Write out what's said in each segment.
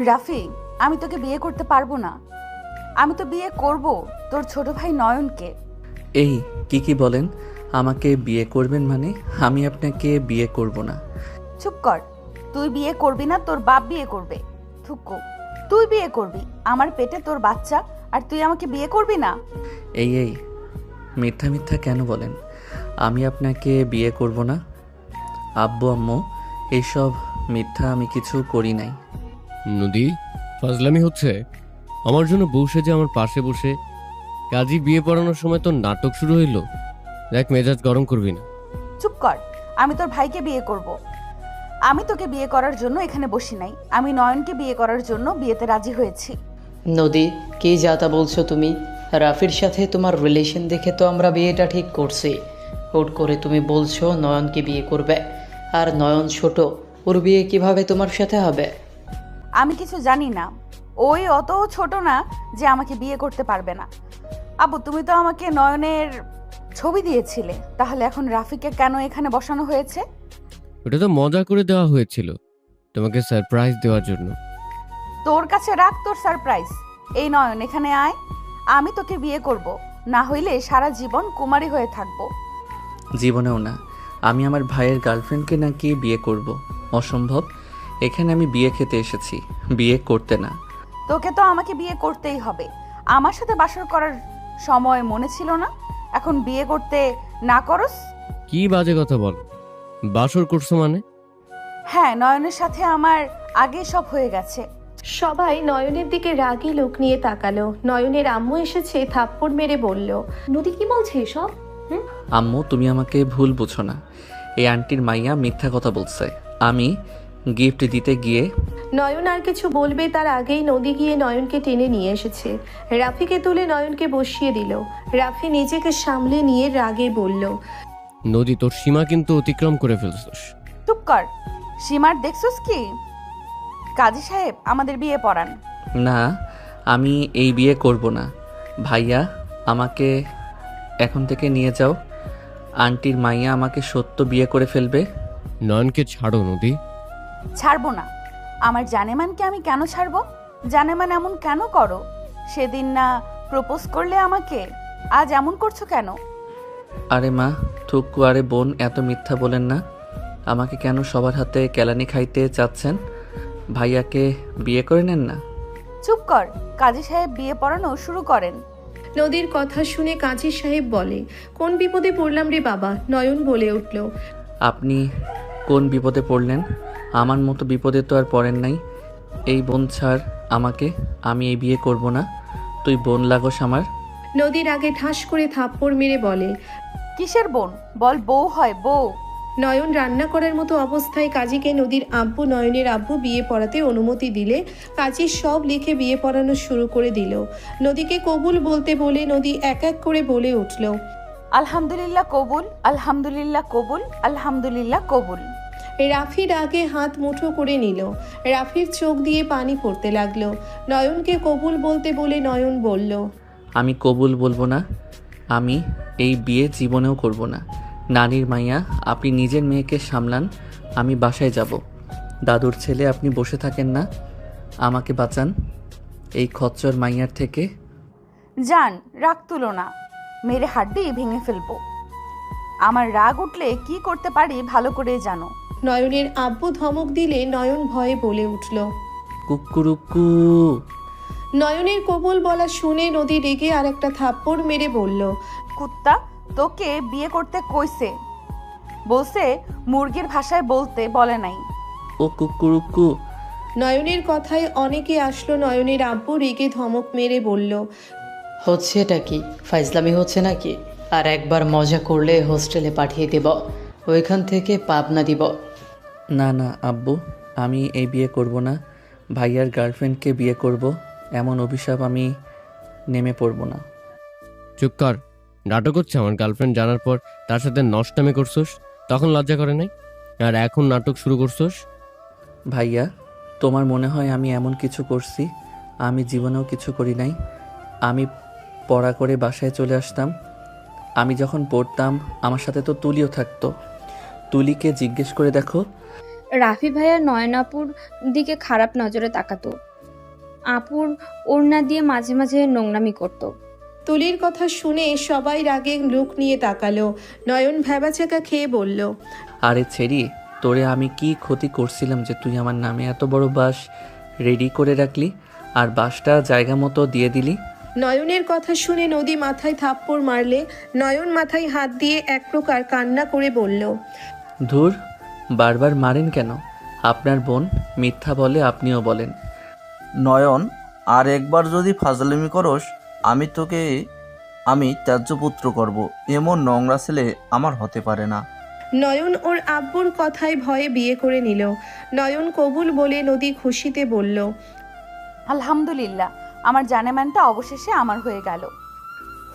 রাফি, আমি তোকে বিয়ে করতে পারবো না। আমি তো বিয়ে করব তোর ছোট ভাই নয়নকে। এই কি বলেন? আমাকে বিয়ে করবেন মানে? আমি আপনাকে বিয়ে করব না। চুপ কর। তুই বিয়ে করবি না, তোর বাপ বিয়ে করবে। থুকু, তুই বিয়ে করবি, আমার পেটে তোর বাচ্চা, আর তুই আমাকে বিয়ে করবি না? এই মিথ্যা মিথ্যা কেন বলেন? আমি আপনাকে বিয়ে করব না। আব্বু আম্মু, এইসব মিথ্যা আমি কিছু করি নাই। নদী, ফাজলামি হচ্ছে? আমার জন্য বসে যে আমার পাশে বসে কাজী বিয়ে পড়ানোর সময় তোর নাটক শুরু হইলো। দেখ, মেজাজ গরম করবি না। চুপ কর। আমি তোর ভাইকে বিয়ে করব। আমি তোকে বিয়ে করার জন্য এখানে বসি নাই। আমি নয়নকে বিয়ে করার জন্য বিয়েতে রাজি হয়েছি। নদী, কি যা তা বলছো তুমি? রাফির সাথে তোমার রিলেশন দেখে তো আমরা বিয়েটা ঠিক করছি। হুট করে তুমি বলছো নয়নকে বিয়ে করবে, আর নয়ন ছোট, ওর বিয়ে কিভাবে তোমার সাথে হবে? আমি কিছু জানি না। ওই অত ছোট না যে আমাকে বিয়ে করতে পারবে না। আব্বু, তুমি তো আমাকে নয়নের ছবি দিয়েছিলে, তাহলে এখন রাফিকে কেন এখানে বসানো হয়েছে? ওটা তো মজা করে দেওয়া হয়েছিল, তোমাকে সারপ্রাইজ দেওয়ার জন্য। তোর কাছে রাখ তোর সারপ্রাইজ। এই নয়ন, এখানে আয়। আমি তোকে বিয়ে করব, না হইলে সারা জীবন কুমারী হয়ে থাকবো। জীবনেও না। আমি আমার ভাইয়ের গার্লফ্রেন্ডকে নাকি বিয়ে করব? অসম্ভব। এখানে আমি বিয়ে খেতে এসেছি, বিয়ে করতে না। তোকে তো আমাকে বিয়ে করতেই হবে। আমার সাথে বাসর করার সময় মনে ছিল না, এখন বিয়ে করতে না করস? কি বাজে কথা বল? বাসর করছো মানে? হ্যাঁ, নয়নের সাথে আমার আগে সব হয়ে গেছে। সবাই নয়নের দিকে রাগী লোক নিয়ে তাকালো। নয়নের আম্মু এসেছে, থাপ্পড় মেরে বলল, নদী কি বলছে এসব? আম্মু, তুমি আমাকে ভুল বুঝো না। এই আন্টির মাইয়া মিথ্যা কথা বলছে। আমি গিফট দিতে গিয়ে নয়ন আর কিছু বলবে তার আগেই নদী গিয়ে নয়নকে টেনে নিয়ে এসেছে। রাফিকে তুলে নয়নকে বসিয়ে দিল। রাফি নিজেকে সামলে নিয়ে রাগে বলল, নদী, তোর সীমা কিন্তু অতিক্রম করে ফেলছিস। চুপ কর। সীমার দেখছস কি? কাজী সাহেব, আমাদের বিয়ে পড়ান। না, আমি এই বিয়ে করব না। ভাইয়া, আমাকে এখন থেকে নিয়ে যাও। আন্টির মাইয়া আমাকে সত্য বিয়ে করে ফেলবে। নয়নকে ছাড়ো নদী। ছাড়বো না। আমার জানেমানকে আমি কেন ছাড়বো? জানেমান এমন কেন করো? সেদিন না প্রপোজ করলে আমাকে, আজ এমন করছো কেন? আরে মা, থুকু, আরে বোন, এত মিথ্যা বলেন না। আমাকে কেন সবার হাতে কেলানি খাইতে চাচ্ছেন? ভাইয়াকে বিয়ে করে নেন না। চুপ কর। কাজী সাহেব বিয়ে পড়ানো শুরু করেন। নদীর কথা শুনে কাজী সাহেব বলে, কোন বিপদে পড়লাম রে বাবা? নয়ন বলে উঠল, আপনি কোন বিপদে পড়লেন? আমার মতো বিপদে তো আর পড়েন নাই। এই বোন ছাড় আমাকে, আমি এই বিয়ে করব না। তুই বোন লাগোস আমার। নদীর আগে ঠাস করে থাপ্পড় মেরে বলে, কিসের বোন? বল বউ হয়, বউ। নয়ন রান্না করার মতো অবস্থায় কাজীকে নদীর আব্বু নয়নের আব্বু বিয়ে পড়াতে অনুমতি দিলে কাজী সব লিখে বিয়ে পড়ানো শুরু করে দিল। নদীকে কবুল বলতে বলে নদী এক এক করে বলে উঠল, আলহামদুলিল্লাহ কবুল, আলহামদুলিল্লাহ কবুল, আলহামদুলিল্লাহ কবুল। রাফির আগে হাত মুঠো করে নিল। রাফির চোখ দিয়ে পানি পড়তে লাগলো। নয়নকে কবুল বলতে বলে নয়ন বলল, আমি কবুল বলবো না। আমি এই বিয়ে জীবনেও করব না। নানির মাইয়া, আপনি নিজের মেয়েকে সামলান। আমি বাসায় যাব। দাদুর ছেলে, আপনি বসে থাকেন না। আমাকে বাঁচান এই খচ্চর মাইয়ার থেকে। জান, রাগ তুলো না, মেরে হাড্ডি ভেঙে ফেলবো। আমার রাগ উঠলে কি করতে পারি ভালো করে জানো। নয়নের আব্বু ধমক দিলে নয়ন ভয়ে বলে উঠল। কুকুরুকু। নয়নের কবুল বলা শুনে নদী রেগে আর একটা থাপ্পড় মেরে বলল, কুত্তা, তোকে বিয়ে করতে কইছে? বলছে মুরগির ভাষায় বলতে, বলে নাই। ও কুকুরুকু। নয়নের কথায় অনেকে আসলো। নয়নের আব্বু রেগে ধমক মেরে বলল, হচ্ছে এটা কি? ফাইজলামি হচ্ছে নাকি? আর একবার মজা করলে হোস্টেলে পাঠিয়ে দেব, ওইখান থেকে পাবনা দিব। না না আব্বু, আমি এই বিয়ে করব না। ভাইয়ার গার্লফ্রেন্ডকে বিয়ে করব, এমন অভিশাপ আমি নেমে পড়ব না। চুপ কর। নাটক হচ্ছে আমার গার্লফ্রেন্ড জানার পর তার সাথে নষ্টামি করছোস, তখন লজ্জা করে নাই? আর এখন নাটক শুরু করছোস? ভাইয়া, তোমার মনে হয় আমি এমন কিছু করছি? আমি জীবনেও কিছু করি নাই। আমি পড়া করে বাসায় চলে আসতাম। আমি যখন পড়তাম আমার সাথে তো তুলিও থাকতো। তুলিকে জিজ্ঞেস করে দেখো। রাফি ভাইয়া নয়নাপুর দিকে খারাপ নজরে তাকাতো। আপুর ওড়না দিয়ে মাঝে মাঝে নোংরামি করতো। তুলির কথা শুনে সবাই রাগে লুক নিয়ে তাকালো। নয়ন ভ্যাবাচাকা খেয়ে বলল, আরে ছেড়ি, তোরে আমি কি ক্ষতি করছিলাম যে তুই আমার নামে এত বড় বাস রেডি করে রাখলি আর বাসটা জায়গা মতো দিয়ে দিলি? নয়নের কথা শুনে নদী মাথায় থাপ্পড় মারলে নয়ন মাথায় হাত দিয়ে এক প্রকার কান্না করে বলল, ধুর, বারবার মারেন কেন? আপনার বোন মিথ্যা বলে, আপনিও বলেন। নয়ন, আর একবার যদি ফাজলামি করস আমি ত্যায্যপুত্র করব। এমন নোংরা ছেলে আমার হতে পারে না। নয়ন ওর আব্বুর কথায় ভয়ে বিয়ে করে নিল। নয়ন কবুল বলে নদী খুশিতে বলল, আলহামদুলিল্লাহ, আমার জানেমানটা অবশেষে আমার হয়ে গেল।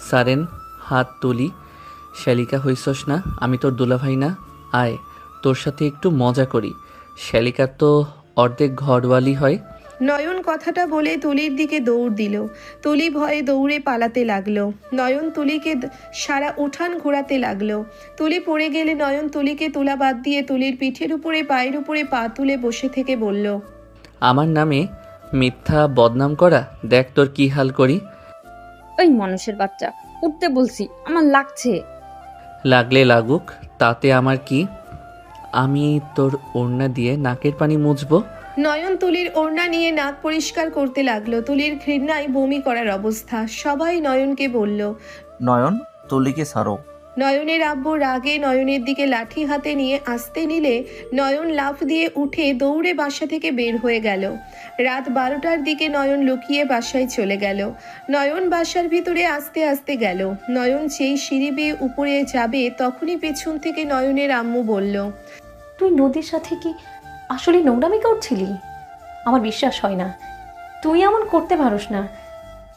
সারেন, হাত তুলি। শ্যালিকা হইছস না? আমি তোর দুলাভাই না? আয়, তোর সাথে একটু মজা করি। শ্যালিকা তো অর্ধেক ঘরওয়ালি হয়। নয়ন কথাটা বলে তুলির দিকে দৌড় দিল। তুলি ভয়ে দৌড়ে পালাতে লাগলো। নয়ন তুলিকে সারা উঠান ঘোরাতে লাগলো। তুলি পড়ে গেলে নয়ন তুলিকে তুলা বাদ দিয়ে তুলির পিঠের উপরে পায়ের উপরে পা তুলে বসে থেকে বলল, আমার নামে মিথ্যা বদনাম করা, দেখ তোর কি হাল করি। ওই মানুষের বাচ্চা, উঠতে বলছি, আমার লাগছে। লাগলে লাগুক, তাতে আমার কি? আমি তোর ওড়না দিয়ে নাকের পানি মুছবো? নয়ন তুলির ওড়না নিয়ে নাক পরিষ্কার করতে লাগলো। তুলির ঘৃণায় বমি করার অবস্থা। সবাই নয়নকে বলল। নয়ন, তুলিকে ছাড়ো। নয়নের আব্বু রাগে নয়নের দিকে লাঠি হাতে নিয়ে আসতে নিলে নয়ন লাফ দিয়ে উঠে দৌড়ে বাসা থেকে বের হয়ে গেল। রাত 12টার দিকে নয়ন লুকিয়ে বাসায় চলে গেল। নয়ন বাসার ভিতরে আস্তে আস্তে গেল। নয়ন যেই সিঁড়ি বেয়ে উপরে যাবে তখনই পেছন থেকে নয়নের আম্মু বলল, তুই নদীর সাথে কি আসলে নোংরামি করছিলি? আমার বিশ্বাস হয় না, তুই এমন করতে পারোস না।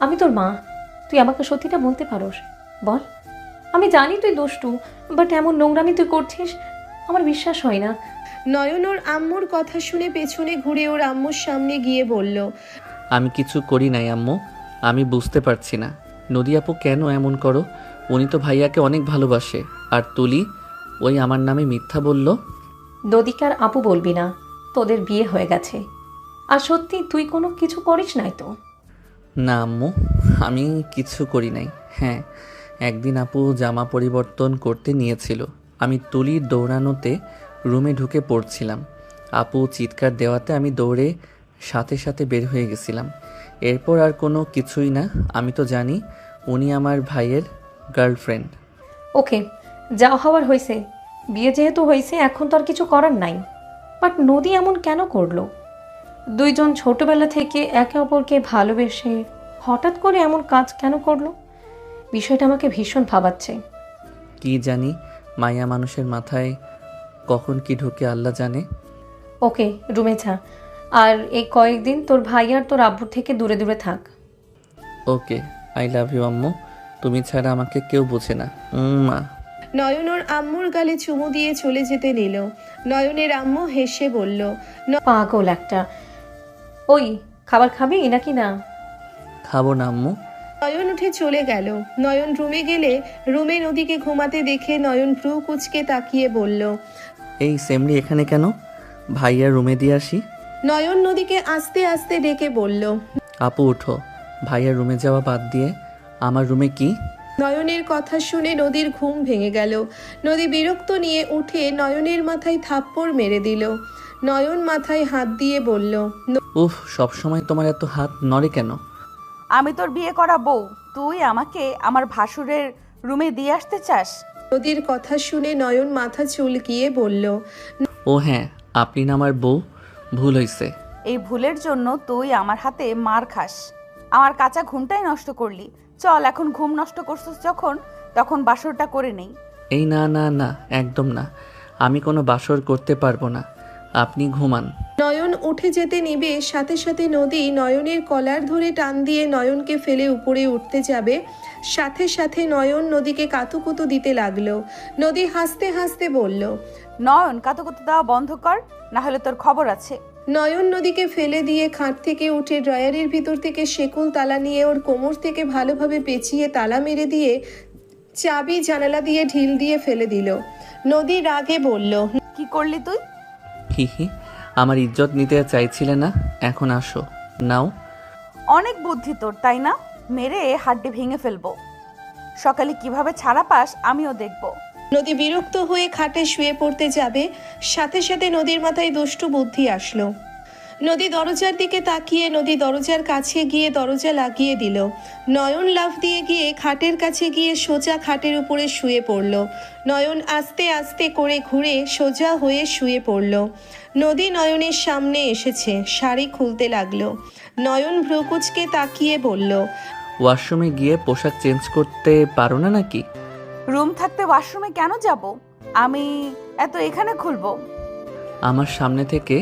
আমি তোর মা, তুই আমাকে সত্যিটা বলতে পারোস? বল। আমি জানি তুই দুষ্টু, বাট এমন নোংরামি তুই করছিস, আমার বিশ্বাস হয় না। নয়ন ওর আম্মুর কথা শুনে পেছনে ঘুরে ওর আম্মুর সামনে গিয়ে বলল, আমি কিছু করি নাই আম্মু, আমি বুঝতে পারছি না নদী আপু কেন এমন করো। উনি তো ভাইয়াকে অনেক ভালোবাসে, আর তুলি ওই আমার নামে মিথ্যা বলল। নদীকার আপু বলবি না, তোদের বিয়ে হয়ে গেছে। আর সত্যি তুই কোনো কিছু করিস নাই তো? না আম্মু, আমি কিছু করি নাই। হ্যাঁ, একদিন আপু জামা পরিবর্তন করতে নিয়েছিল, আমি তুলির দৌড়ানোতে রুমে ঢুকে পড়ছিলাম। আপু চিৎকার দেওয়াতে আমি দৌড়ে সাথে সাথে বের হয়ে গেছিলাম। এরপর আর কোনো কিছুই না। আমি তো জানি উনি আমার ভাইয়ের গার্লফ্রেন্ড। ওকে, যা হওয়ার হয়েছে, বিয়ে যেহেতু হয়েছে এখন তো আর কিছু করার নাই। বাট নদী এমন কেন করলো? দুইজন ছোটবেলা থেকে একে অপরকে ভালোবেসে হঠাৎ করে এমন কাজ কেন করলো? বিষয়টা আমাকে ভীষণ ভাবাচ্ছে। কি জানি, মায়া মানুষের মাথায় কখন কি ঢুকে আল্লাহ জানে। ওকে, রুমে যা, আর এই কয়েকদিন তোর ভাই আর তোর আব্বুর থেকে দূরে দূরে থাক। ওকে, আই লাভ ইউ আম্মু, তুমি ছাড়া আমাকে কেউ বোঝে না। মা। নয়ন ওর আম্মুর গালে চুমু দিয়ে চলে যেতে নিল। নয়নের আম্মু হেসে বলল, পাগল একটা। ওই, খাবার খাবি নাকি না? খাবো না আম্মু। নয়ন উঠে চলে গেল। নয়ন রুমে গেলে রুমে নদীকে ঘুমাতে দেখে নয়ন ভ্রু কুচকে তাকিয়ে বলল, এই সেমরি এখানে কেন? ভাইয়া রুমে দিয়ে আসি। নয়ন নদীকে আস্তে আস্তে ডেকে বলল, আপু উঠো, ভাইয়া রুমে যাওয়া বাদ দিয়ে আমার রুমে কি? নয়নের কথা শুনে নদীর ঘুম ভেঙে গেল। নদী বিরক্ত নিয়ে উঠে নয়নের মাথায় থাপ্পড় মেরে দিল। নয়ন মাথায় হাত দিয়ে বলল, উফ, সবসময় তোমার এত হাত নড়ে কেন? আমি তোর বিয়ে করা বউ, তুই আমাকে আমার ভাসুরের রুমে দিয়ে আসতে চাস? নদীর কথা শুনে নয়ন মাথা চুলকিয়ে বলল, ও হ্যাঁ, আপনি না আমার বউ, ভুল হয়েছে। এই ভুলের জন্য তুই আমার হাতে মার খাস। আমার কাঁচা ঘুমটাই নষ্ট করলি। চল, এখন ঘুম নষ্ট করছিস যখন, তখন বাসরটা করে নেই। এই না না না, একদম না, আমি কোনো বাসর করতে পারবো না, আপনি ঘুমান। নয়ন উঠে যেতে নিবে, সাথে সাথে নদী নয়নের কলার ধরে টান দিয়ে নয়নকে ফেলে উপরে উঠতে যাবে। সাথে সাথে নয়ন নদীকে কাতুকুতু দিতে লাগলো। নদী হাসতে হাসতে বলল, নয়ন, কাতুকুতু দেওয়া বন্ধ কর, না হলে তোর খবর আছে। নয়ন নদীকে ফেলে দিয়ে খাট থেকে উঠে ড্রয়ারের ভিতর থেকে শেকল তালা নিয়ে ওর কোমর থেকে ভালোভাবে পেঁচিয়ে তালা মেরে দিয়ে চাবি জানালা দিয়ে ঢিল দিয়ে ফেলে দিল। নদী রাগে বলল, কি করলি তুই? হি হি, আমার ইজ্জত নিতে চাইছিলে না, এখন আসো, নাও। অনেক বুদ্ধি তোর, তাই না? মেরে হাড্ডি ভেঙে ফেলবো। সকালে কিভাবে ছাড়া পাস আমিও দেখব। নদী বিরক্ত হয়ে খাটে শুয়ে পড়তে যাবে, সাথে সাথে নদীর মাথায় দুষ্টু বুদ্ধি আসলো। নদী দরজার দিকে তাকিয়ে নদী দরজার কাছে গিয়ে দরজা লাগিয়ে দিল। নয়ন লাফ দিয়ে গিয়ে খাটের কাছে গিয়ে সোজা খাটের উপরে শুয়ে পড়ল। নয়ন আস্তে আস্তে করে ঘুরে সোজা হয়ে শুয়ে পড়ল। নদী নয়নের সামনে এসেছে, শাড়ি খুলতে লাগলো। নয়ন ভ্রুকুচকে তাকিয়ে বলল, ওয়াশরুমে গিয়ে পোশাক চেঞ্জ করতে পারো না নাকি? রুম থাকতে ওয়াশরুমে কেন যাব? আমি এত এখানে খুলবো? আমার সামনে থেকে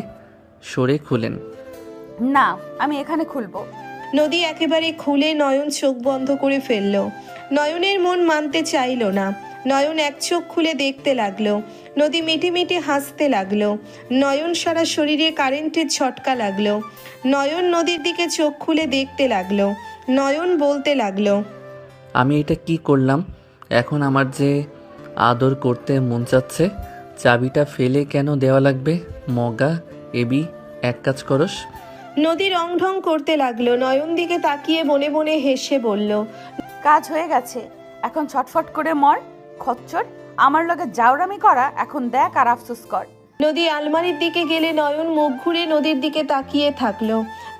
সরে খুলেন। না, আমি এখানে খুলবো। নদী একেবারে খুলে নয়ন চোখ বন্ধ করে ফেলল। নয়নের মন মানতে চাইল না। নয়ন এক চোখ খুলে দেখতে লাগলো। নদী মিটি মিটি হাসতে লাগলো। নয়ন সারা শরীরে কারেন্টের ঝটকা লাগলো। নয়ন নদীর দিকে চোখ খুলে দেখতে লাগলো। নয়ন বলতে লাগলো, আমি এটা কি করলাম? এখন আমার যে আদর করতে মন চাচ্ছে, চাবিটা ফেলে কেন দেওয়া লাগবে? মগা এবি, এক কাজ করস। নদী রং ঢং করতে লাগলো। নয়ন দিকে তাকিয়ে বনে বনে হেসে বলল, কাজ হয়ে গেছে, এখন ছটফট করে মর। খচ্চর, আমার লগে জাউরামি করা এখন দেখ আর আফসোস কর। নদী আলমারির দিকে গেলে নয়ন মুখ ঘুরে নদীর দিকে তাকিয়ে থাকলো।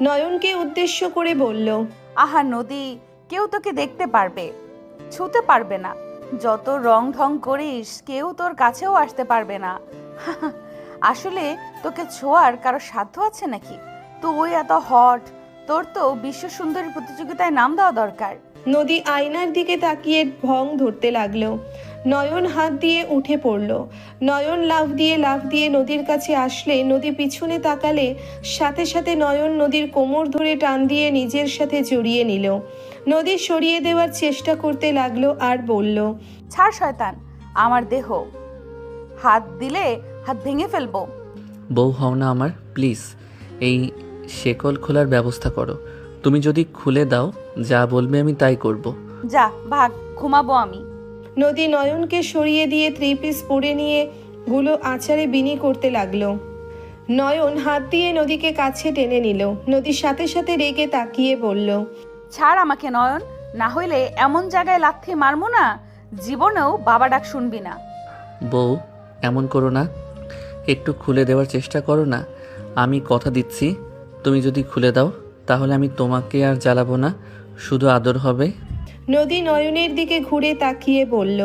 নয়নকে উদ্দেশ্য করে বলল, আহা নদী, কেউ তোকে দেখতে পারবে, ছুতে পারবে না। যত রং ঢং করিস কেউ তোর কাছেও আসতে পারবে না। আসলে তোকে ছোঁয়ার কারো সাধ্য আছে নাকি? তুই এত হট, তোর তো বিশ্ব সুন্দরী প্রতিযোগিতায় নাম দেওয়া দরকার। নদী আয়নার দিকে তাকিয়ে ভং ধরতে লাগলো। নয়ন হাত দিয়ে উঠে পড়ল। নয়ন লাফ দিয়ে নদীর কাছে আসলে নদী পিছনে তাকালে সাথে সাথে নয়ন নদীর কোমর ধরে টান দিয়ে নিজের সাথে জড়িয়ে নিল। নদী সরিয়ে দেওয়ার চেষ্টা করতে লাগলো আর বলল, ছাড় শয়তান আমার দেহ, হাত দিলে হাত ভেঙে ফেলবো। বউ হও না আমার, প্লিজ এই শেকল খোলার ব্যবস্থা করো। তুমি যদি খুলে দাও, যা বলবে আমি তাই করব। যা ভাগ, ঘুমাবো আমি। নদী নয়নকে সরিয়ে দিয়ে থ্রি পিস পরে নিয়ে গুলো আচারে বিনি করতে লাগলো। নয়ন হাত দিয়ে নদীকে কাছে টেনে নিল। নদীর সাথে সাথে রেগে তাকিয়ে বলল, ছাড় আমাকে নয়ন, না হইলে এমন জায়গায় লাথি মারমু না, জীবনেও বাবা ডাক শুনবি না। বউ এমন করো না, একটু খুলে দেওয়ার চেষ্টা করো না। আমি কথা দিচ্ছি, তুমি যদি খুলে দাও তাহলে আমি তোমাকে আর জ্বালাবো না, শুধু আদর হবে। নদী নয়নের দিকে ঘুরে তাকিয়ে বলল,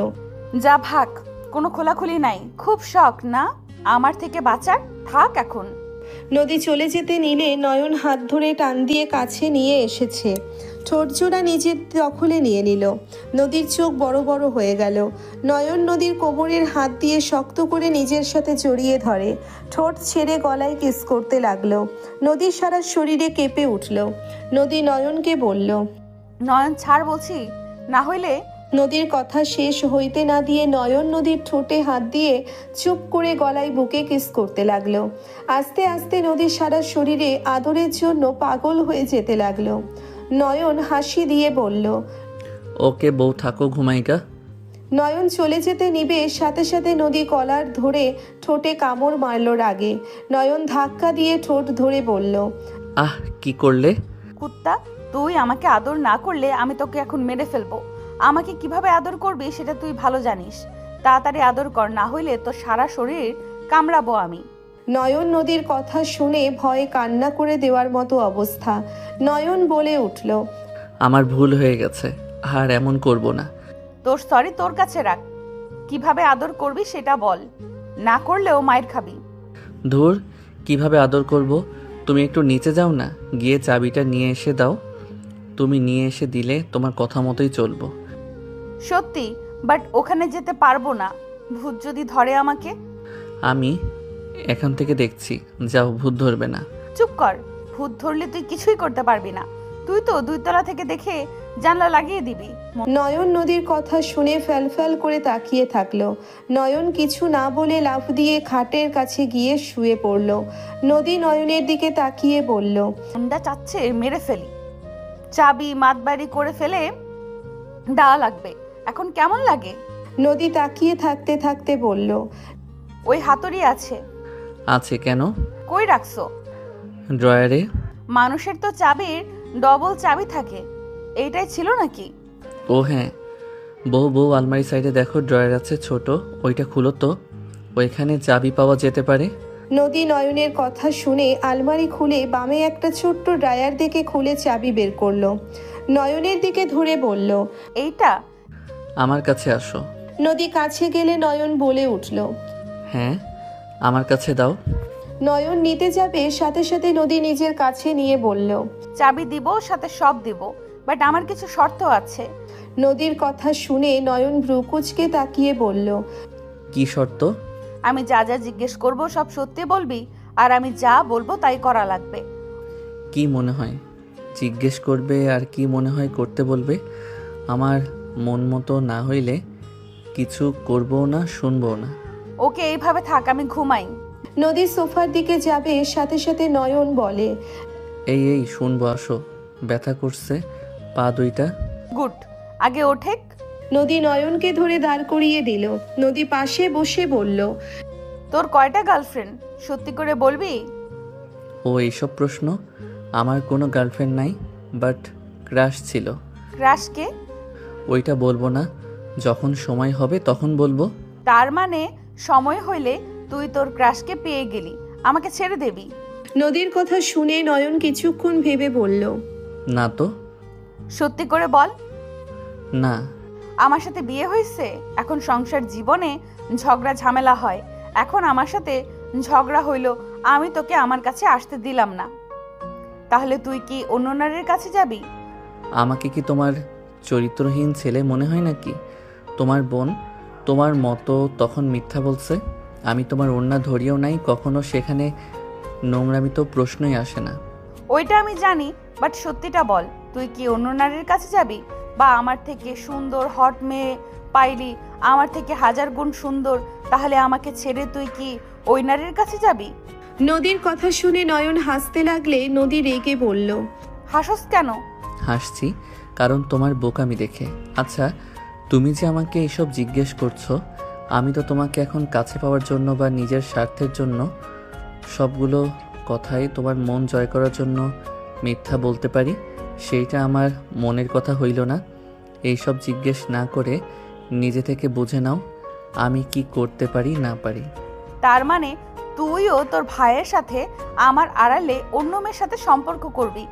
যা ভাগ, কোনো খোলাখুলি নাই। খুব শখ না আমার থেকে বাঁচার? থাক এখন। নদী চলে যেতে নিলে নয়ন হাত ধরে টান দিয়ে কাছে নিয়ে এসেছে। ঠোঁটজোড়া নিজের দখলে নিয়ে নিল। নদীর চোখ বড় বড় হয়ে গেল। নয়ন নদীর কোমরের হাত দিয়ে শক্ত করে নিজের সাথে জড়িয়ে ধরে। ঠোঁট ছেড়ে গলায় কিস করতে লাগলো। নদীর সারা শরীরে কেঁপে উঠল। নদী নয়নকে বলল, নয়ন ছাড় বলছি, না হইলে। নদীর কথা শেষ হইতে না দিয়ে নয়ন নদীর ঠোঁটে হাত দিয়ে চুপ করে গলায় বুকে কিস করতে লাগলো। আস্তে আস্তে নদীর সারা শরীরে আদরের জন্য পাগল হয়ে যেতে লাগলো। নয়ন হাসি দিয়ে বলল, ওকে বউ, থাকো, ঘুমাইকা। নয়ন চলে যেতে নিবে সাথে সাথে নদী কলার ধরে ঠোঁটে কামড় মারল রাগে। নয়ন ধাক্কা দিয়ে ঠোঁট ধরে বলল, আহ, কি করলে? কুত্তা, তুই আমাকে আদর না করলে আমি তোকে এখন মেরে ফেলবো। আমাকে কিভাবে আদর করবি সেটা তুই ভালো জানিস। তাড়াতাড়ি আদর কর, না হইলে তোর সারা শরীর কামড়াবো আমি। নয়ন নদীর কথা শুনে ভয়ে কান্না করে দেওয়ার মতো অবস্থা। নয়ন বলে উঠল, আমার ভুল হয়ে গেছে, আর এমন করব না। তোর সরি তোর কাছে রাখ, কিভাবে আদর করবি সেটা বল, না করলেও মায়ের খাবি। ধুর, কিভাবে আদর করব? তুমি একটু নিচে যাও না, গিয়ে চাবিটা নিয়ে এসে দাও। তুমি নিয়ে এসে দিলে তোমার কথা মতোই চলবো। সত্যি, বাট ওখানে যেতে পারবো না, ভূত যদি ধরে আমাকে। আমি এখান থেকে দেখছি, যাও, ভূত ধরবে না। চুপ কর, ভূত ধরলে তুই কিছুই করতে পারবি না। তুই তো 2 তলা থেকে দেখে জানলা লাগিয়ে দিবি। নয়ন নদীর কথা শুনে ফ্যাল করে তাকিয়ে থাকলো। নয়ন কিছু না বলে লাফ দিয়ে খাটের কাছে গিয়ে শুয়ে পড়ল। নদী নয়নের দিকে তাকিয়ে বলল, মুন্ডা চাচ্ছে মেরে ফেলি, চাবি মাতবাড়ি করে ফেলে দেওয়া লাগবে। এখন কেমন লাগে? নদী তাকিয়ে থাকতে থাকতে বলল, ওই হাতুড়ি আছে। আছে কেন? কই রাখছো? ড্রয়ারে। মানুষের তো চাবির ডবল চাবি থাকে, এইটাই ছিল নাকি? ও হ্যাঁ, বউ আলমারি সাইডে দেখো, ড্রয়ার আছে ছোট, ওইটা খুলো তো, ওইখানে চাবি পাওয়া যেতে পারে। নদী নয়নের কথা শুনে আলমারি খুলে বামে একটা ছোট্ট ড্রায়ার দেখে খুলে চাবি বের করলো। নয়নের দিকে ধরে বলল, এইটা? আমার কাছে আসো। নদী কাছে গেলে নয়ন বলে উঠল। হ্যাঁ, আমার কাছে দাও। নয়ন নিতে যাবে, সাথে সাথে নদী নিজের কাছে নিয়ে বলল। চাবি দিব, সাথে সব দিব, বাট আমার কিছু শর্ত আছে। নদীর কথা শুনে নয়ন ভ্রুকুচকে তাকিয়ে বলল, কি শর্ত? আমি যা যা জিজ্ঞেস করব সব সত্যি বলবি, আর আমি যা বলবো তাই করা লাগবে। কি মনে হয় জিজ্ঞেস করবে, আর কি মনে হয় করতে বলবে? আমার মন মতো না হইলে কিছু করবো না, শুনবো না। ওকে, এইভাবে থাক, আমি ঘুমাই। নদী সোফার দিকে যাবে, সাথে সাথে নয়ন বলে, এই শুনবো, আসো। ব্যথা করছে পা দুইটা। গুড, আগে ওঠেক। নদী নয়নকে ধরে দাঁড় করিয়ে দিল। নদী পাশে বসে বলল, তোর কয়টা গার্লফ্রেন্ড সত্যি করে বলবি? ও এইসব প্রশ্ন? আমার কোনো গার্লফ্রেন্ড নাই, বাট ক্রাশ ছিল। ক্রাশকে? ওইটা বলবো না, যখন সময় হবে তখন বলবো। তার মানে সময় হইলে তুই তোর ক্রাশকে পেয়ে গেলি, আমাকে ছেড়ে দেবি? নদীর কথা শুনে নয়ন কিছুক্ষণ ভেবে বলল, না তো। সত্যি করে বল। না। আমার সাথে বিয়ে হয়েছে, এখন সংসার জীবনে ঝগড়া ঝামেলা হয়, এখন আমার সাথে ঝগড়া হইল, আমি তোকে আমার কাছে আসতে দিলাম না, তাহলে তুই কি অন্য নারীর কাছে যাবি? আমাকে কি তোমার চরিত্রহীন ছেলে মনে হয় নাকি? তোমার বোন তোমার মতো তখন মিথ্যা বলছে, আমি তোমার ওড়না ধরিয়েও নাই কখনো, সেখানে নোংরামি তো প্রশ্নই আসে না। ওইটা আমি জানি, বাট সত্যিটা বল, তুই কি অন্য নারীর কাছে যাবি? বা আমার থেকে সুন্দর হট মেয়ে পাইলি, আমার থেকে হাজার গুণ সুন্দর, তাহলে আমাকে ছেড়ে তুই কি ওই নারীর কাছে যাবি? নদীর কথা শুনে নয়ন হাসতে লাগলে নদী রেগে বলল, হাসস কেন? হাসছি কারণ তোমার বোকামি দেখে। আচ্ছা, তুমি যে আমাকে এসব জিজ্ঞেস করছো, আমি তো তোমাকে এখন কাছে পাওয়ার জন্য বা নিজের স্বার্থের জন্য সবগুলো কথাই তোমার মন জয় করার জন্য মিথ্যা বলতে পারি, সেইটা আমার মনের কথা হইল না। এইসব জিজ্ঞেস না করে নিজে থেকে বুঝে নাও আমি কি করতে পারি না পারি। তার মানে তুইও তোর ভাইয়ের সাথে আমার আড়ালে অন্য মেয়ের সাথে সম্পর্ক করবি,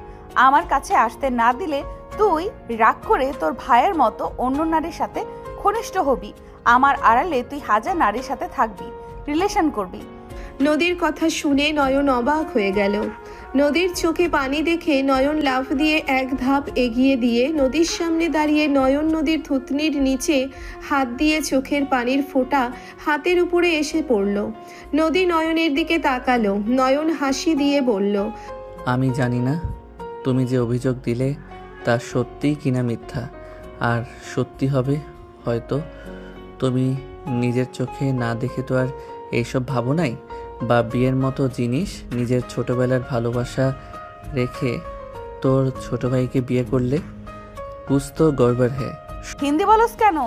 আমার কাছে আসতে না দিলে তুই রাগ করে তোর ভাইয়ের মতো অন্য নারীর সাথে ঘনিষ্ঠ হবি, আমার আড়ালে তুই হাজার নারীর সাথে থাকবি, রিলেশন করবি। নদীর কথা শুনে নয়ন অবাক হয়ে গেল। নদীর চোখে পানি দেখে নয়ন লাফ দিয়ে এক ধাপ এগিয়ে দিয়ে নদীর সামনে দাঁড়িয়ে নয়ন নদীর থুতনির নিচে হাত দিয়ে চোখের পানির ফোঁটা হাতের উপরে এসে পড়ল। নদী নয়নের দিকে তাকালো। নয়ন হাসি দিয়ে বলল, আমি জানি না তুমি যে অভিযোগ দিলে তা সত্যিই কিনা মিথ্যা, আর সত্যি হবে হয়তো। তুমি নিজের চোখে না দেখে তো আর এইসব ভাবো নাই, বা বিয়ের মতো জিনিস নিজের ছোটবেলার ভালোবাসা রেখে তোর ছোট ভাইকে বিয়ে করলে। কুছ তো গড়বড় হ্যায়। হিন্দি বলস কেন?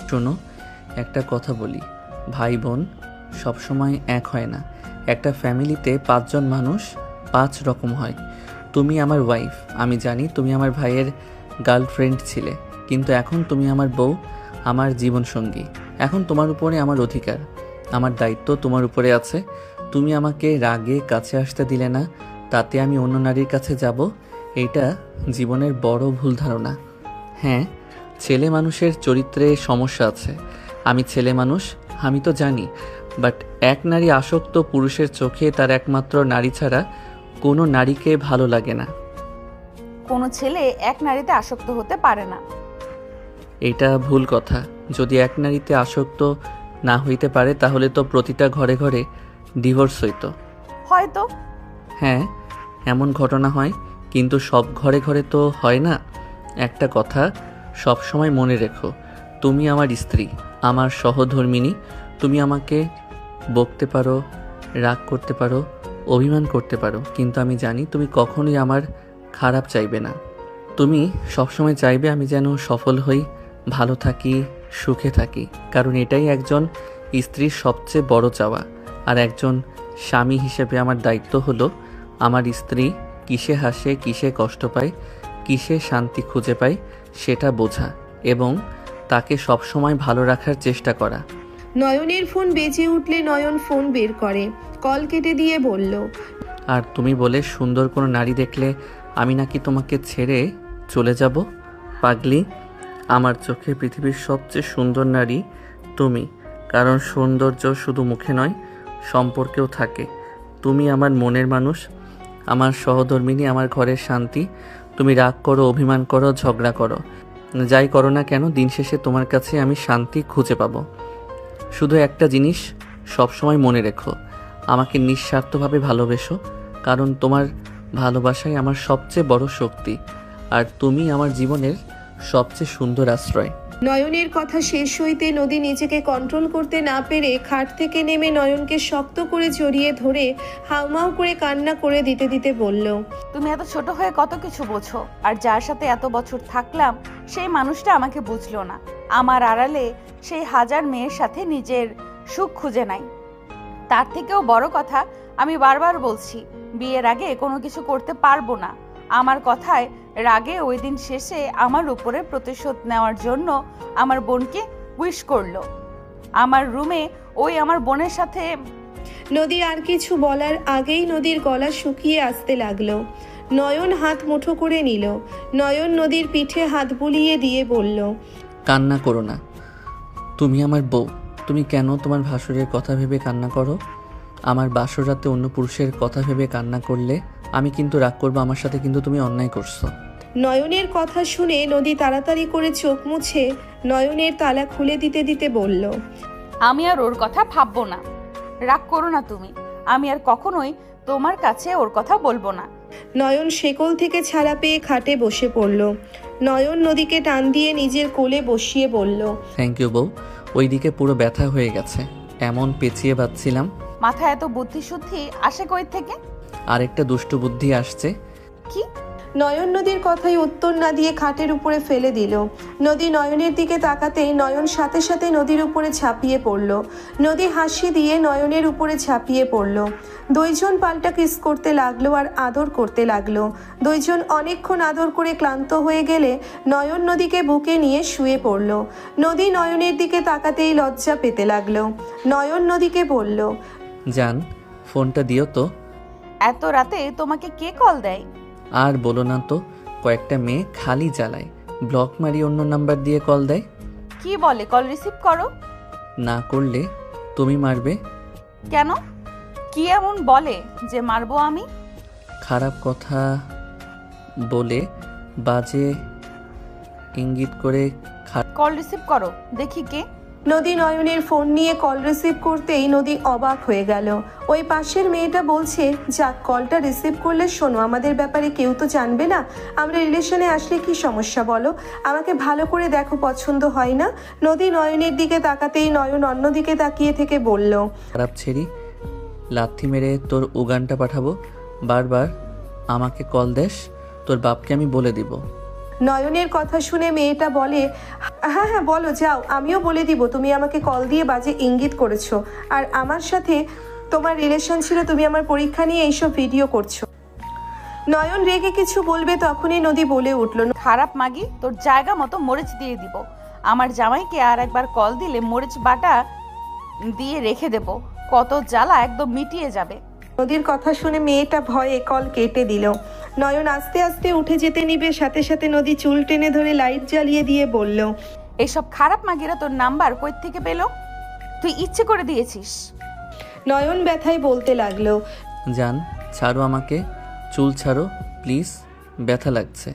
শোনো, একটা কথা বলি, ভাই বোন সবসময় এক হয় না। একটা ফ্যামিলিতে 5 জন মানুষ 5 রকম হয়। তুমি আমার ওয়াইফ, আমি জানি তুমি আমার ভাইয়ের গার্লফ্রেন্ড ছিলে, কিন্তু এখন তুমি আমার বউ, আমার জীবনসঙ্গী। এখন তোমার উপরে আমার অধিকার, আমার দায়িত্ব তোমার উপরে আছে। তুমি আমাকে রাগে কাছে আসতে দিলে না, তাতে আমি অন্য নারীর কাছে যাব, এইটা জীবনের বড় ভুল ধারণা। হ্যাঁ, ছেলে মানুষের চরিত্রে সমস্যা আছে, আমি ছেলে মানুষ, আমি তো জানি, বাট এক নারী আসক্ত পুরুষের চোখে তার একমাত্র নারী ছাড়া কোনো নারীকে ভালো লাগে না। কোনো ছেলে এক নারীতে আসক্ত হতে পারে না। এটা ভুল কথা। যদি এক নারীতে আসক্ত না হইতে পারে তাহলে তো প্রতিটা ঘরে ঘরে ডিভোর্স হইতো। হয়তো। হ্যাঁ, এমন ঘটনা হয়, কিন্তু সব ঘরে ঘরে তো হয় না। একটা কথা সব সময় মনে রেখো, তুমি আমার স্ত্রী, আমার সহধর্মিণী। তুমি আমাকে বকতে পারো, রাগ করতে পারো, অভিমান করতে পারো, কিন্তু আমি জানি তুমি কখনোই আমার খারাপ চাইবে না। তুমি সবসময় চাইবে আমি যেন সফল হই, ভালো থাকি, সুখে থাকি, কারণ এটাই একজন স্ত্রীর সবচেয়ে বড় চাওয়া। আর একজন স্বামী হিসেবে আমার দায়িত্ব হলো আমার স্ত্রী কিসে হাসে, কিসে কষ্ট পায়, কিসে শান্তি খুঁজে পাই সেটা বোঝা এবং তাকে সবসময় ভালো রাখার চেষ্টা করা। নয়নের ফোন বেজে উঠলে নয়ন ফোন বের করে, কল কেটে দিয়ে বলল, আর তুমি বলে সুন্দর কোনো নারী দেখলে আমি নাকি তোমাকে ছেড়ে চলে যাব? পাগলি, আমার চোখে পৃথিবীর সবচেয়ে সুন্দর নারী তুমি, কারণ সৌন্দর্য শুধু মুখে নয়, সম্পর্কেও থাকে। তুমি আমার মনের মানুষ, আমার সহধর্মিণী, আমার ঘরের শান্তি। তুমি রাগ করো, অভিমান করো, ঝগড়া করো, যাই করো না কেন, দিন শেষে তোমার কাছে আমি শান্তি খুঁজে পাবো। শুধু একটা জিনিস সবসময় মনে রেখো, আমাকে নিঃস্বার্থভাবে ভালোবেসো, কারণ তোমার ভালোবাসাই আমার সবচেয়ে বড় শক্তি, আর তুমি আমার জীবনের সবচেয়ে সুন্দর আশ্রয়। নয়নের কথা শেষ হইতে নদী নিজেকে কন্ট্রোল করতে না পেরে খাট থেকে নেমে নয়নকে শক্ত করে জড়িয়ে ধরে হাউমাউ করে কান্না করে দিতে দিতে বলল, তুমি এত ছোট হয়ে কত কিছু বোঝো, আর যার সাথে এত বছর থাকলাম সেই মানুষটা আমাকে বুঝলো না। আমার আড়ালে সেই হাজার মেয়ের সাথে নিজের সুখ খুঁজে নাই। তার থেকেও বড় কথা, আমি বারবার বলছি বিয়ের আগে কোনো কিছু করতে পারবো না। আমার কথায় রাগে ওই দিন শেষে আমার উপরে প্রতিশোধ নেওয়ার জন্য আমার বোনকে উইশ করলো। আমার রুমে ওই আমার বোনের সাথে। নদী আর কিছু বলার আগেই নদীর গলা শুকিয়ে আসতে লাগলো। নয়ন হাত মুঠো করে নিল। নয়ন নদীর পিঠে হাত বুলিয়ে দিয়ে বলল, কান্না করো না, তুমি আমার বউ। তুমি কেন তোমার ভাসুরের কথা ভেবে কান্না করো? আমার বাসর রাতে অন্য পুরুষের কথা ভেবে কান্না করলে আমি কিন্তু রাগ করবো আমার সাথে, কিন্তু তুমি অন্যায় করছো। নয়নের কথা শুনে নদী তাড়াতাড়ি করে চোখ মুছে নয়নের তালা খুলে দিতে দিতে বলল, আমি আর ওর কথা ভাববো না। রাগ করো না তুমি, আমি আর কখনোই তোমার কাছে ওর কথা বলবো না। নয়ন শেকল থেকে ছাড়া পেয়ে খাটে বসে পড়ল। নয়ন নদীকে টান দিয়ে নিজের কোলে বসিয়ে বলল, থ্যাংক ইউ বউ। ওইদিকে পুরো ব্যথা হয়ে গেছে, এমন পেঁচিয়ে বাঁধছিলাম। মাথায় এত বুদ্ধি শুদ্ধি আসে কই থেকে? আরেকটা দুষ্টু বুদ্ধি আসছে। কি? নয়ন নদীর কথায় উত্তর না দিয়ে খাটের উপরে ফেলে দিল। নদী নয়নের দিকে তাকাতেই নয়ন সাথে সাথে নদীর উপরে ঝাঁপিয়ে পড়ল। নদী হাসি দিয়ে নয়নের উপরে ঝাঁপিয়ে পড়ল। দুইজন পাল্টা কিস করতে লাগলো আর আদর করতে লাগলো। দুইজন অনেকক্ষণ আদর করে ক্লান্ত হয়ে গেলে নয়ন নদীকে বুকে নিয়ে শুয়ে পড়ল। নদী নয়নের দিকে তাকাতেই লজ্জা পেতে লাগলো। নয়ন নদীকে বলল, জান, ফোনটা দিও তো। এত রাতে তোমাকে কে কল দেয়? আর বলো না তো, কয়েকটা মেয়ে খালি জ্বালায়, ব্লক মারি অন্য নাম্বার দিয়ে কল দেয়। কি বলে? কল রিসিভ করো। না করলে তুমি মারবে। কেন? কি এমন বলে যে মারবো আমি? খারাপ কথা বলে, বাজে ইঙ্গিত করে। কল রিসিভ করো, দেখি কে। নদী নয়নের ফোন নিয়ে কল রিসিভ করতেই নদী অবাক হয়ে গেল। ওই পাশের মেয়েটা বলছে, যাক কলটা রিসিভ করলে শোনো, আমাদের ব্যাপারে কেউ তো জানবে না, আমরা রিলেশনে আসলে কি সমস্যা বলো, আমাকে ভালো করে দেখো, পছন্দ হয় না? নদী নয়নের দিকে তাকাতেই নয়ন অন্যদিকে তাকিয়ে থেকে বলল, খারাপ ছেড়ি, লাথি মেরে তোর উগানটা পাঠাবো। বারবার আমাকে কল দেস, তোর বাপকে আমি বলে দিব। নয়নের কথা শুনে মেয়েটা বলে, হ্যাঁ হ্যাঁ বলো, যাও, আমিও বলে দিব তুমি আমাকে কল দিয়ে বাজে ইঙ্গিত করেছো, আর আমার সাথে তোমার রিলেশন ছিল, তুমি আমার পরীক্ষা নিয়ে এইসব ভিডিও করছো। নয়ন রেগে কিছু বলবে তখনই নদী বলে উঠল, খারাপ মাগি, তোর জায়গা মতো মরিচ দিয়ে দিব। আমার জামাইকে আর একবার কল দিলে মরিচ বাটা দিয়ে রেখে দেব, কত জ্বালা একদম মিটিয়ে যাবে। নদীর কথা শুনে মেয়েটা ভয়ে কল কেটে দিল। নয়ন আস্তে আস্তে উঠে যেতে নিবে, সাথে সাথে নদী চুল টেনে ধরে লাইট জ্বালিয়ে দিয়ে বলল, এইসব খারাপ মাগিরা তোর নাম্বার কই থেকে পেল? তুই ইচ্ছে করে দিয়েছিস। নয়ন ব্যথায় বলতে লাগলো, জান, ছাড়ো আমাকে, চুল ছাড়ো প্লিজ, ব্যথা লাগছে।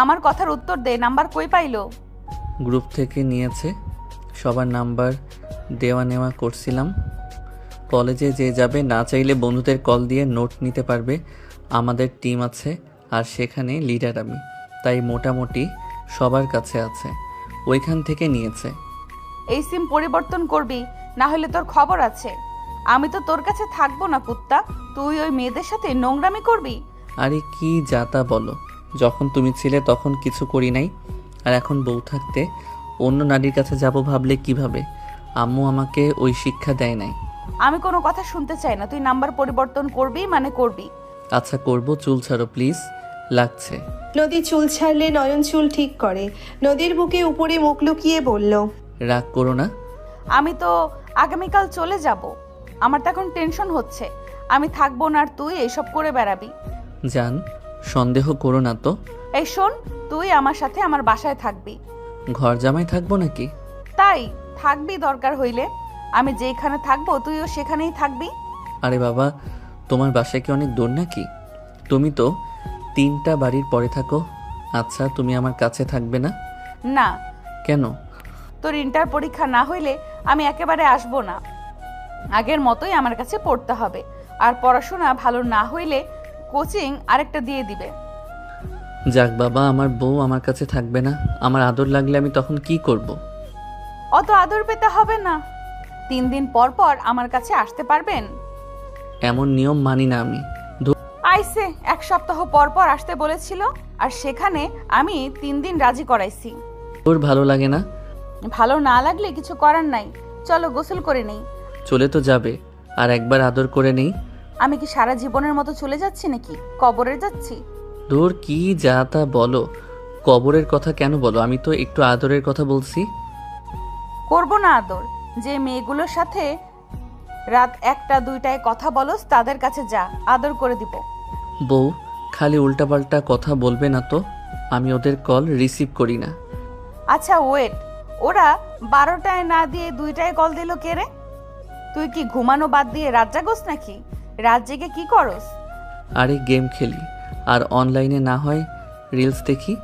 আমার কথার উত্তর দে, নাম্বার কই পাইলো? গ্রুপ থেকে নিয়েছে, সবার নাম্বার দেওয়া নেওয়া করছিলাম। কলেজে যে যাবে না চাইলে বন্ধুদের কল দিয়ে নোট নিতে পারবে। আমাদের টিম আছে আর সেখানে লিডার আমি, তাই মোটামুটি সবার কাছে আছে, ওইখান থেকে নিয়েছে। এই সিম পরিবর্তন করবি, না হলে তোর খবর আছে। আমি তো তোর কাছে থাকবো না কুত্তা, তুই ওই মেয়েদের সাথে নোংরামি করবি। আরে কি যাতা বলো, যখন তুমি ছিলে তখন কিছু করি নাই, আর এখন বউ থাকতে অন্য নারীর কাছে যাব ভাবলে কিভাবে? আম্মু আমাকে ওই শিক্ষা দেয় নাই। আমি কোনো কথা শুনতে চাই না, তুই নাম্বার পরিবর্তন করবি মানে করবি। আচ্ছা করবো, চুল ছাড়ো প্লিজ, লাগছে। নদী চুল ছাড়লে নয়ন চুল ঠিক করে। নদীর বুকে উপরে মুখ লুকিয়ে বলল, রাগ করো না। আমি তো আগামীকাল চলে যাব। আমার তো এখন টেনশন হচ্ছে, আমি থাকবো না আর তুই এইসব করে বেড়াবি। জান, সন্দেহ করো না তো। এই শোন, তুই আমার সাথে আমার বাসায় থাকবি। ঘর জামাই থাকবো নাকি? তাই থাকবি দরকার হইলে। আমি যেখানে থাকবো তুইও সেখানেই থাকবি। আরে বাবা, তোমার বাসায় কি অনেক দূর নাকি? তুমি তো 3টা বাড়ির পরে থাকো। আচ্ছা, তুমি আমার কাছে থাকবে না? না, কেন? তোর ইন্টার পরীক্ষা না হইলে আমি একেবারে আসবো না। আগের মতোই আমার কাছে পড়তে হবে, আর পড়াশোনা ভালো না হইলে কোচিং আরেকটা দিয়ে দিবে। যাক বাবা, আমার বউ আমার কাছে থাকবে না, আমার আদর লাগলে আমি তখন কি করব? অত আদর পেতে হবে না। 3 দিন পর পর আমার কাছে আসতে পারবেন? এমন নিয়ম মানি না আমি। আইসে 1 সপ্তাহ পর পর আসতে বলেছিল, আর সেখানে আমি 3 দিন রাজি করাইছি। তোর ভালো লাগে না? ভালো না লাগলে কিছু করার নাই। চলো গোসল করে নেই। চলে তো যাবে, আর একবার আদর করে নেই। আমি কি সারা জীবনের মতো চলে যাচ্ছি নাকি কবরে যাচ্ছি? দূর, কি যা তা বলো। কবরের কথা কেন বলো? আমি তো একটু আদরের কথা বলছি। করব না আদর? যে মেয়েগুলোর সাথে রাত 1টা 2টায় কথা বলস তাদের কাছে যা, আদর করে দিব। বউ, খালি উল্টাপাল্টা কথা বলবে না তো। আমি ওদের কল রিসিভ করি না। আচ্ছা ওয়েট, ওরা 12টায় না দিয়ে 2টায় কল দিল কে রে? তুই কি ঘুমানো বাদ দিয়ে রাত জাগোস নাকি? রাত জেগে কি করস? আরে গেম খেলি, আর অনলাইনে না হয় রিলস দেখি।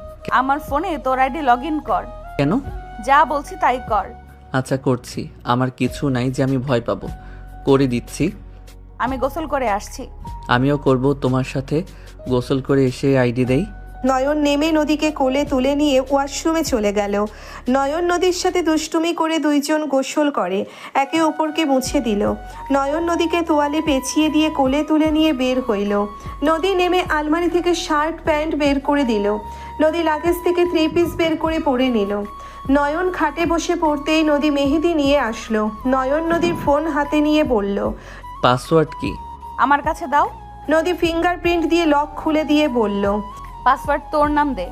আমার ফোনে তোর আইডি লগ ইন কর। কেন? যা বলছি তাই কর। আচ্ছা করছি, আমার কিছু নাই যে আমি ভয় পাবো। করে দিচ্ছি। আমি গোসল করে আসছি। আমিও করব তোমার সাথে। গোসল করে এসে আইডি দেই। নয়ন নেমে নদীকে কোলে তুলে নিয়ে ওয়াশরুমে চলে গেল। নয়ন নদীর সাথে দুষ্টুমি করে দুইজন গোসল করে, একে অপরকে মুছে দিল। নয়ন নদীকে তোয়ালে পেঁচিয়ে দিয়ে কোলে তুলে নিয়ে বের হইল। নদী নেমে আলমারি থেকে শার্ট প্যান্ট বের করে দিল। নদী লাগেজ থেকে 3 পিস বের করে পরে নিল। নয়ন খাটে বসে পড়তেই নদী মেহেদি নিয়ে আসলো। নয়ন নদীর ফোন হাতে নিয়ে বলল, পাসওয়ার্ড কি? আমার কাছে দাও। নদী ফিঙ্গারপ্রিন্ট দিয়ে লক খুলে দিয়ে বলল, পাসওয়ার্ড তোর নাম দে।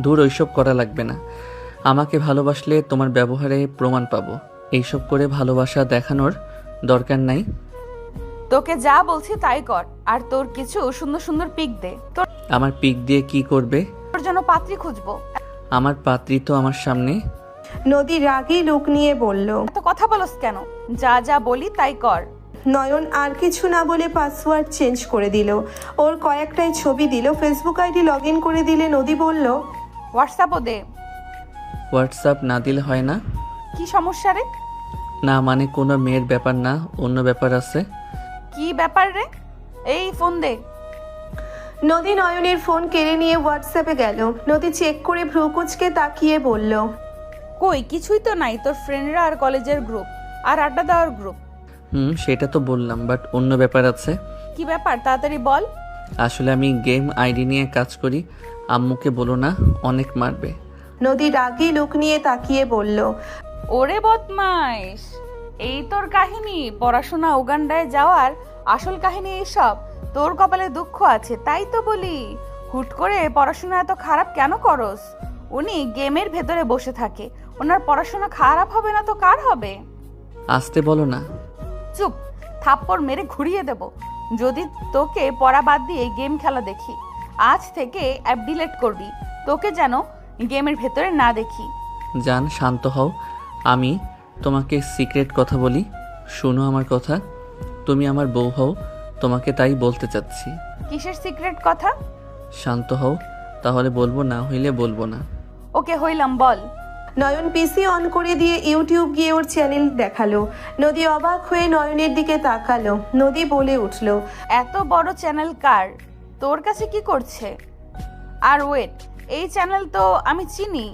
দূর, ওইসব করা লাগবে না। আমাকে ভালোবাসলে তোমার ব্যবহারে প্রমাণ পাবো। এইসব করে ভালোবাসা দেখানোর দরকার নাই। তোকে যা বলছি তাই কর, আর তোর কিছু সুন্দর সুন্দর পিক দে। আমার পিক দিয়ে কি করবে? তোর জন্য পাত্রী খুঁজবো। আমার পাত্রী তো আমার সামনে। নদী রাগী লুক নিয়ে বলল, এত কথা বলস কেন? যা যা বলি তাই কর। নয়ন আর কিছু না বলে পাসওয়ার্ড চেঞ্জ করে দিল। ওর কয়েকটাই ছবি দিল। ফেসবুক আইডি লগ ইন করে দিলে নদী বলল, হোয়াটসঅ্যাপও দে। হোয়াটসঅ্যাপ না দিলে হয় না? কি সমস্যা রে? না মানে কোনো মেয়ের ব্যাপার না, অন্য ব্যাপার আছে। কি ব্যাপার রে? এই ফোন দে। নদী নয়নের ফোন কেড়ে নিয়ে হোয়াটসঅ্যাপে গেল। নদী চেক করে ভ্রুকুচকে তাকিয়ে বলল, কই কিছুই তো নাই। তোর ফ্রেন্ডরা আর কলেজের গ্রুপ আর আড্ডা দেওয়ার গ্রুপ। সেটা তো বললাম, বাট অন্য ব্যাপার আছে। কি ব্যাপার তাড়াতাড়ি বল। আসলে আমি গেম আইডি নিয়ে কাজ করি। আম্মুকে বলো না, অনেক মারবে। নদী রাগী লুক নিয়ে তাকিয়ে বলল, ওরে বদমাইশ, এই তোর কাহিনী? পড়াশোনা উগান্ডায় যাওয়ার আসল কাহিনী এইসব? তোর কপালে দুঃখ আছে তাই তো বলি। হুট করে পড়াশোনা এত খারাপ কেন করস? উনি গেমের ভেতরে বসে থাকে, ওনার পড়াশোনা খারাপ হবে না তো কার হবে? আসতে বলো না। চুপ, থাপ্পড় মেরে ঘুরিয়ে দেব যদি তোকে পড়া বাদ দিয়ে গেম খেলা দেখি। আজ থেকে অ্যাপ ডিলিট করবি, তোকে যেন গেমের ভেতরে না দেখি। জান, শান্ত হও। আমি তোমাকে সিক্রেট কথা বলি, শোনো আমার কথা। তুমি আমার বউ হও, তোমাকে তাই বলতে চাচ্ছি। কিসের সিক্রেট কথা? শান্ত হও, তাহলে বলবো, না হইলে বলবো না। ওকে হইলাম, বল। নয়ন পিসি অন করে দিয়ে ইউটিউব গিয়ে ওর চ্যানেল দেখালো। নদী অবাক হয়ে নয়নের দিকে তাকালো। নদী বলে উঠল, এত বড় চ্যানেল কার? তোর কাছে কি করছে? আর ওয়েট, এই চ্যানেল তো আমি চিনি,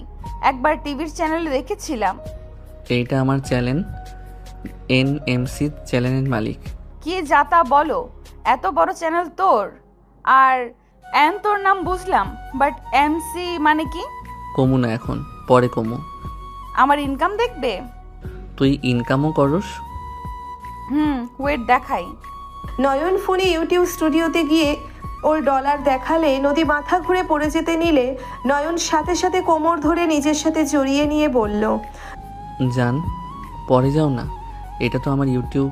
একবার টিভির চ্যানেলে দেখেছিলাম। এইটা আমার চ্যানেল, NMC চ্যানেলের মালিক। কি যাতা বলো, এত বড় চ্যানেল তোর? আর এন তোর নাম বুঝলাম, বাট MC মানে কি? কমু না এখন, পরে কমু। আমার ইনকাম দেখবে? তুই ইনকামও করস? ওয়েট দেখাই। নয়ন ফোনে ইউটিউব স্টুডিওতে গিয়ে ওর ডলার দেখালে নদী মাথা ঘুরে পড়ে যেতে নিলে নয়ন সাথে সাথে কোমর ধরে নিজের সাথে জড়িয়ে নিয়ে বলল, জান, পরে যাও না। এটা তো আমার ইউটিউব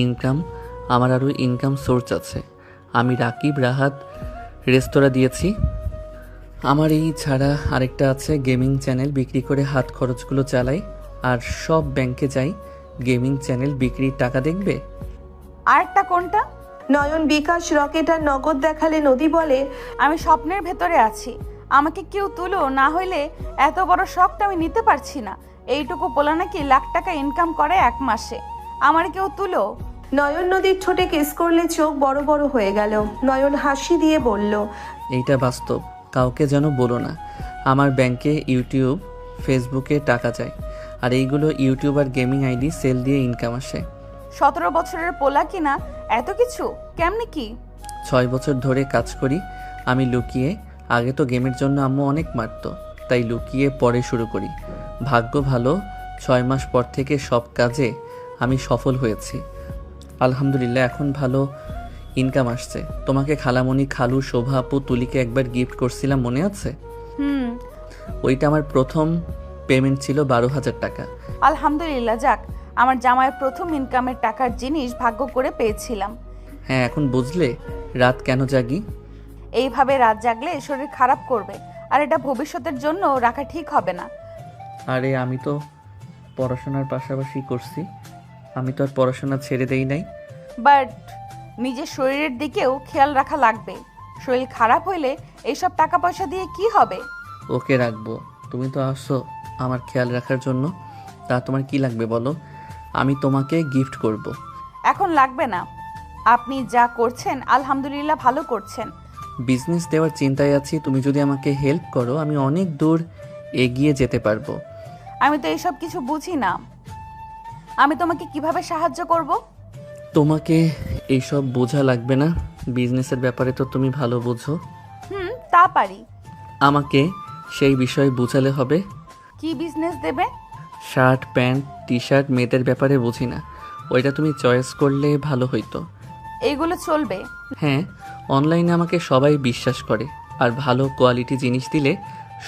ইনকাম, আমার আরও ইনকাম সোর্স আছে। আমি রাকিব রাহাত রেস্তোরাঁ দিয়েছি। আমার এই ছাড়া আরেকটা আছে গেমিং চ্যানেল, বিক্রি করে হাত খরচগুলো চালাই। আর সব ব্যাংকে যাই, গেমিং চ্যানেল বিক্রির টাকা দেখবে। আরেকটা কোনটা? নয়ন বিকাশ, রকেট আর নগদ দেখালে নদী বলে, আমি স্বপ্নের ভেতরে আছি, আমাকে কেউ তুলো, না হইলে এত বড় শখটা আমি নিতে পারছি না। এইটুকু পোলা নাকি লাখ টাকা ইনকাম করে 1 মাসে, আমার কেউ তুলো। নয়ন নদীর ঠোঁটে কিস করলে চোখ বড় বড় হয়ে গেল। নয়ন হাসি দিয়ে বলল, এইটা বাস্তব, কাউকে যেন বলো না। আমার ব্যাংকে ইউটিউব ফেসবুকে টাকা যায়, আর এইগুলো ইউটিউব আর গেমিং আইডি সেল দিয়ে ইনকাম আসে। 17 বছরের পোলা কিনা এত কিছু, কেমনে কি? 6 বছর ধরে কাজ করি আমি লুকিয়ে। আগে তো গেমের জন্য আম্মু অনেক মারতো, তাই লুকিয়ে পরে শুরু করি। ভাগ্য ভালো, 6 মাস পর থেকে সব কাজে আমি সফল হয়েছি আলহামদুলিল্লাহ। এখন ভালো ইনকাম আসছে। তোমাকে খালামণি, খালু, শোভা আপু, তুলিকে একবার গিফট করছিলাম, মনে আছে? ওইটা আমার প্রথম পেমেন্ট ছিল 12,000 টাকা। আলহামদুলিল্লাহ, যাক, আমার জামাইয়ের প্রথম ইনকামের টাকার জিনিস ভাগ্য করে পেয়েছিলাম। হ্যাঁ, এখন বুঝলে রাত কেন জাগি? এইভাবে রাত জাগলে শরীর খারাপ করবে, আর এটা ভবিষ্যতের জন্য রাখা ঠিক হবে না। আরে আমি তো পড়াশোনার পাশাপাশি করছি, আমি তো আর পড়াশোনা ছেড়ে দেই নাই। বাট নিজের শরীরের দিকেও খেয়াল রাখা লাগবে। শরীর খারাপ হইলে এইসব টাকা পয়সা দিয়ে কি হবে? ওকে রাখবো, তুমি তো আসো আমার খেয়াল রাখার জন্য। তা তোমার কি লাগবে বলো, আমি তোমাকে গিফট করব। এখন লাগবে না, আপনি যা করছেন আলহামদুলিল্লাহ ভালো করছেন। বিজনেস দেওয়ার চিন্তায় আছি, তুমি যদি আমাকে হেল্প করো আমি অনেক দূর এগিয়ে যেতে পারবো। আমি তো এইসব কিছু বুঝি না, আমি তোমাকে কিভাবে সাহায্য করব? তোমাকে এইসব বোঝা লাগবে না, বিজনেসের ব্যাপারে তো তুমি ভালো বোঝো। তা পারি। আমাকে সেই বিষয়ে বোঝালে হবে। কি বিজনেস দেবে? শার্ট, প্যান্ট, টি শার্ট, মেয়েদের ব্যাপারে বুঝি না, ওইটা তুমি চয়েস করলে ভালো হইতো। এইগুলো চলবে? হ্যাঁ, অনলাইনে আমাকে সবাই বিশ্বাস করে, আর ভালো কোয়ালিটি জিনিস দিলে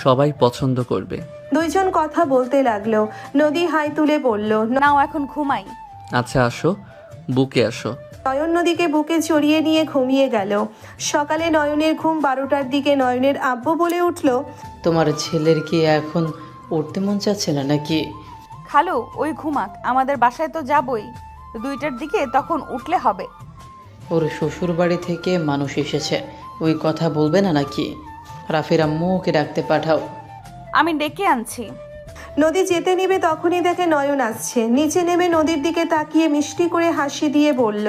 সবাই পছন্দ করবে। দুইজন কথা বলতে লাগলো। নদী হাই তুলে বলল, নাও এখন ঘুমাই। আচ্ছা আসো, বুকে আসো। নয়ন নদীকে বুকে চড়িয়ে নিয়ে ঘুমিয়ে গেল। সকালে নয়নের ঘুম 12টার দিকে। নয়নের আব্বু বলে উঠল, তোমার ছেলের কি এখন উঠতে মন চাচ্ছে না নাকি? খালু, ওই ঘুমাক, আমাদের বাসায় তো যাবই 2টার দিকে, তখন উঠলে হবে। ওর শ্বশুর বাড়ি থেকে মানুষ এসেছে, ওই কথা বলবে না নাকি? রাফির আম্মু ওকে ডাকতে পাঠাও। আমি ডেকে আনছি। নদী যেতে নিবে তখনই দেখে নয়ন আসছে। নিচে নেমে নদীর দিকে তাকিয়ে মিষ্টি করে হাসি দিয়ে বলল,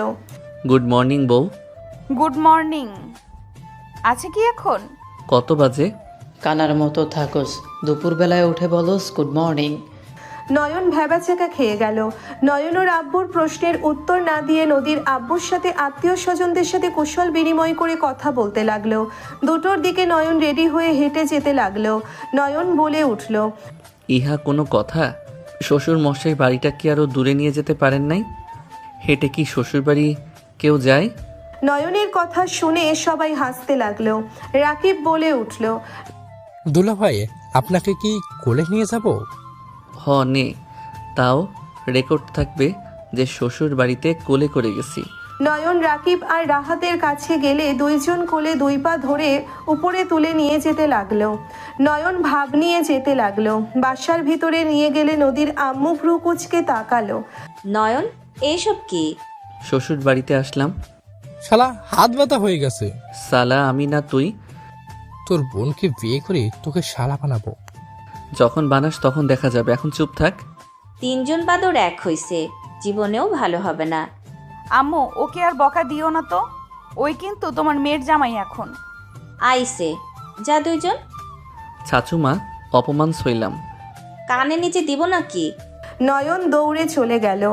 গুড মর্নিং বউ। Good morning. আছে কি এখন? কত বাজে? কানার মতো থাকোস, দুপুরবেলায় উঠে বলোস গুড মর্নিং। নয়ন ভ্যাবাচাকা খেয়ে গেল। নয়ন ওর আব্বুর প্রশ্নের উত্তর না দিয়ে নদীর আব্বুর সাথে আত্মীয় স্বজনদের সাথে কুশল বিনিময় করে কথা বলতে লাগলো। 2টোর দিকে নয়ন রেডি হয়ে হেঁটে যেতে লাগলো। নয়ন বলে উঠল, ইহা কোনো কথা? শ্বশুর মশাই বাড়িটা কি আরো দূরে নিয়ে যেতে পারেন নাই? হেঁটে কি শ্বশুর বাড়ি কেউ যায়? নয়নের কথা শুনে সবাই হাসতে লাগলো। রাকিব বলে উঠল, দুলা ভাই, আপনাকে কি কোলে নিয়ে যাব? হ নে, তাও রেকর্ড থাকবে যে শ্বশুর বাড়িতে কোলে করে গেছি। নয়ন রাকিব আর রাহাতের কাছে গেলে দুইজন কোলে 2 পা ধরে উপরে তুলে নিয়ে যেতে লাগলো। নয়ন ভাব নিয়ে যেতে লাগলো। বাসার ভিতরে নিয়ে গেলে নদীর আম্মু ভ্রু কুচকে তাকালো। নয়ন, এইসব কি? শ্বশুর বাড়িতে আসলাম। শালা হাত ব্যথা হয়ে গেছে। সালা আমি না তুই? তোর বোনকে বিয়ে করে তোকে শালা বানাবো। যখন বানাস তখন দেখা যাবে, এখন চুপ থাক। 3 জন বাদর এক হইছে, জীবনেও ভালো হবে না। আম্মু, ওকে আর বকা দিও না তো, ওই কিন্তু তোমার মেয়ের জামাই এখন। আইসে, যা 2 জন। ছাচুমা, অপমান সইলাম। কানে নিচে দিব নাকি? নয়ন দৌড়ে চলে গেল।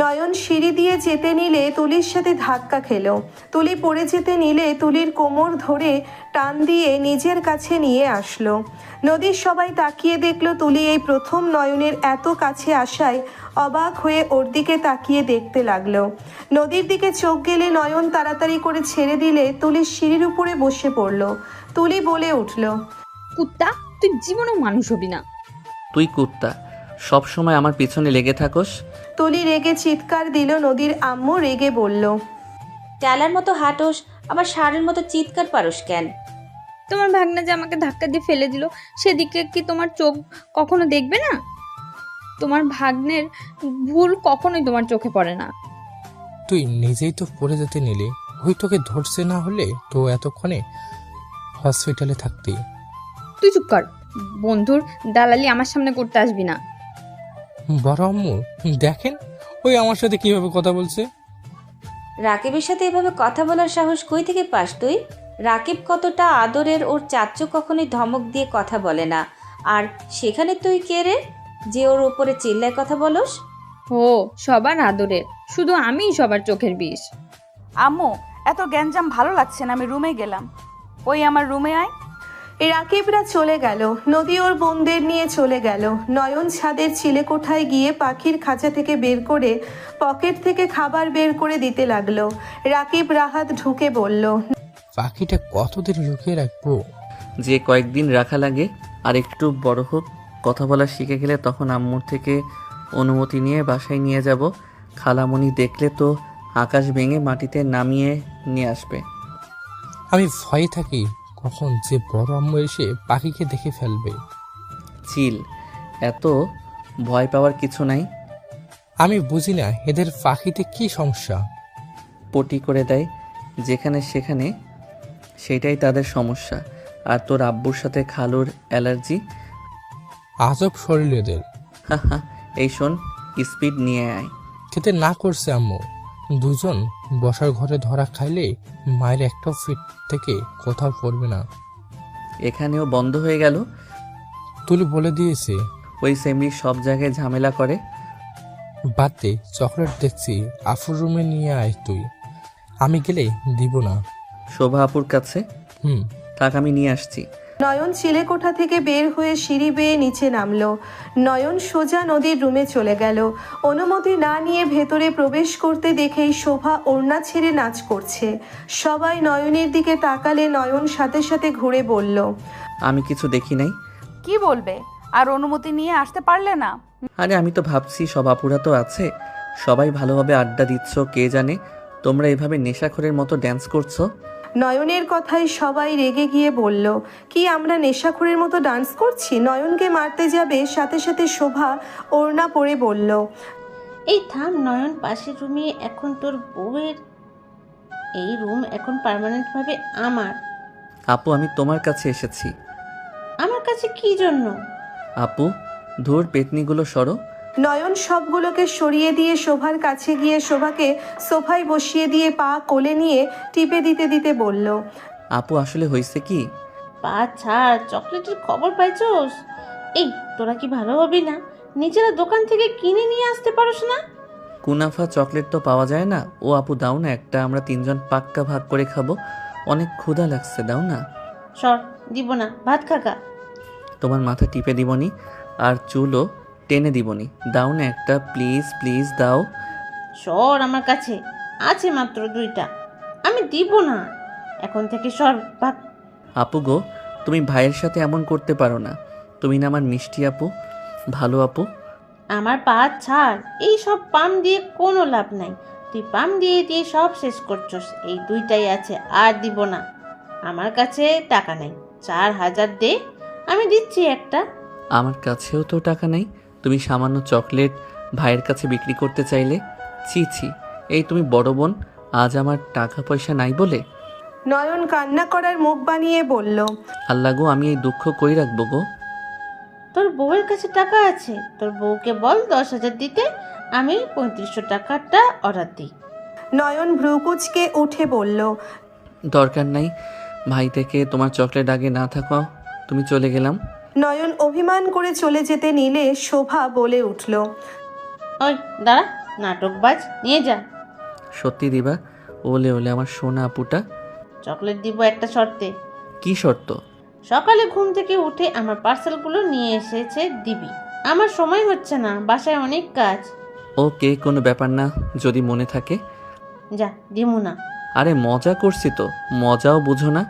নয়ন সিঁড়ি দিয়ে যেতে নিলে তুলির সাথে ধাক্কা খেলো। তুলি পড়ে যেতে নিলে তুলির কোমর ধরে টান দিয়ে নিজের কাছে নিয়ে আসলো। নদীর সবাই তাকিয়ে দেখলো তুলি এই প্রথম নয়নের এত কাছে আসায় অবাক হয়ে ওর দিকে তাকিয়ে দেখতে লাগলো। নদীর দিকে চোখ গেলে নয়ন তাড়াতাড়ি করে ছেড়ে দিলে তুলি সিঁড়ির উপরে বসে পড়ল। তুলি বলে উঠল, কুত্তা, তুই জীবনেও মানুষ হবি না। তুই কুত্তা, সব সময় আমার পিছনে লেগে থাকোস। তুলি রেগে চিৎকার দিল। নদীর আম্মু রেগে বলল, টালার মতো হাঁটোস, আবার ষাঁড়ের মতো চিৎকার পারোস কেন? তোমার ভাগনা যে আমাকে ধাক্কা দিয়ে ফেলে দিল, সেদিকে কি তোমার চোখ কখনো দেখবে না? তোমার ভাগ্নের ভুল কখনোই তোমার চোখে পড়ে না। তুই নিজেই তো পড়ে যেতে নিলি, ওই তোকে ধরছে না হলে তো এতক্ষণে হসপিটালে থাকতি। তুই চুপ কর, বন্ধুর দালালি আমার সামনে করতে আসবি না। বড় আম্মু দেখেন ওই আমার সাথে কিভাবে কথা বলছে। রাকিবের সাথে এভাবে কথা বলার সাহস কই থেকে পাস তুই? রাকিব কতটা আদরের, ওর চাচ্চু কখনোই ধমক দিয়ে কথা বলে না। আর সেখানে তুই কে রে যে ওর উপরে চিল্লায় কথা বলস? ও সবার আদরের, শুধু আমিই সবার চোখের বিষ। আম্মু, এত গ্যাঞ্জাম ভালো লাগছে না, আমি রুমে গেলাম। ওই আমার রুমে আয়। রাকিবরা চলে গেল। নদী ওর বোনদের নিয়ে চলে গেল। নয়ন ছাদের চিলেকোঠায় গিয়ে পাখির খাঁচা থেকে বের করে পকেট থেকে খাবার বের করে দিতে লাগলো। রাকিব রাহাত ঢুকে বলল, পাখিটা কতদিন লুকিয়ে রাখবো? যে কয়েকদিন রাখা লাগে, আর একটু বড় হোক, কথা বলা শিখে গেলে তখন আম্মুর থেকে অনুমতি নিয়ে বাসায় নিয়ে যাব। খালামণি দেখলে তো আকাশ ভেঙে মাটিতে নামিয়ে নিয়ে আসবে। আমি ভয়ে থাকি কখন যে বড় আম্মু এসে পাখিকে দেখে ফেলবে। চিল, এত ভয় পাওয়ার কিছু নাই। আমি বুঝি না এদের পাখিতে কি সমস্যা। পটি করে দেয় যেখানে সেখানে, সেটাই তাদের সমস্যা। আর তোর আব্বুর সাথে খালুর অ্যালার্জি। আজব শরীর এদের। হা, এই শোন, স্পিড নিয়ে আয়। খেতে না করছে আম্মু। দুজন বসার ঘরে ধরা খাইলে মায়ের একটা ফিট থেকে কোথাও পড়বে না। এখানেও বন্ধ হয়ে গেল। তুলি বলে দিয়েছে ওই সেমরি সব জায়গায় ঝামেলা করে। বাদ দে, চকলেট দেখছি আফুর রুমে নিয়ে আয় তুই। আমি গেলে দিব না। শোভা আপুর কাছে? থাক, আমি নিয়ে আসছি। নয়ন চিলেকোঠা থেকে বের হয়ে সিঁড়ি বেয়ে নিচে নামলো। নয়ন সোজা নদীর রুমে চলে গেল। অনুমতি না নিয়ে ভেতরে প্রবেশ করতে দেখেই শোভা ওড়না ছেড়ে নাচ করছে। সবাই নয়নের দিকে তাকালে নয়ন সাথে সাথে ঘুরে বলল, আমি কিছু দেখি নাই। কি বলবে? আর অনুমতি নিয়ে আসতে পারলে না? আরে আমি তো ভাবছি সব আপুরা তো আছে, সবাই ভালোভাবে আড্ডা দিচ্ছ, কে জানে তোমরা এভাবে নেশাখোরের মতো ড্যান্স করছো। নয়নের কথায় সবাই রেগে গিয়ে বলল, কি আমরা নেশাখোরের মতো ডান্স করছি? নয়নকে মারতে যাবে, সাথে সাথে শোভা ওড়না পরে বলল, এই থাম নয়ন, পাশের রুমে এখন তোর বউয়ের, এই রুম এখন পার্মানেন্টভাবে আমার। আপু, আমি তোমার কাছে এসেছি। আমার কাছে কি জন্য? আপু, ধুর পেতনিগুলো সরো। নয়ন সবগুলোকে সরিয়ে দিয়ে শোভার কাছে গিয়ে শোভাকে সোফায় বসিয়ে দিয়ে পা কোলে নিয়ে টিপে দিতে দিতে বলল, আপু আসলে হয়েছে কি? পা ছাড়, চকলেটের খবর পাইছোস? এই তোরা কি ভালো হবি না? নিজেরা দোকান থেকে কিনে নিয়ে আসতে পারোস না? কুনাফা চকলেট তো পাওয়া যায় না। ও আপু দাও না একটা, আমরা তিনজন পাক্কা ভাগ করে খাবো। অনেক ক্ষুধা লাগছে, দাও না। সর, দিব না, ভাত খাকা। তোমার মাথা টিপে দিবনি আর চুলও টেনে দিবনি, দাও না একটা, প্লিজ প্লিজ দাও। সর আমার কাছে, আছে মাত্র 2টা, আমি দিব না। এখন থেকে সর, ভাত। আপু গো, তুমি ভাইয়ের সাথে এমন করতে পারো না। তুমি না আমার মিষ্টি আপু, ভালো আপু। আমার পা ছাড়, এই সব পাম দিয়ে কোনো লাভ নাই। তুই পাম দিয়ে দিয়ে সব শেষ করছস। এই 2টাই আছে, আর দিব না। আমার কাছে টাকা নেই, 4000 দে, আমি দিচ্ছি একটা। আমার কাছেও তো টাকা নেই, তুমি সামান্য চকলেট ভাইয়ের কাছে বিক্রি করতে চাইলে? ছি ছি, এই তুমি বড় বোন, আজ আমার টাকা পয়সা নাই বলে? নয়ন কান্না করার মুখ বানিয়ে বলল, আল্লাহ গো, আমি এই দুঃখ কই রাখবো গো। তোর বউয়ের কাছে টাকা আছে, তোর বউকে বল 10,000 দিতে, আমি 3500 টাকাটা অর্ডার দিই। নয়ন ভ্রুকুচকে উঠে বলল, দরকার নাই, ভাই থেকে তোমার চকলেট আগে না থাকো, তুমি চলে গেলাম। নয়ন অভিমান করে চলে যেতে নিলে শোভা বলে উঠল, ওই দাঁড়া, নাটকবাজ, নিয়ে যা। সত্যি দিবা? ওলে ওলে আমার সোনা আপুটা। চকলেট দিব একটা শর্তে। কি শর্ত? সকালে ঘুম থেকে উঠে আমার পার্সেলগুলো নিয়ে এসেছে দিবি। আমার সময় হচ্ছে না, বাসায় অনেক কাজ। ওকে, কোনো ব্যাপার না, যদি মনে থাকে। যা, দিমু না। আরে মজা করছি তো, মজাও বুঝো না।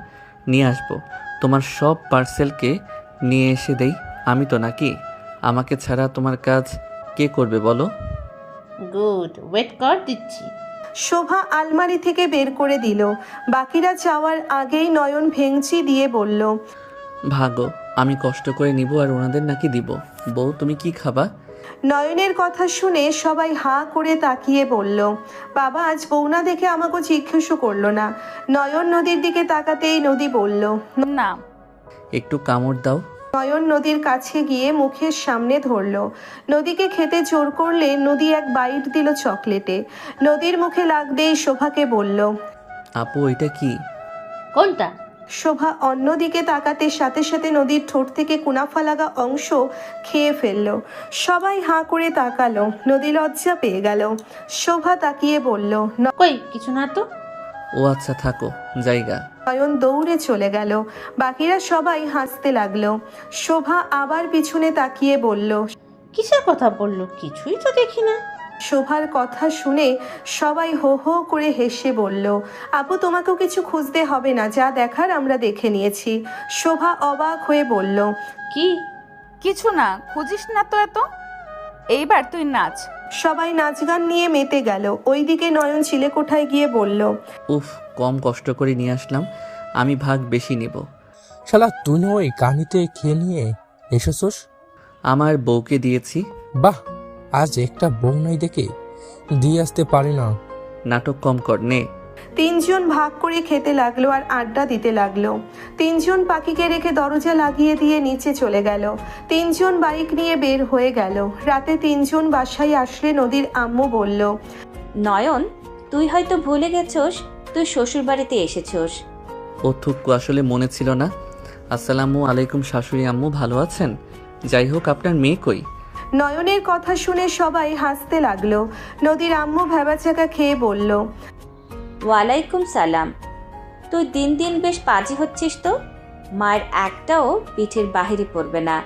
নিয়ে আসবো তোমার সব পার্সেলকে, নিয়ে এসে দেই আমি তো, নাকি? আমাকে ছাড়া তোমার কাজ কে করবে বলো? গুড, ওয়েট কর, দিচ্ছি। শোভা আলমারি থেকে বের করে দিল। বাকিরা যাওয়ার আগেই নয়ন ভেঙচি দিয়ে বলল, ভাগো, আমি কষ্ট করে নিব আর ওনাদের নাকি দিব। বউ, তুমি কি খাবা? নয়নের কথা শুনে সবাই হাঁ করে তাকিয়ে বলল, বাবা আজ বউ না দেখে আমাকে জিজ্ঞেসও করলো না। নয়ন নদীর দিকে তাকাতেই নদী বলল, না। একটু কামড় দাও। নয়ন নদীর কাছে গিয়ে মুখের সামনে ধরল। নদীকে খেতে জোর করলে নদী এক বাইট দিল চকলেটে। নদীর মুখে লাগতেই শোভাকে বলল, আপু এটা কি? কোনটা? শোভা অন্যদিকে তাকাতে সাথে সাথে নদীর ঠোঁট থেকে কুনাফা লাগা অংশ খেয়ে ফেলল। সবাই হাঁ করে তাকালো। নদী লজ্জা পেয়ে গেল। শোভা তাকিয়ে বলল, কই কিছু না তো। ও আচ্ছা, থাকো, জায়গা। নয়ন দৌড়ে চলে গেল। বাকিরা সবাই হাসতে লাগলো। শোভা আবার পিছনে তাকিয়ে বলল, কিসের কথা বললো? কিছুই তো দেখি না। শোভার কথা শুনে সবাই হো হো করে হেসে বলল, আপু তোমাকেও কিছু খুঁজতে হবে না, যা দেখার আমরা দেখে নিয়েছি। শোভা অবাক হয়ে বলল, কি? কিছু না, খুঁজিস না তো এত। এইবার তুই নাচ। সবাই নাচ গান নিয়ে মেতে গেল। ওইদিকে নয়ন চিলেকোঠায় গিয়ে বলল, উফ, কম কষ্ট করে নিয়ে আসলাম, আমি ভাগ বেশি নিব। শালা তুই না ওই কানিতে খেয়ে নিয়ে এসেছোস? আমার বউকে দিয়েছি। বাহ, আজ একটা বউ নাই দেখে দিয়ে আসতে পারি না। নাটক কম কর, নে। তিনজন ভাগ করে খেতে লাগলো আর আড্ডা দিতে লাগলো। তিনজন পাখিকে রেখে দরজা লাগিয়ে দিয়ে নিচে চলে গেল। তিনজন বাইক নিয়ে বের হয়ে গেল। রাতে তিনজন বাসায় আসলে নদীর আম্মু বলল, নয়ন, তুই হয়তো ভুলে গেছোস তুই শ্বশুর বাড়িতে এসেছোস। ও থুক্কু, আসলে মনে ছিল না। আসসালামু আলাইকুম শাশুড়ি আম্মু, ভালো আছেন? যাই হোক, আপনার মেয়ে কই? নয়নের কথা শুনে সবাই হাসতে লাগলো। নদীর আম্মু ভেবাচাকা খেয়ে বলল, ওয়ালাইকুম সালাম। তুই দিন দিন বেশ পাজি হচ্ছিস তো। মায়ের একটাও পিঠের বাহিরে পড়বে না।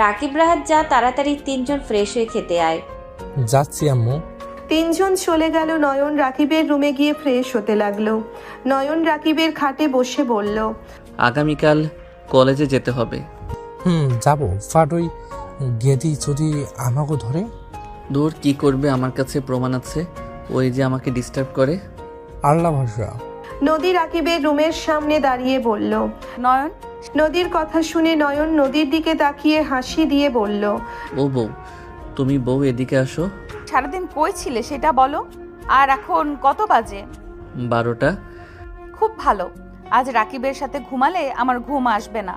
রাকিব রাহাত, যা তাড়াতাড়ি তিনজন ফ্রেশ হয়ে খেতে আয়। যাচ্ছি আম্মু। তিনজন চলে গেল। নয়ন রাকিবের রুমে গিয়ে ফ্রেশ হতে লাগলো। নয়ন রাকিবের খাটে বসে বলল, আগামীকাল কলেজে যেতে হবে। যাবো। ফাট ওই গেদি যদি আমাকে ধরে? দূর, কি করবে, আমার কাছে প্রমাণ আছে। ওই যে আমাকে ডিস্টার্ব করে। আল্লাহ ভরসা। নদী রাকিবের রুমের সামনে দাঁড়িয়ে বলল, নয়ন, নদীর কথা শুনে নয়ন নদীর দিকে তাকিয়ে হাসি দিয়ে বলল, ও বউ, তুমি বউ এদিকে আসো। সারাদিন কই ছিলে সেটা বলো। আর এখন কত বাজে? 12টা। খুব ভালো, আজ রাকিবের সাথে ঘুমালে আমার ঘুম আসবে না।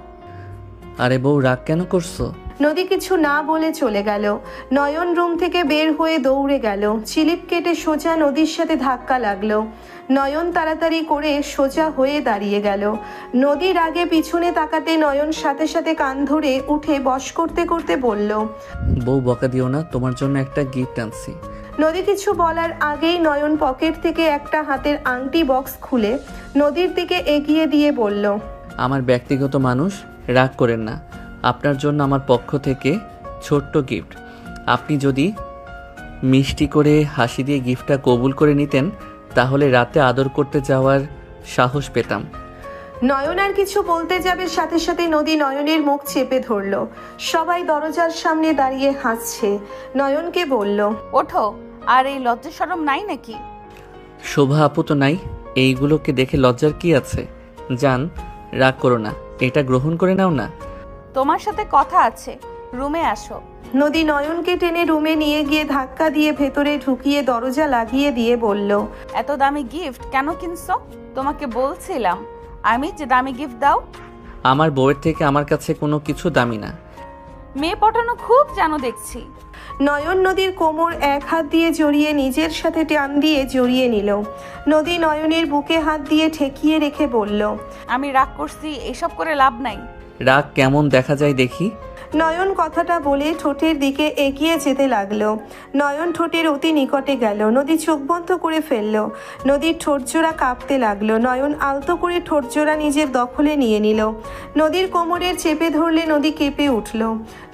আরে বউ, রাগ কেন করছো? নদী কিছু না বলে চলে গেল। নয়ন রুম থেকে বের হয়ে দৌড়ে গেল। চিলিপ কেটে সোজা নদীর সাথে ধাক্কা লাগলো। নয়ন তাড়াতাড়ি করে সোজা হয়ে দাঁড়িয়ে গেল। নদীর আগে পিছনে তাকাতে নয়ন সাথে সাথে কান ধরে উঠে বশ করতে করতে বলল, বউ বকা দিও না, তোমার জন্য একটা গিফট আনছি। নদী কিছু বলার আগেই নয়ন পকেট থেকে একটা হাতের আংটি বক্স খুলে নদীর দিকে এগিয়ে দিয়ে বলল, আমার ব্যক্তিগত মানুষ, রাগ করেন না। আপনার জন্য আমার পক্ষ থেকে ছোট্ট গিফট। আপনি যদি মিষ্টি করে হাসি দিয়ে গিফটটা কবুল করে নিতেন, তাহলে রাতে আদর করতে যাওয়ার সাহস পেতাম। নয়ন আর কিছু বলতে যাবে, সাথে সাথে নদী নয়নের মুখ চেপে ধরল। সবাই দরজার সামনে দাঁড়িয়ে হাসছে। নয়নকে বলল, ওঠো, আর এই লজ্জা শরম নাই নাকি? শোভা আপু তো নাই, এইগুলোকে দেখে লজ্জার কি আছে? জান, রাগ করো না, এটা গ্রহণ করে নাও না। তোমার সাথে কথা আছে, রুমে আসো। নদী নয়নকে টেনে রুমে নিয়ে গিয়ে ধাক্কা দিয়ে ভেতরে ঢুকিয়ে দরজা লাগিয়ে দিয়ে বলল, এত দামি গিফট কেন কিনছো? তোমাকে বলছিলাম আমি যে দামি গিফট দাও। আমার বউয়ের থেকে আমার কাছে কোনো কিছু দামি না। মেয়ে পটানো খুব জানো দেখছি। নয়ন নদীর কোমর এক হাত দিয়ে জড়িয়ে নিজের সাথে টান দিয়ে জড়িয়ে নিল। নদী নয়নের বুকে হাত দিয়ে ঠেকিয়ে রেখে বলল, আমি রাগ করছি, এসব করে লাভ নাই। রাগ কেমন দেখা যায় দেখি। নয়ন কথাটা বলে ঠোঁটের দিকে এগিয়ে যেতে লাগলো। নয়ন ঠোঁটের অতি নিকটে গেল। নদী চোখ বন্ধ করে ফেলল। নদীর ঠোঁটজোড়া কাঁপতে লাগলো। নয়ন আলতো করে ঠোঁটজোড়া নিজের দখলে নিয়ে নিল। নদীর কোমরের চেপে ধরলে নদী কেঁপে উঠল।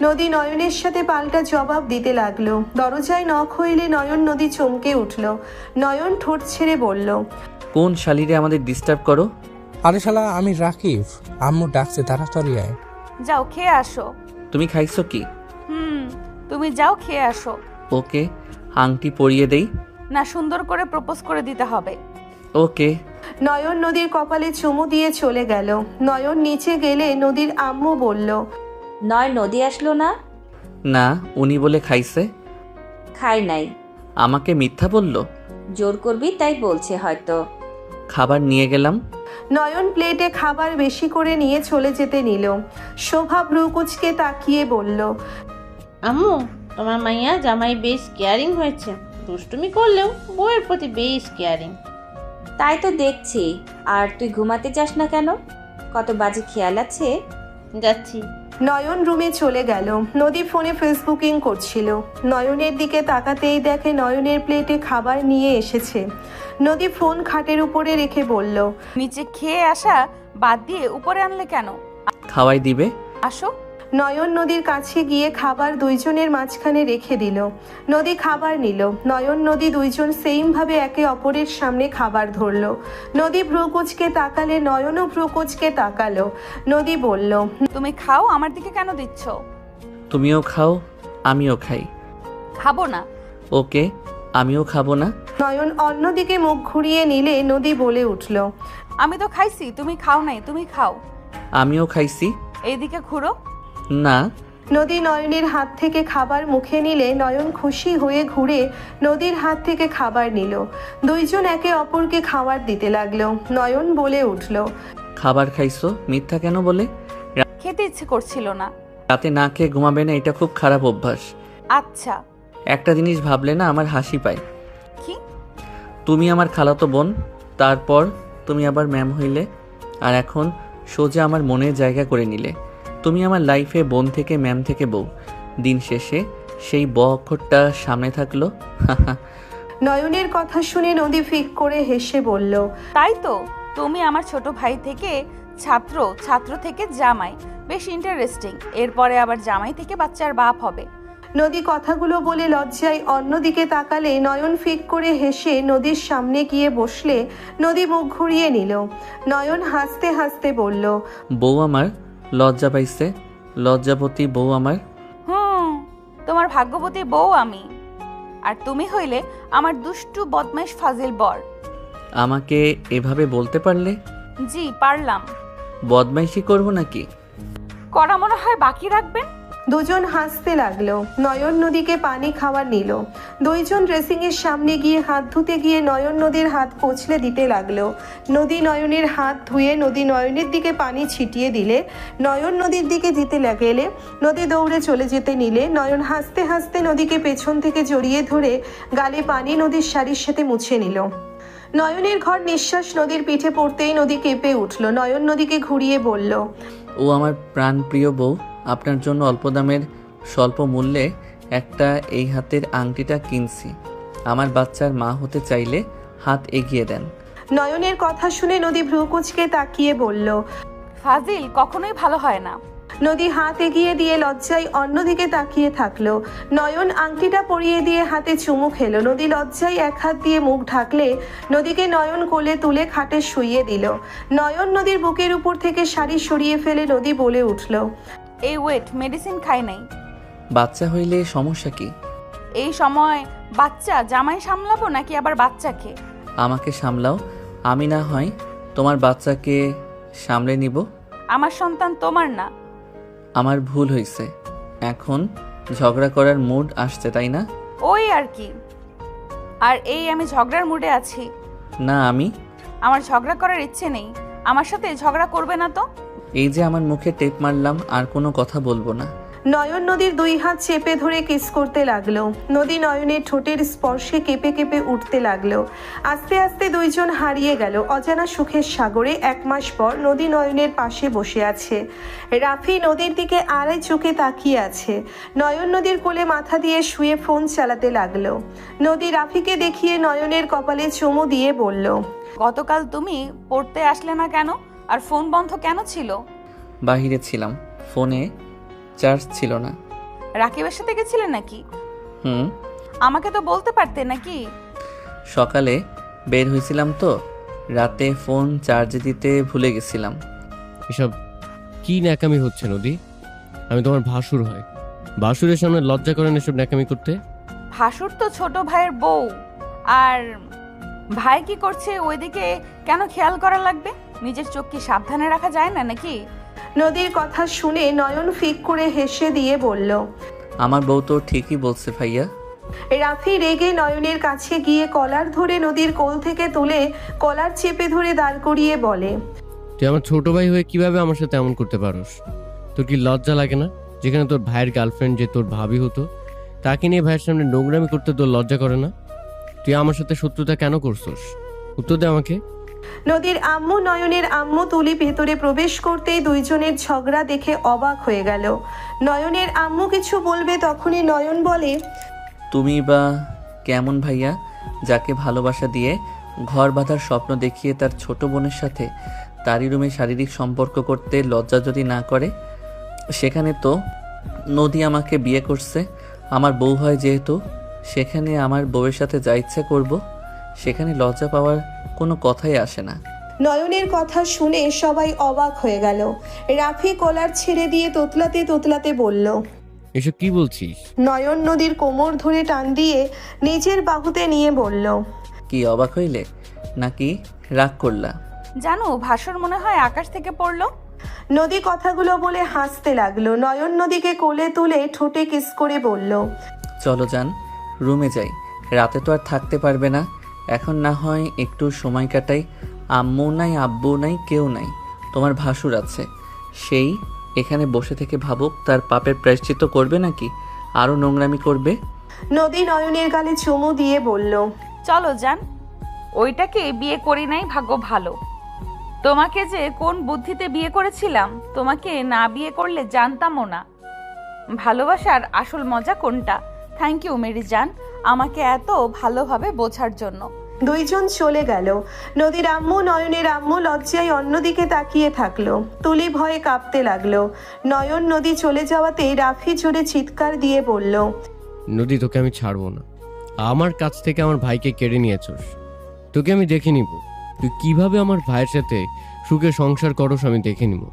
নদী নয়নের সাথে পাল্টা জবাব দিতে লাগলো। দরজায় নখ হইলে নয়ন নদী চমকে উঠল। নয়ন ঠোঁট ছেড়ে বলল, কোন শালিরে আমাদের ডিস্টার্ব করো? আরে শালা, আমি রাকিব। আম্মু ডাকছে, তাড়াতাড়ি আয়। যাও খেয়ে আসো। তুমি খাইছো কি? তুমি যাও খেয়ে আসো। ওকে, আংটি পরিয়ে দেই? না, সুন্দর করে প্রপোজ করে দিতে হবে। ওকে। নয়ন নদীর কপালে চুমু দিয়ে চলে গেল। নয়ন নিচে গেলে নদীর আম্মু বলল, নদী আসলো না? না, উনি বলে খাইছে। খাই নাই। আমাকে মিথ্যা বললো? জোর করবি তাই বলছে হয়তো। খাবার নিয়ে গেলাম। নয়ন প্লেটে খাবার বেশি করে নিয়ে চলে যেতে নিল। শোভা ভ্রুকুচকে তাকিয়ে বলল, আম্মু, তোমার মাইয়া জামাই বেশ কেয়ারিং হয়েছে। দুষ্টুমি করলেও বউয়ের প্রতি বেশ কেয়ারিং। তাই তো দেখছি। আর তুই ঘুমাতে যাস না কেন? কত বাজে খেয়াল আছে? যাচ্ছি। নয়ন রুমে চলে গেল। নদী ফোনে ফেসবুকিং করছিল। নয়নের দিকে তাকাতেই দেখে নয়নের প্লেটে খাবার নিয়ে এসেছে। নদী ফোন খাটের উপরে রেখে বলল, নিচে খেয়ে আসা বাদ দিয়ে উপরে আনলে কেন? খাওয়াই দিবে। আসো। নয়ন নদীর কাছে গিয়ে খাবার দুইজনের মাঝখানে রেখে দিল। নদী খাবার নিল। নয়ন নদী দুইজন সেইমভাবে একে অপরের সামনে খাবার ধরল। নদী ভ্রুকুচকে তাকালে নয়নও ভ্রুকুচকে তাকালো। নদী বলল, তুমি খাও, আমার দিকে কেন দিচ্ছ? তুমিও খাও, আমিও খাই। খাবো না। ওকে, আমিও খাবো না। নয়ন অন্যদিকে মুখ ঘুরিয়ে নিলে নদী বলে উঠল, আমি তো খাইছি, তুমি খাও নাই, তুমি খাও। আমিও খাইছি। এইদিকে ঘুরো। না। নদী নয়নের হাত থেকে খাবার মুখে নিলে নয়ন খুশি হয়ে ঘুরে নদীর হাত থেকে খাবার নিল। দুইজন একে অপরকে খাবার দিতে লাগলো। নয়ন বলে উঠল, খাবার খাইছো, মিথ্যা কেন বলে? খেতে ইচ্ছে করছিল না। রাতে না খেয়ে ঘুমাবে না, এটা খুব খারাপ অভ্যাস। আচ্ছা। একটা জিনিস ভাবলে না আমার হাসি পায়। কি? তুমি আমার খালাতো বোন, তারপর তুমি আবার ম্যাম হইলে, আর এখন সোজা আমার মনের জায়গা করে নিলে। তুমি আমার লাইফে বোন থেকে ম্যাম থেকে বউ। দিন শেষে সেই ব অক্ষরটা সামনে থাকলো। নয়নের কথা শুনে নদী ফিক করে হেসে বলল, তাই তো, তুমি আমার ছোট ভাই থেকে ছাত্র, ছাত্র থেকে জামাই। বেশ ইন্টারেস্টিং। এরপরে আবার জামাই থেকে বাচ্চার বাপ হবে। নদী কথাগুলো বলে লজ্জায় অন্যদিকে তাকালে নয়ন ফিক করে হেসে নদীর সামনে গিয়ে বসলে নদী মুখ ঘুরিয়ে নিল। নয়ন হাসতে হাসতে বলল, বউ আমার লজ্জা পাইছে, লজ্জাপতি বউ আমার। তোমার ভাগ্যবতী বউ আমি, আর তুমি হইলে আমার দুষ্টু বদমাইশ ফাজিল বর। আমাকে এভাবে বলতে পারলে? জি পারলাম। বদমাইশি করবো নাকি? করা মনে হয় বাকি রাখবেন। দুজন হাসতে লাগলো। নয়ন নদীকে পানি খাওয়ার নিল। দুইজন ড্রেসিং এর সামনে গিয়ে হাত ধুতে গিয়ে নয়ন নদীর হাত কচলে দিতে লাগলো। নদী নয়নের হাত ধুয়ে নদী নয়নের দিকে পানি ছিটিয়ে দিলে নয়ন নদীর দিকে দিতে লাগলে নদী দৌড়ে চলে যেতে নিলে নয়ন হাসতে হাসতে নদীকে পেছন থেকে জড়িয়ে ধরে গালে পানি নদীর শাড়ির সাথে মুছে নিল। নয়নের ঘর নিঃশ্বাস নদীর পিঠে পড়তেই নদী কেঁপে উঠল। নয়ন নদীকে ঘুরিয়ে বলল, ও আমার প্রাণপ্রিয় বউ, আপনার জন্য অল্প দামের স্বল্প মূল্যে একটা এই হাতের আংটিটা কিনছি। আমার বাচ্চার মা হতে চাইলে হাত এগিয়ে দেন। নয়নের কথা শুনে নদী ভ্রুকুচকে তাকিয়ে বলল, ফাজিল কখনোই ভালো হয় না। নদী হাত এগিয়ে দিয়ে লজ্জায় অন্যদিকে তাকিয়ে থাকলো। নয়ন আংটিটা পরিয়ে দিয়ে হাতে চুমু খেলো। নদী লজ্জায় এক হাত দিয়ে মুখ ঢাকলে নদীকে নয়ন কোলে তুলে খাটে শুইয়ে দিল। নয়ন নদীর বুকের উপর থেকে শাড়ি সরিয়ে ফেলে নদী বলে উঠল, এই ওয়েট, মেডিসিন খাই নাই। বাচ্চা হইলে সমস্যা কি? এই সময় বাচ্চা জামাই সামলাবো নাকি আবার বাচ্চাকে? আমাকে সামলাও, আমি না হয় তোমার বাচ্চাকে সামলে নিব। আমার সন্তান তোমার না। আমার ভুল হয়েছে, এখন ঝগড়া করার মুড আসছে তাই না? ওই আর কি। আর এই আমি ঝগড়ার মুডে আছি না? আমার ঝগড়া করার ইচ্ছে নেই। আমার সাথে ঝগড়া করবে না তো? এই যে আমার মুখে টেপ মারলাম, আর কোনো কথা বলবো না। নয়ন নদীর দুই হাত চেপে ধরে কিস করতে লাগলো। নদী নয়নের ঠোঁটের স্পর্শে কেঁপে কেঁপে উঠতে লাগলো। আস্তে আস্তে দুইজন হারিয়ে গেল অজানা সুখের সাগরে। 1 মাস পর নদী নয়নের পাশে বসে আছে। রাফি নদীর দিকে আড়াই চোখে তাকিয়ে আছে। নয়ন নদীর কোলে মাথা দিয়ে শুয়ে ফোন চালাতে লাগলো। নদী রাফিকে দেখিয়ে নয়নের কপালে চুমু দিয়ে বলল, গতকাল তুমি পড়তে আসলে না কেন? আর ফোন বন্ধ কেন ছিল? বাহিরে ছিলাম, ফোনে চার্জ ছিল না। রাকিবের সাথে গেছিলে নাকি? হুম। আমাকে তো বলতে পারতে নাকি? সকালে বের হয়েছিলাম তো, রাতে ফোন চার্জে দিতে ভুলে গেছিলাম। এসব কি ন্যাকামি হচ্ছে নদী? আমি তোমার ভাসুর হয়, ভাসুরের সামনে লজ্জা করেন এসব ন্যাকামি করতে? ভাসুর তো ছোট ভাইয়ের বউ, আর ভাই কি করছে ওইদিকে কেন খেয়াল করা লাগবে? নিজের চোখ কি সাবধানে রাখা যায় না নাকি? নদীর কথা শুনে নয়ন ফিক করে হেসে দিয়ে বলল, আমার বউ তো ঠিকই বলছে ভাইয়া। রাফি রেগে নয়নের কাছে গিয়ে কলার ধরে নদীর কোল থেকে তুলে কলার চেপে ধরে দাঁড় করিয়ে বলে, তুই আমার ছোট ভাই হয়ে কিভাবে আমার সাথে এমন করতে পারোস? তোর কি লজ্জা লাগে না? যেখানে তোর ভাইয়ের গার্লফ্রেন্ড যে তোর ভাবি হতো, তাকে নিয়ে ভাইয়ের সামনে নোংরামি করতে তোর লজ্জা করে না? তুই আমার সাথে শত্রুতা কেন করছস? উত্তর দে আমাকে। নদীর আম্মু নয়নের আম্মু তুলি ভেতরে প্রবেশ করতেই দুইজনের ঝগড়া দেখে অবাক হয়ে গেল। নয়নের আম্মু কিছু বলবে তখনই নয়ন বলে, তুমি বা কেমন ভাইয়া, যাকে ভালোবাসা দিয়ে ঘর বাঁধার স্বপ্ন দেখিয়ে তার ছোট বোনের সাথে তারই রুমে শারীরিক সম্পর্ক করতে লজ্জা যদি না করে? সেখানে তো নদী আমাকে বিয়ে করছে, আমার বউ হয় যেহেতু, সেখানে আমার বউয়ের সাথে যা ইচ্ছা করব, সেখানে লজ্জা পাওয়ার কোনো কথাই আসে না। নয়নের কথা শুনে সবাই অবাক হয়ে গেল। রাফি কলার ছেড়ে দিয়ে তোতলাতে তোতলাতে বলল, এসব কি বলছিস? নয়ন নদীর কোমর ধরে টান দিয়ে নিজের বাহুতে নিয়ে বলল, কি অবাক হইলে নাকি রাগ করলা? জানো ভাসুর মনে হয় আকাশ থেকে পড়লো। নদী কথাগুলো বলে হাসতে লাগলো। নয়ন নদীকে কোলে তুলে ঠোঁটে কিস করে বলল, চলো যান, রুমে যাই, রাতে তো আর থাকতে পারবে না। এখন না হয় একটু সময় কাটাই। আম্মু নাই, আব্বু নাই, কেউ নাই, তোমার ভাসুর আছে, সেই এখানে বসে থেকে ভাবুক তার পাপের প্রায়শ্চিত্ত করবে নাকি আরো নোংরামি করবে। নদী নয়নের গালে চুমু দিয়ে বলল, চলো যান, ওইটাকে বিয়ে করি নাই, ভাগ্য ভালো। তোমাকে যে কোন বুদ্ধিতে বিয়ে করেছিলাম, তোমাকে না বিয়ে করলে জানতামও না ভালোবাসার আসল মজা কোনটা। থ্যাংক ইউ মেরি জান, আমাকে এত ভালোভাবে বোঝার জন্য। দুইজন চলে গেল। নদীর আম্মু নয়নের আম্মু লজ্জায় অন্যদিকে তাকিয়ে থাকলো। তুলি ভয়ে কাঁপতে লাগলো। নয়ন নদী চলে যাওয়াতে রাফি জোরে চিৎকার দিয়ে বলল, নদী, তোকে আমি ছাড়বো না। আমার কাছ থেকে আমার ভাইকে কেড়ে নিয়েছস, তোকে আমি দেখে নিব। তুই কিভাবে আমার ভাইয়ের সাথে সুখে সংসার করস আমি দেখে নিব।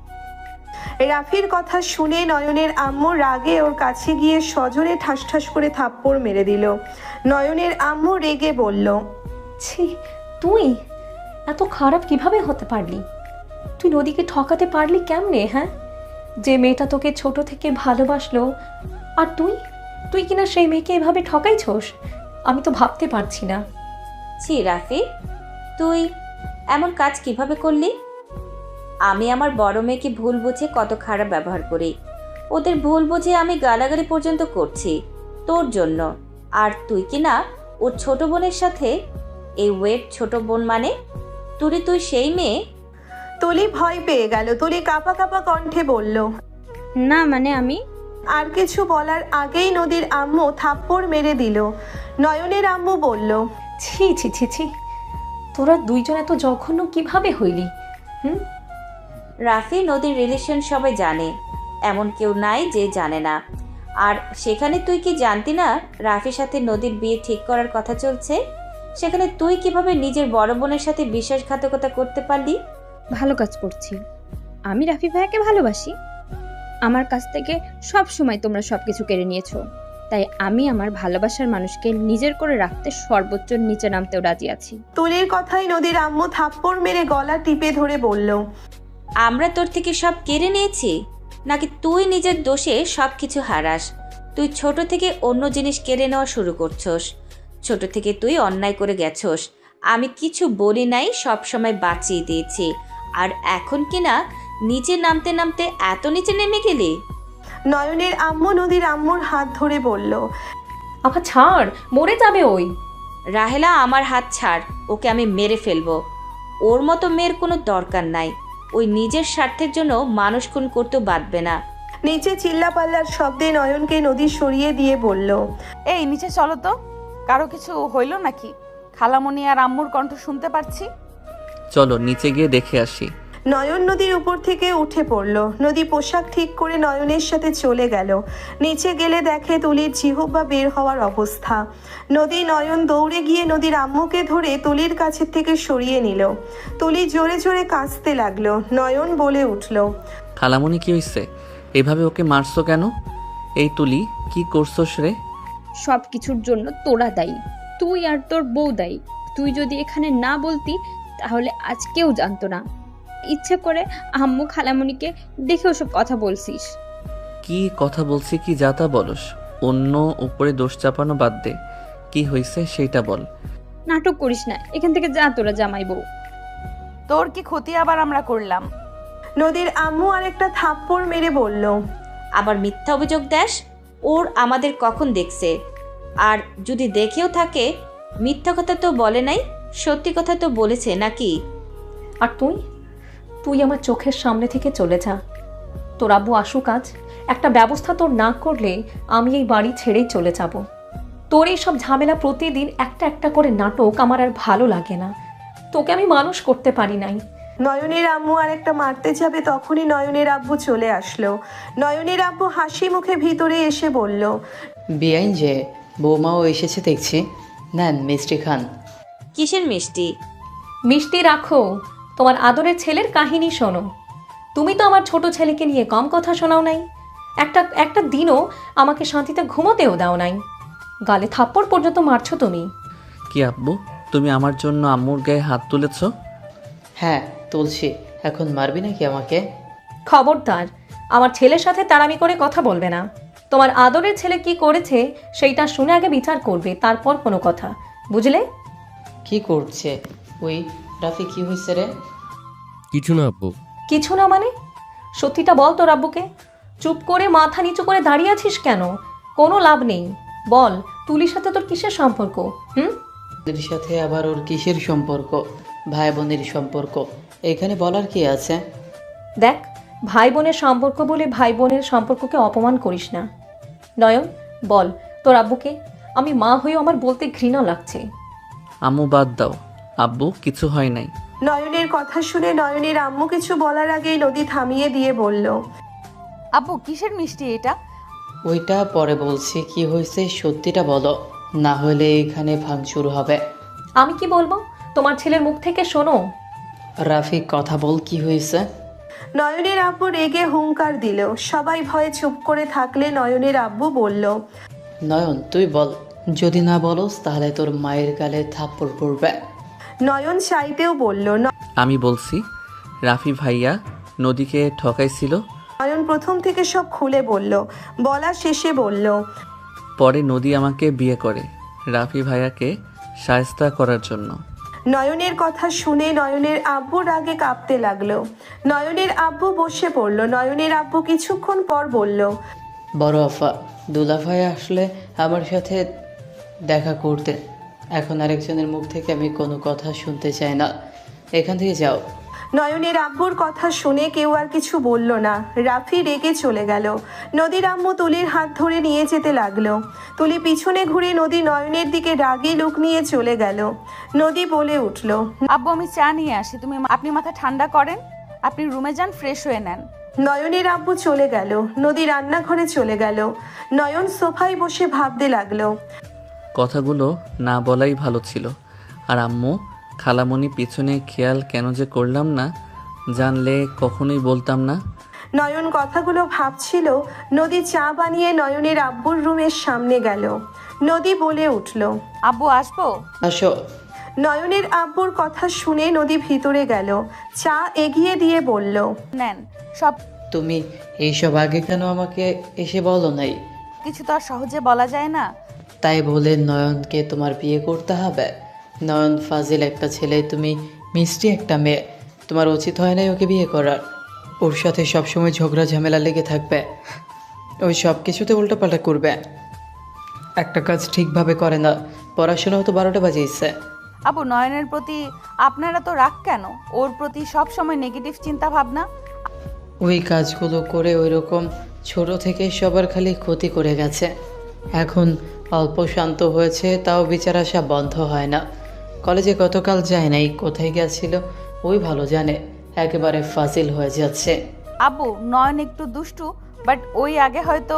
রাফির কথা শুনে নয়নের আম্মু রাগে ওর কাছে গিয়ে সজোরে ঠাস ঠাস করে থাপ্পড় মেরে দিল। নয়নের আম্মু রেগে বলল, ছি, তুই এত খারাপ কিভাবে হতে পারলি? তুই নদীকে ঠকাতে পারলি কেমনে? হ্যাঁ, যে মেয়েটা তোকে ছোট থেকে ভালোবাসলো, আর তুই কিনা সেই মেয়েকে এভাবে ঠকাইছস? আমি তো ভাবতে পারছি না। ছি রাফি, তুই এমন কাজ কিভাবে করলি? আমি আমার বড় মেয়েকে ভুল বুঝে কত খারাপ ব্যবহার করি, ওদের ভুল বুঝে আমি গালাগালি পর্যন্ত করছি তোর জন্য। আর তুই কিনা ওর ছোট বোনের সাথে এই ওয়েট ছোট বোন মানে তুই সেই মেয়ে? তুলি ভয় পেয়ে গেল। তুলি কাঁপা কাঁপা কণ্ঠে বলল, না মানে আমি। আর কিছু বলার আগেই নদীর আম্মু থাপ্পড় মেরে দিল। নয়নের আম্মু বলল, ছি ছি ছি ছি, তোরা দুইজন এত জঘন্য কিভাবে হইলি? রাফি নদীর রিলেশন সবাই জানে, এমন কেউ নাই যে জানে না। আর সেখানে তুই কি জানতি না রাফির সাথে নদীর বিয়ে ঠিক করার কথা চলছে? সেখানে তুই কিভাবে নিজের বড় বোনের সাথে বিশ্বাসঘাতকতা করতে পারলি? ভালো কাজ করছি, আমি রাফি ভাইয়াকে ভালোবাসি। আমার কাছ থেকে সব সময় তোমরা সবকিছু কেড়ে নিয়েছো, তাই আমি আমার ভালোবাসার মানুষকে নিজের করে রাখতে সর্বোচ্চ নিচে নামতেও রাজি আছি। তুলির কথাই নদীর আম্মু থাপ্পড় মেরে গলা টিপে ধরে বলল, আমরা তোর থেকে সব কেড়ে নিয়েছি নাকি তুই নিজের দোষে সব কিছু হারাস? তুই ছোট থেকে অন্য জিনিস কেড়ে নেওয়া শুরু করছস। ছোট থেকে তুই অন্যায় করে গেছস, আমি কিছু বলি নাই, সব সময় বাঁচিয়ে দিয়েছি। আর এখন কিনা নিচে নামতে নামতে এত নিচে নেমে গেলি? নয়নের আম্মু নদীর আম্মুর হাত ধরে বলল, আপা ছাড়, মরে যাবে ওই। রাহেলা, আমার হাত ছাড়, ওকে আমি মেরে ফেলবো। ওর মতো মেয়ের কোনো দরকার নাই। ওই নিজের স্বার্থের জন্য মানুষ খুন করতেও বাঁধবে না। নিচে চিল্লাপাল্লার শব্দে নয়নকে নদী সরিয়ে দিয়ে বলল, এই নিচে চলো তো, কারো কিছু হইল নাকি? খালামণি আর আম্মুর কণ্ঠ শুনতে পাচ্ছি। চলো নিচে গিয়ে দেখে আসি। নয়ন নদীর উপর থেকে উঠে পড়ল। নদী পোশাক ঠিক করে নয়নের সাথে চলে গেল। নিচে গেলে দেখে তুলির জিহ্বা বের হওয়ার অবস্থা। নদী নয়ন দৌড়ে গিয়ে নদীর আম্মুকে ধরে তুলির কাছের থেকে সরিয়ে নিল। তুলি জোরে জোরে কাঁদতে লাগলো। নয়ন বলে উঠল, খালামণি কি হইছে? এভাবে ওকে মারছো কেন? এই তুলি, কি করছোস রে? সব কিছুর জন্য তোরা দায়ী, তুই আর তোর বউ দায়ী। তুই যদি এখানে না বলতি তাহলে আজ কেউ জানতো না। ইচ্ছে করে আম্মু খালামণিকে দেখে ওসব কথা বলছিস। কি কথা বলছি কি যাতা বলস? অন্য উপরে দোষ চাপানো বাদ দে, কি হয়েছে সেটা বল। নাটক করিস না, এখান থেকে যা তোরা জামাই বউ। তোর কি ক্ষতি আবার আমরা করলাম? নদীর আম্মু আরেকটা থাপ্পড় মেরে বলল, আবার মিথ্যা অভিযোগ দেস? ওর আমাদের কখন দেখছে? আর যদি দেখেও থাকে, মিথ্যা কথা তো বলে নাই, সত্যি কথা তো বলেছে নাকি? আর তুই আমার চোখের সামনে থেকে চলে যা। তোর আব্বু আসুক আজ, একটা ব্যবস্থা তোর না করলে আমি এই বাড়ি ছেড়েই চলে যাব। তোর এই সব ঝামেলা, প্রতিদিন একটা একটা করে নাটক আমার আর ভালো লাগে না। তোকে আমি মানুষ করতে পারি নাই। নয়নের আম্মু আরেকটা মারতে যাবে, তখনই নয়নের আব্বু চলে আসলো। নয়নের আব্বু হাসি মুখে ভিতরে এসে বলল, বেআইন যে বৌমাও এসেছে দেখছি, নেন মিষ্টি খান। কিসের মিষ্টি? মিষ্টি রাখো, তোমার আদরের ছেলের কাহিনী শোনো। তুমি তো আমার ছোট ছেলেকে নিয়ে কম কথা শোনাও নাই। একটা দিনও আমাকে শান্তিতে ঘুমোতেও দাও নাই। গালে থাপ্পড় পর্যন্ত মারছো তুমি। কি আব্বু, তুমি আমার জন্য আম্মুর গায়ে হাত তুলেছ? হ্যাঁ তুলছি, এখন মারবি নাকি আমাকে? খবরদার, আমার ছেলের সাথে তাড়ামি করে কথা বলবে না। তোমার আদরের ছেলে কি করেছে সেইটা শুনে আগে বিচার করবে, তারপর কোনো কথা, বুঝলে? কি করছে ওই রাফি? কি হয়েছে রে? কিছু না আব্বু। কিছু না মানে? সত্যিটা বল তোর আব্বুকে। চুপ করে মাথা নিচু করে দাঁড়িয়ে আছিস কেন? কোনো লাভ নেই, বল তুলির সাথে তোর কিসের সম্পর্ক? ওদের সাথে আবার ওর কিসের সম্পর্ক? ভাই বোনের সম্পর্ক, এখানে বলার কি আছে? দেখ, ভাই বোনের সম্পর্ক বলে ভাই বোনের সম্পর্ককে অপমান করিস না। নয়ন, বল তোর আব্বুকে। আমি মা হয়েও আমার বলতে ঘৃণা লাগছে। আম্মু বাদ দাও, আব্বু কিছু হয় নাই। নয়নের কথা শুনে নয়নের আম্মু কিছু বলার আগেই নদী থামিয়ে দিয়ে বলল, আব্বু কিসের মিষ্টি এটা? ওইটা পরে বলছি, কি হয়েছে সত্যিটা বলো, না হলে এখানে ভাঙচুর হবে। আমি কি বলবো? তোমার ছেলের মুখ থেকে শোনো। রাফি কথা বল, কি হয়েছে? নয়নের আব্বু রেগে হুঙ্কার দিল। সবাই ভয়ে চুপ করে থাকলে নয়নের আব্বু বলল, নয়ন তুই বল, যদি না বলস তাহলে তোর মায়ের গালে থাপ্পড় পড়বে। নয়ন চাইতেও বলল। আমি বলছি, রাফি ভাইয়া নদীকে ঠকাইছিল। নয়ন প্রথম থেকে সব খুলে বলল। বলা শেষে বলল, পরে নদী আমাকে বিয়ে করে রাফি ভাইয়াকে শায়েস্তা করার জন্য। নয়নের কথা শুনে নয়নের আব্বু রাগে কাঁপতে লাগলো। নয়নের আব্বু বসে পড়ল। নয়নের আব্বু কিছুক্ষণ পর বলল, বড় আফা দুলাভাই আসলে আমার সাথে দেখা করতে, এখন আরেকজনের মুখ থেকে আমি কোনো কথা শুনতে চাই না, এখান থেকে যাও। নয়নের আব্বুর কথা শুনে কেউ আর কিছু বলল না। রাফি রেগে চলে গেল। নদীর আম্মু তুলির হাত ধরে নিয়ে যেতে লাগলো। তুলি পিছনে ঘুরে নদী নয়নের দিকে রাগে লুক নিয়ে চলে গেল। নদী বলে উঠল, আব্বু আমি চা নিয়ে আসি, আপনি মাথা ঠান্ডা করেন, আপনি রুমে যান, ফ্রেশ হয়ে নেন। নয়নের আব্বু চলে গেল। নদী রান্নাঘরে চলে গেল। নয়ন সোফায় বসে ভাবতে লাগলো। কথাগুলো না বলাই ভালো ছিল। আর আম্মু খালামণি পিছনে খেয়াল কেন যে করলাম না, জানলে কখনোই বলতাম না। নয়ন কথাগুলো ভাবছিল। নদী চা বানিয়ে নয়নের আব্বুর রুমের সামনে গেল। নদী বলে উঠল, আব্বু আসবো? আসো। নয়নের আব্বুর কথা শুনে নদী ভিতরে গেল। চা এগিয়ে দিয়ে বলল, নেন সব। তুমি এইসব আগে কেন আমাকে এসে বলো নাই? কিছু তো আর সহজে বলা যায় না। তাই বলে নয়নকে তোমার বিয়ে করতে হবে? নয়ন ফাজিল একটা ছেলে, তুমি মিষ্টি একটা মেয়ে, তোমার উচিত হয় নাই ওকে বিয়ে করার। ওর সাথে সবসময় ঝগড়া ঝামেলা লেগে থাকবে। ওই সব কিছুতে উল্টোপাল্টা করবে, একটা কাজ ঠিকভাবে করে না। পড়াশোনাও তো 12টা বাজিয়েছে। আবু, নয়নের প্রতি আপনারা তো রাগ কেন? ওর প্রতি সব সময় নেগেটিভ চিন্তা ভাবনা। ওই কাজগুলো করে ওই রকম ছোট থেকে সবার খালি ক্ষতি করে গেছে। এখন অল্প শান্ত হয়েছে, তাও বিচার আসা বন্ধ হয় না। কলেজে গতকাল যায় নাই, কোথায় গেছিল ওই ভালো জানে। একেবারে ফাজিল হয়ে যাচ্ছে। আবু, নয়ন একটু দুষ্টু, বাট ওই আগে হয়তো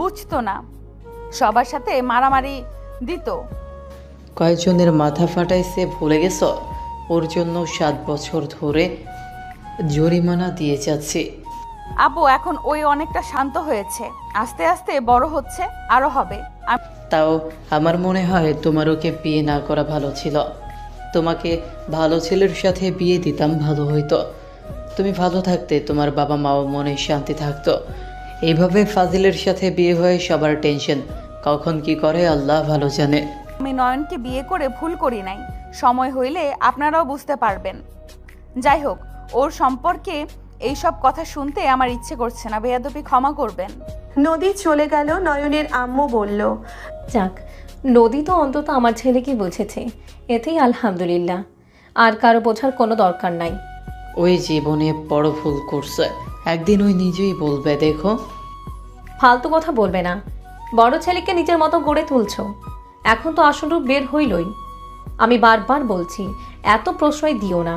বুঝতো না, সবার সাথে মারামারি দিত। কয়েকজনের মাথা ফাটাইছে ভুলে গেছ? ওর জন্য 7 বছর ধরে জরিমানা দিয়ে যাচ্ছে। আবু, এখন ওই অনেকটা শান্ত হয়েছে, আস্তে আস্তে বড় হচ্ছে, আরো হবে। তাও আমার মনে হয় তোমার ওকে বিয়ে না করা ভালো ছিল। তোমাকে ভালো ছেলের সাথে বিয়ে দিতাম, ভালো হইতো। তুমি ভালো থাকতে, তোমার বাবা মাও মনে শান্তি থাকতো। এইভাবে ফাজিলের সাথে বিয়ে হয়ে সবার টেনশন, কখন কি করে আল্লাহ ভালো জানে। আমি নয়নকে বিয়ে করে ভুল করি নাই, সময় হইলে আপনারাও বুঝতে পারবেন। যাই হোক, ওর সম্পর্কে এইসব কথা শুনতে আমার ইচ্ছে করছে না, বেয়াদবি ক্ষমা করবেন। নদী চলে গেল। নয়নের আম্মু বলল, যাক, নদী তো অন্তত আমার ছেলেকে বুঝেছে, এতেই আলহামদুলিল্লাহ। আর কারো বোঝার কোনো দরকার নাই। ওই জীবনে বড় ভুল করছে, একদিন ওই নিজেই বলবে। দেখো, ফালতু কথা বলবে না। বড় ছেলেকে নিজের মতো গড়ে তুলছো, এখন তো আসল রূপ বের হইলই। আমি বারবার বলছি, এত প্রশ্রয় দিও না,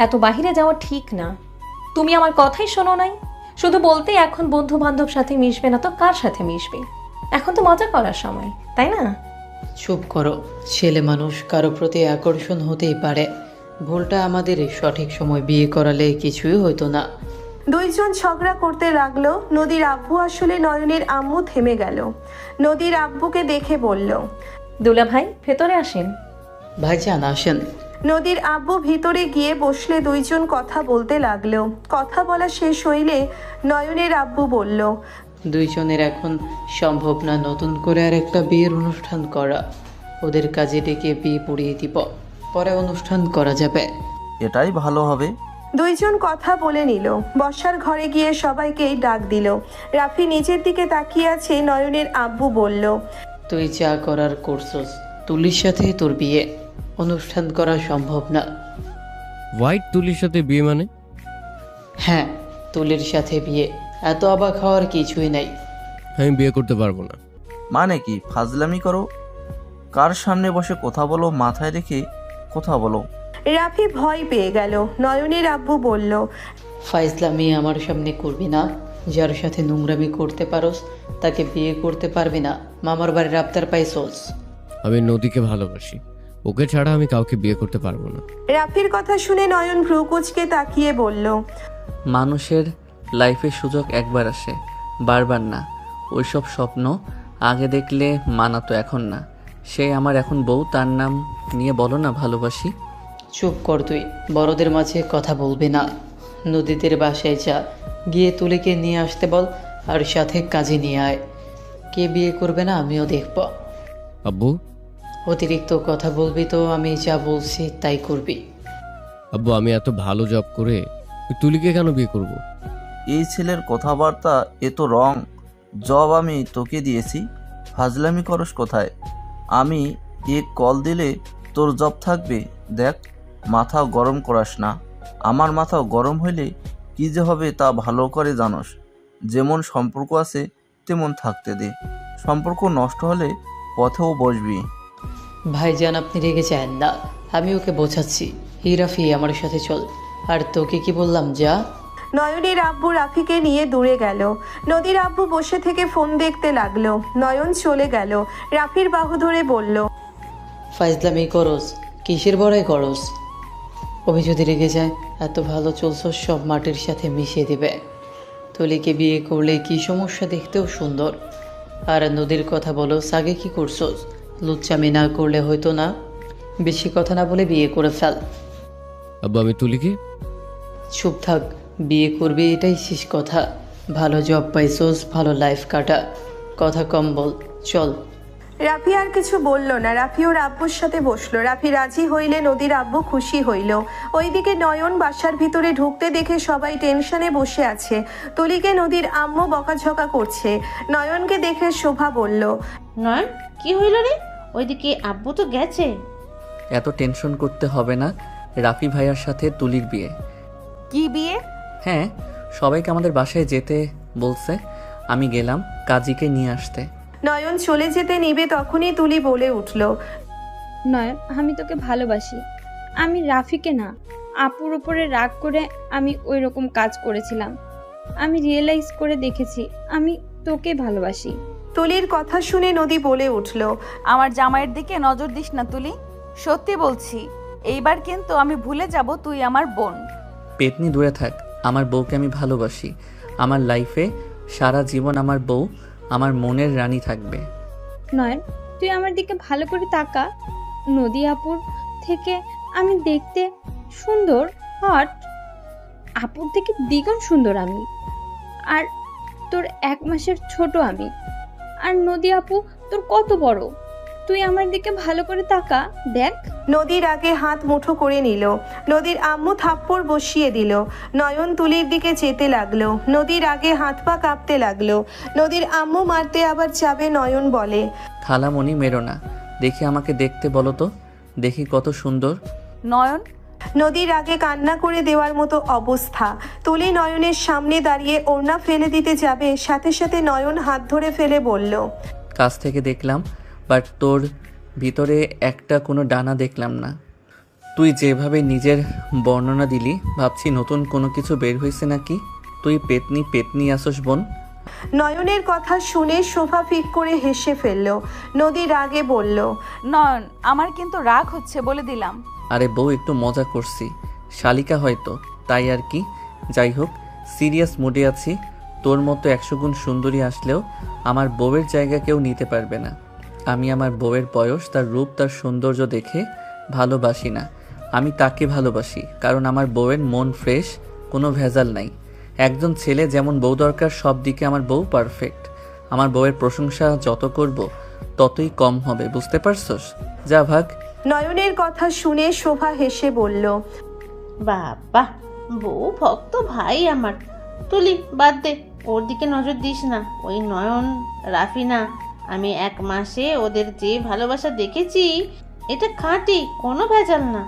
এত বাহিরে যাওয়া ঠিক না। তুমি আমার কথাই শোনো নাই, শুধু বলতে এখন বন্ধু বান্ধব সাথে মিশবে না তো কার সাথে মিশবে? এখন তো মজা করার সময়, তাই না? চুপ করো। ছেলে মানুষ, কারো প্রতি আকর্ষণ হতেই পারে। ভুলটা আমাদের সঠিক সময় বিয়ে করালে কিছুই হতো না। দুইজন ঝগড়া করতে লাগলো। নদীর আব্বু আসলে নয়নের আম্মু থেমে গেল। নদীর আব্বুকে দেখে বলল, দুলা ভাই, ভেতরে আসেন। ভাইজান আসেন। নদীর আব্বু ভিতরে গিয়ে বসলে দুইজন কথা বলতে লাগলো। কথা বলা শেষ হইলে নয়নের আব্বু বলল, দুইজনের এখন সম্ভব না নতুন করে আর একটা বিয়ের অনুষ্ঠান করা। ওদের কাজে ডেকে বিয়ে পড়িয়ে দিব, পরে অনুষ্ঠান করা যাবে। এটাই ভালো হবে। দুইজন কথা বলে নিল। বসার ঘরে গিয়ে সবাইকেই ডাক দিল। রাফি নিজের দিকে তাকিয়ে আছে। নয়নের আব্বু বলল, তুই যা করার করছস, তুলির সাথে তোর বিয়ে, অনুষ্ঠান করা সম্ভব না। হোয়াইট তুলির সাথে বিয়ে মানে? হ্যাঁ, তুলির সাথে বিয়ে, এত অবাক হওয়ার কিছুই নাই। আমি বিয়ে করতে পারবো না। মানে কি ফাজলামি করো? কার সামনে বসে কথা বলো, মাথায় রেখে কথা বলো। রাফি ভয় পেয়ে গেল। নয়নের আব্বু বলল, ফাইজলামি আমার সামনে করবি না। যার সাথে নোংরামি করতে পারোস তাকে বিয়ে করতে পারবি না। মামার বাড়ির আবদার পাইছস। আমি নদীকে ভালোবাসি, ওকে ছাড়া আমি কাউকে বিয়ে করতে পারবো না। রাফির কথা শুনে নয়ন ভ্রুকুচকে তাকিয়ে বলল, মানুষের লাইফে সুযোগ একবার আসে, বারবার না। ওইসব স্বপ্ন আগে দেখলে মানাতো, এখন না। সে আমার এখন বউ, তার নাম নিয়ে বলো না ভালোবাসি। চুপ কর তুই, বড়দের মাঝে কথা বলবি না। নদীদের বাসায় যা, গিয়ে তুলিকে নিয়ে আসতে বল, আর সাথে কাজে নিয়ে আয়। কে বিয়ে করবে না আমিও দেখব। আব্বু, অতিরিক্ত কথা বলবি তো আমি যা বলছি তাই করবি। আব্বু, আমি এত ভালো জব করে তুলিকে কেন বিয়ে করব? এই ছেলের কথাবার্তা এ তো রং। জব আমি তোকে দিয়েছি, ফাজলামি করস কোথায়? আমি এক কল দিলে তোর জব থাকবে। দেখ, মাথা গরম করাস না। আমার মাথা গরম হইলে কি যে হবে তা ভালো করে জানোস। যেমন সম্পর্ক আছে তেমন থাকতে দে, সম্পর্ক নষ্ট হলে পথেও বসবি। ভাইজান, আপনি রেগে যান না, আমি ওকে বোঝাচ্ছি। হিরাফি আমার সাথে চল। আর তোকে কি বললাম, যা। নয়নের আব্বু রাফিকে নিয়ে দূরে গেল। নদীর আব্বু বসে থেকে ফোন দেখতে লাগলো। নয়ন চলে গেল। রাফির বাহু ধরে বলল, ফাইজলামি করস, কিসের বড়াই করস? অভি যদি রেগে যায়, এত ভালো চলছ সব মাটির সাথে মিশিয়ে দেবে। তুলিকে বিয়ে করলে কি সমস্যা? দেখতেও সুন্দর। আর নদীর কথা বলো, আগে কি করছস? লুচ্চামি না করলে হয়তো না। বেশি কথা না বলে বিয়ে করে ফেল। আব্বু, আমি তুলিকে? চুপ থাক, বিয়ে করবি এটাই শেষ কথা। ভালো জব পাইছস, ভালো লাইফ কাটা, কথা কম বল, চল। রাফি আর কিছু বলল না। রাফি ওর আব্বুর সাথে বসলো। রাফি রাজি হইলে নদীর আব্বু খুশি হইল। ওইদিকে নয়ন বাসার ভিতরে ঢুকতে দেখে সবাই টেনশনে বসে আছে। তুলিকে নদীর আম্মু বকাঝকা করছে। নয়নকে দেখে শোভা বলল, নয়ন কি হইল রে? ওইদিকে আব্বু তো গেছে। এত টেনশন করতে হবে না, রাফি ভাইয়ার সাথে তুলির বিয়ে। কি বিয়ে? হ্যাঁ, সবাইকে আমাদের বাসায় যেতে বলছে, আমি গেলাম কাজীকে নিয়ে আসতে। নয়ন চলে যেতে নিবে তখনই তুলি বলে উঠল, নয়, আমি তোকে ভালোবাসি। আমি রাফিকে না, আপুর উপরে রাগ করে আমি ওই রকম কাজ করেছিলাম। আমি রিয়েলাইজ করে দেখেছি আমি তোকে ভালোবাসি। তুলির কথা শুনে নদী বলে উঠল, আমার জামাইয়ের দিকে নজর দিস না তুলি, সত্যি বলছি। এইবার কিন্তু আমি ভুলে যাব তুই আমার বোন। পেতনি দূরে থাক, আমার বউকে আমি ভালোবাসি। আমার লাইফে সারা জীবন আমার বউ আমার মনের রানী থাকবে। নয়, তুই আমার দিকে ভালো করে তাকা। নদী আপুর থেকে আমি দেখতে সুন্দর, হট। আপুর থেকে দ্বিগুণ সুন্দর আমি। আর তোর 1 মাসের ছোট আমি। আর নদী আপু তোর কত বড়। তুই আমার দিকে ভালো করে তাকা, দেখ। নদীর আগে হাত মুঠো করে নিল। নদীর আম্মু থাপ্পড় বসিয়ে দিল। নয়ন তুলির দিকে যেতে লাগলো। নদীর আগে হাত পা কাঁপতে লাগলো। নদীর আম্মু মারতে আবার যাবে। নয়ন বলে, খালামণি মেরো না, দেখি আমাকে দেখতে বলো তো, দেখি কত সুন্দর। নয়ন। নদীর আগে কান্না করে দেওয়ার মতো অবস্থা। তুলি নয়নের সামনে দাঁড়িয়ে ওড়না ফেলে দিতে যাবে, সাথে সাথে নয়ন হাত ধরে ফেলে বলল, কাছ থেকে দেখলাম, বাট তোর ভিতরে একটা কোনো ডানা দেখলাম না। তুই যেভাবে নিজের বর্ণনা দিলি, ভাবছি নতুন কোনো কিছু বের হয়েছে নাকি। তুই পেতনি পেতনি আসস বোন। নয়নের কথা শুনে শোভা ফিক করে হেসে ফেলল। নদী রাগে বলল, নয়ন, আমার কিন্তু রাগ হচ্ছে বলে দিলাম। আরে বউ, একটু মজা করছি, শালিকা হয়তো, তাই আর কি। যাই হোক, সিরিয়াস মুডে আছি। তোর মতো 100 গুণ সুন্দরী আসলেও আমার বউয়ের জায়গা কেউ নিতে পারবে না। আমি আমার বউয়ের বয়স, তার রূপ, তার সৌন্দর্য দেখে ভালোবাসি না। আমি তাকে ভালোবাসি কারণ আমার বউয়ের মন ফ্রেশ, কোনো ভেজাল নাই। একজন ছেলে যেমন বউ দরকার, সব দিকে আমার বউ পারফেক্ট। আমার বউয়ের প্রশংসা যত করব ততই কম হবে, বুঝতে পারছস? যা ভাগ। নয়নের কথা শুনে শোভা হেসে বলল, বাবা, বউ ভক্ত ভাই আমার। তুলি বাদ দে, ওর দিকে নজর দিস না। ওই নয়ন রাফি না, আমি 1 মাসে ওদের যে ভালোবাসা দেখেছি, এটা খাঁটি, কোনো ভেজাল না।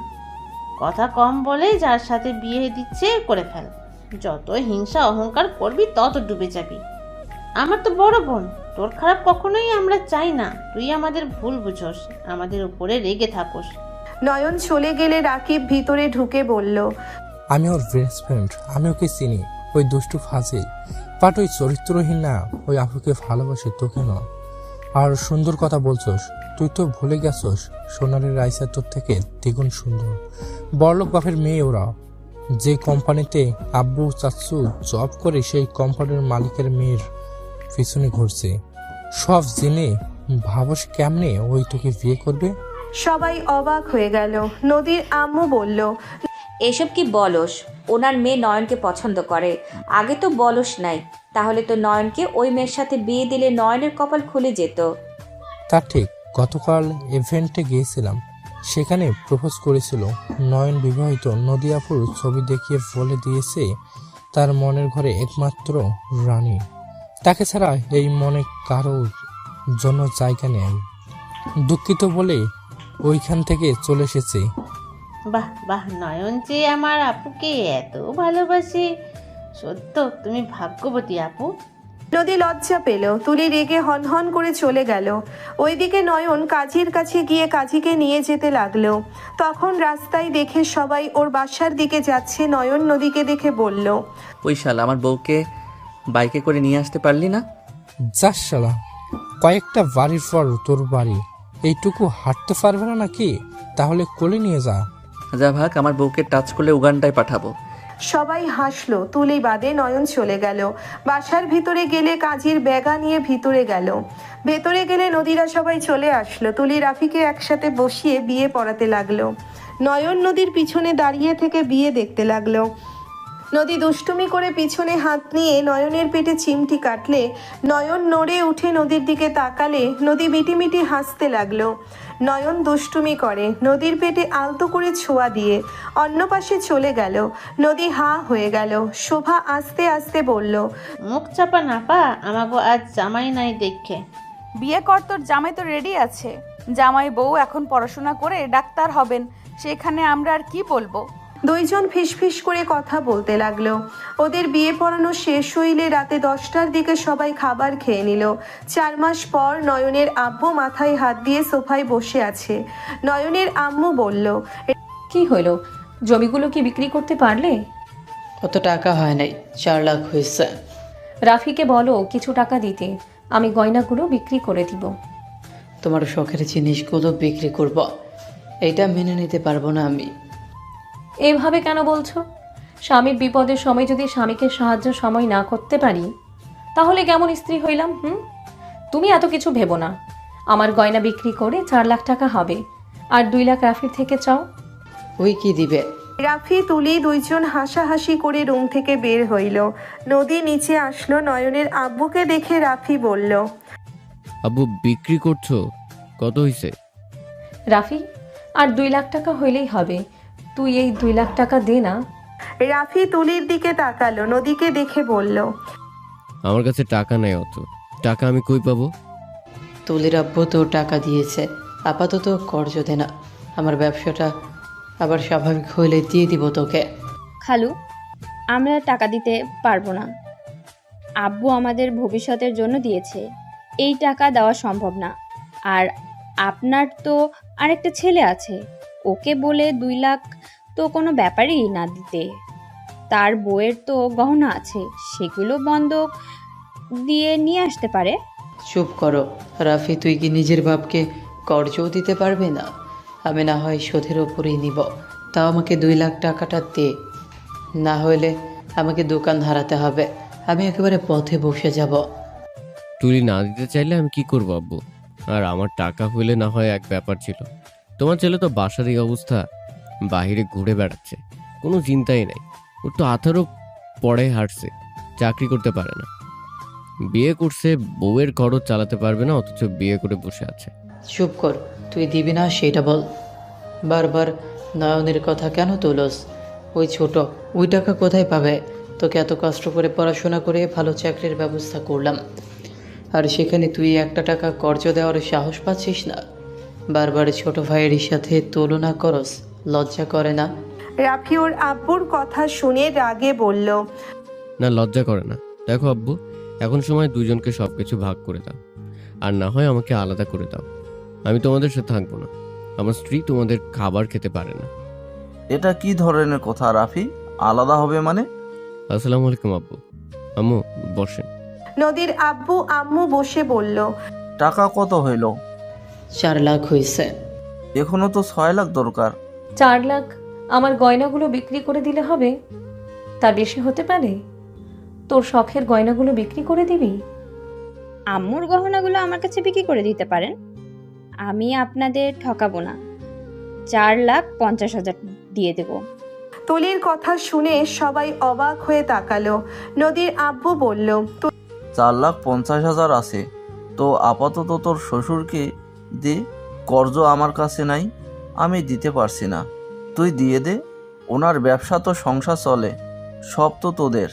কথা কম বলে যার সাথে বিয়ে দিচ্ছে করে ফেল। যত হিংসা অহংকার করবি তত ডুবে যাবি। আমার তো বড় বোন, তোর খারাপ কখনোই আমরা চাই না। তুই আমাদের ভুল বুঝোস, আমাদের উপরে রেগে থাকোস। নয়ন চলে গেলে রাকিব ভিতরে ঢুকে বলল, আমি ওর বেস্ট ফ্রেন্ড, আমি ওকে চিনি। ওই দুষ্টু ফাজিল, বাট ওই চরিত্রহীন না। ওই আপুকে ভালোবাসে, তোকে না। আর সুন্দর কথা বলছস, তুই তো ভুলে গেছস সোনারের রাইসা তোর থেকে দ্বিগুণ সুন্দর। বড়লোক বাপের মেয়ে ওরা। যে কোম্পানিতে আব্বু চাচ্চু জব করে, সেই কোম্পানির মালিকের মেয়ের পিছনে ঘুরছে। সব জেনে ভাবস কেমনে ওই তোকে বিয়ে করবে? সবাই অবাক হয়ে গেল। নদীর আম্মু বলল, এসব কি বলস? ওনার মেয়ে নয়নকে পছন্দ করে, আগে তো বলস নাই। তাহলে তো নয়নকে ওই মেয়ের সাথে বিয়ে দিলে নয়নের কপাল খুলে যেত। তা ঠিক, গতকাল ইভেন্টে গিয়েছিলাম, সেখানে প্রপোজ করেছিল। নয়ন বিবাহিত, নদী আপুর ছবি দেখিয়ে বলে দিয়েছে তার মনের ঘরে একমাত্র রানী, তাকে ছাড়া এই মনে কারোর জন্য জায়গা নেই। দুঃখিত বলে ওইখান থেকে চলে এসেছে। বাহ বাহ, নয়ন যে আমার আপুকে এত ভালোবাসে, সত্য তুমি ভাগ্যবতী আপু। নদী লজ্জা পেল। তুলি রেগে হনহন করে চলে গেল। ওইদিকে নয়ন কাজীর কাছে গিয়ে কাজীকে নিয়ে যেতে লাগলো। তখন রাস্তায় দেখে সবাই ওর বাসার দিকে যাচ্ছে। নয়ন নদীকে দেখে বলল, ওই শালা, আমার বউকে বাইকে করে নিয়ে আসতে পারলি না? যাস শালা, কয়েকটা বাড়ির পর তোর বাড়ি, এইটুকু হাঁটতে পারবে না নাকি? তাহলে কোলে নিয়ে যা। যা ভাগ, আমার বউকে টাচ করলে উগান্ডায় পাঠাবো। সবাই হাসলো। তুলি বাদে নয়ন চলে গেল। বাসার ভিতরে গেলে কাজীর ব্যাগা নিয়ে ভিতরে গেল। ভেতরে গেলে নদীরা সবাই চলে আসলো। তুলি রাফিকে একসাথে বসিয়ে বিয়ে পড়াতে লাগলো। নয়ন নদীর পিছনে দাঁড়িয়ে থেকে বিয়ে দেখতে লাগলো। নদী দুষ্টুমি করে পিছনে হাত নিয়ে নয়নের পেটে চিমটি কাটলে নয়ন নড়ে উঠে নদীর দিকে তাকালে নদী মিটিমিটি হাসতে লাগলো। নয়ন দুষ্টুমি করে নদীর পেটে আলতো করে ছোঁয়া দিয়ে অন্য পাশে চলে গেল। নদী হা হয়ে গেল। শোভা আস্তে আস্তে বলল, মুখ চাপা না পা, আমাগো আজ জামাই নাই দেখে। বিয়ে কর, তোর জামাই তো রেডি আছে। জামাই বউ এখন পড়াশোনা করে ডাক্তার হবেন, সেখানে আমরা আর কি বলবো? দুইজন ফিসফিস করে কথা বলতে লাগলো। ওদের বিয়ে পড়ানো শেষ হইলে রাতে 10টার দিকে সবাই খাবার খেয়ে নিল। 4 মাস পর নয়নের আব্বু মাথায় হাত দিয়ে সোফায় বসে আছে। নয়নের আম্মু বলল, কি হলো, জমিগুলো কি বিক্রি করতে পারলে? কত টাকা হয় নাই, 4 লাখ হয়েছে। রাফিকে বলো কিছু টাকা দিতে, আমি গয়নাগুলো বিক্রি করে দিব। তোমার শখের জিনিসগুলো বিক্রি করব, এটা মেনে নিতে পারবো না আমি। এইভাবে কেন বলছো? স্বামীর বিপদের সময় যদি স্বামীকে সাহায্য সময় না করতে পারি তাহলে কেমন স্ত্রী হইলাম? তুমি এত কিছু ভেবো না। আমার গয়না বিক্রি করে 4 লাখ টাকা হবে, আর 2 লাখ রাফির থেকে চাও। ওই কি দিবে? রাফি তুলি দুইজন হাসাহাসি করে রুম থেকে বের হইল। নদী নিচে আসলো। নয়নের আব্বুকে দেখে রাফি বলল, আব্বু বিক্রি করছো? কত হয়েছে? রাফি, আর 2 লাখ টাকা হইলেই হবে। তুই এই 2 লাখ টাকা দে না। রাফি তুলির দিকে তাকালো। নদীকে দেখে বলল, আমার কাছে টাকা নেই, অত টাকা আমি কই পাবো? তুলির আব্বু তো টাকা দিয়েছে, আপাতত কর্জ দে না। আমার ব্যবসাটা আবার স্বাভাবিক হইলে দিয়ে দিব তোকে। খালু, আমরা টাকা দিতে পারবো না। আব্বু আমাদের ভবিষ্যতের জন্য দিয়েছে, এই টাকা দেওয়া সম্ভব না। আর আপনার তো আরেকটা ছেলে আছে, ওকে বলে 2 লাখ তো কোনো ব্যাপারই না দিতে। তার বউয়ের তো গহনা আছে, সেগুলো বন্ধক দিয়ে নিয়ে আসতে পারে। চুপ করো রাফি, তুই কি নিজের বাপকে কর্জও দিতে পারবে না? আমি না হয় শোধের ওপরেই নিব, তাও আমাকে 2 লাখ টাকাটা দে, না হলে আমাকে দোকান হারাতে হবে। আমি একেবারে পথে বসে যাব। তুই না দিতে চাইলে আমি কি করবো আব্বু? আর আমার টাকা হইলে না হয় এক ব্যাপার ছিল, তোমার ছেলে তো বাসার এই অবস্থা, বাহিরে ঘুরে বেড়াচ্ছে, কোনো চিন্তাই নাই। ওর তো 18 পরে হাঁটছে, চাকরি করতে পারে না, বিয়ে করছে, বউয়ের খরচ চালাতে পারবে না, অথচ বিয়ে করে বসে আছে। চুপ কর, তুই দিবি না সেটা বল। বারবার নয়নের কথা কেন তোলস? ওই ছোট, ওই টাকা কোথায় পাবে? তোকে এত কষ্ট করে পড়াশোনা করে ভালো চাকরির ব্যবস্থা করলাম, আর সেখানে তুই একটা টাকা কর্জ দেওয়ার সাহস পাচ্ছিস না? বারবার ছোট ভাইয়ের সাথে তুলনা করস, লজ্জা করে না? রাফি ওর আব্বুর কথা শুনে রাগে বলল, না, লজ্জা করে না। দেখো আব্বু, এখন সময় দুজনকে সবকিছু ভাগ করে দাও, আর না হয় আমাকে আলাদা করে দাও। আমি তোমাদের সাথে থাকবো না, আমার স্ত্রী তোমাদের খাবার খেতে পারে না। এটা কি ধরনের কথা রাফি? আলাদা হবে মানে? আসসালামু আলাইকুম আব্বু। আম্মু বসেন। নদীর আব্বু আম্মু বসে বলল, টাকা কত হইল? 4 লাখ হয়েছে। এখনো তো 6 লাখ দরকার। 4 লাখ আমার গয়নাগুলো বিক্রি করে দিলে হবে? তার বেশি হতে পারে? তোর শখের গয়নাগুলো বিক্রি করে দিবি? আম্মুর গহনাগুলো আমার কাছে বিক্রি করে দিতে পারেন, আমি আপনাদের ঠকাবো না। 4,50,000 দিয়ে দেব। তুলির কথা শুনে সবাই অবাক হয়ে তাকালো। নদীর আব্বু বলল, 4,50,000 আছে তো আপাতত তোর শ্বশুরকে দে, কর্জ আমার কাছে নাই, আমি দিতে পারছি না, তুই দিয়ে দে। ওনার ব্যবসা তো সংসার চলে, সব তো তোদের।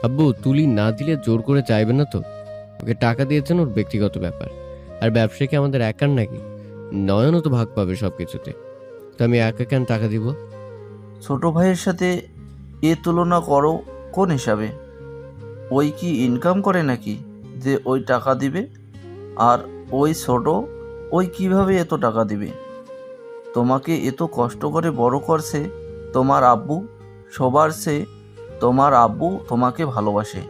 আব্বু, তুলি না দিলে জোর করে চাইবে না তো? ওকে টাকা দিয়েছেন, ওর ব্যক্তিগত ব্যাপার। আর ব্যবসা কি আমাদের একার নাকি? নয়নও তো ভাগ পাবে সব কিছুতে, তো আমি একা কেন টাকা দিব? ছোট ভাইয়ের সাথে এ তুলনা করো কোন হিসাবে? ওই কি ইনকাম করে নাকি যে ওই টাকা দিবে? আর ওই ছোট, ওই কিভাবে এত টাকা দিবে? তোমাকে এত কষ্ট করে বড় করছে তোমার আব্বু, সবার চেয়ে তোমার আব্বু তোমাকে ভালোবাসে,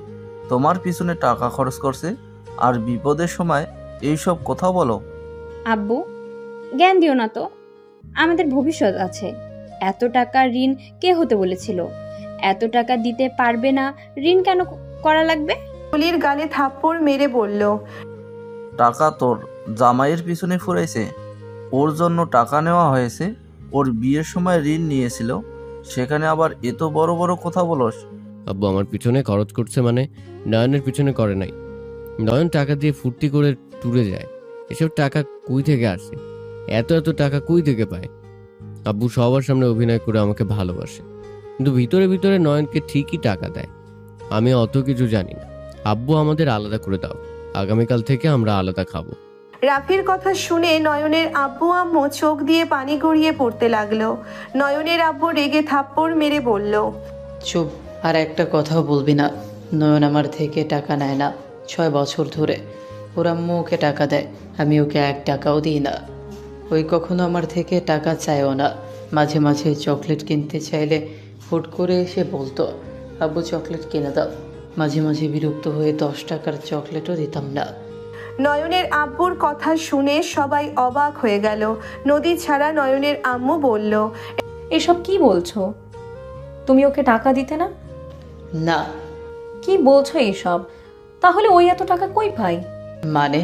তোমার পিছনে টাকা খরচ করছে, আর বিপদের সময় এইসব কথা বলো? আব্বু, জ্ঞান দিও না তো, আমাদের ভবিষ্যৎ আছে। এত টাকা ঋণ কে হতে বলেছিল? এত টাকা দিতে পারবে না, ঋণ কেন করা লাগবে? তুলির গালে থাপ্পড় মেরে বলল, টাকা তোর জামাইয়ের পিছনে ফুরাইছে, ওর জন্য টাকা নেওয়া হয়েছে, ওর বিয়ের সময় ঋণ নিয়েছিল, সেখানে আবার এত বড় বড় কথা বলস? আব্বু আমার পিছনে খরচ করছে মানে নয়নের পিছনে করে নাই। নয়ন টাকা দিয়ে ফুর্তি করে ট্যুরে যায়। এসব টাকা কই থেকে আসে? এত এত টাকা কই থেকে পায়? আব্বু সবার সামনে অভিনয় করে আমাকে ভালোবাসে, কিন্তু ভিতরে ভিতরে নয়নকে ঠিকই টাকা দেয়। আমি অত কিছু জানি না। আব্বু আমাদের আলাদা করে দাও, আগামীকাল থেকে আমরা আলাদা খাবো। রাফির কথা শুনে নয়নের আব্বু আম্মু চোখ দিয়ে পানি গড়িয়ে পড়তে লাগলো। নয়নের আব্বু রেগে থাপ্পড় মেরে বলল, চুপ, আর একটা কথাও বলবি না। নয়ন আমার থেকে টাকা নেয় না 6 বছর ধরে। ওর আম্মু ওকে টাকা দেয়, আমি ওকে 1 টাকাও দিই না। ওই কখনো আমার থেকে টাকা চায়ও না। মাঝে মাঝে চকলেট কিনতে চাইলে হুট করে এসে বলতো, আব্বু চকলেট কিনে দাও। মাঝে মাঝে বিরক্ত হয়ে 10 টাকার চকলেটও দিতাম না। নয়নের আব্বুর কথা শুনে সবাই অবাক হয়ে গেল। নদী ছাড়া নয়নের আম্মু বলল, এসব কি বলছো? তুমি ওকে টাকা দিতে না? না। কি বলছো এইসব? তাহলে ওই এত টাকা কই পাই? মানে?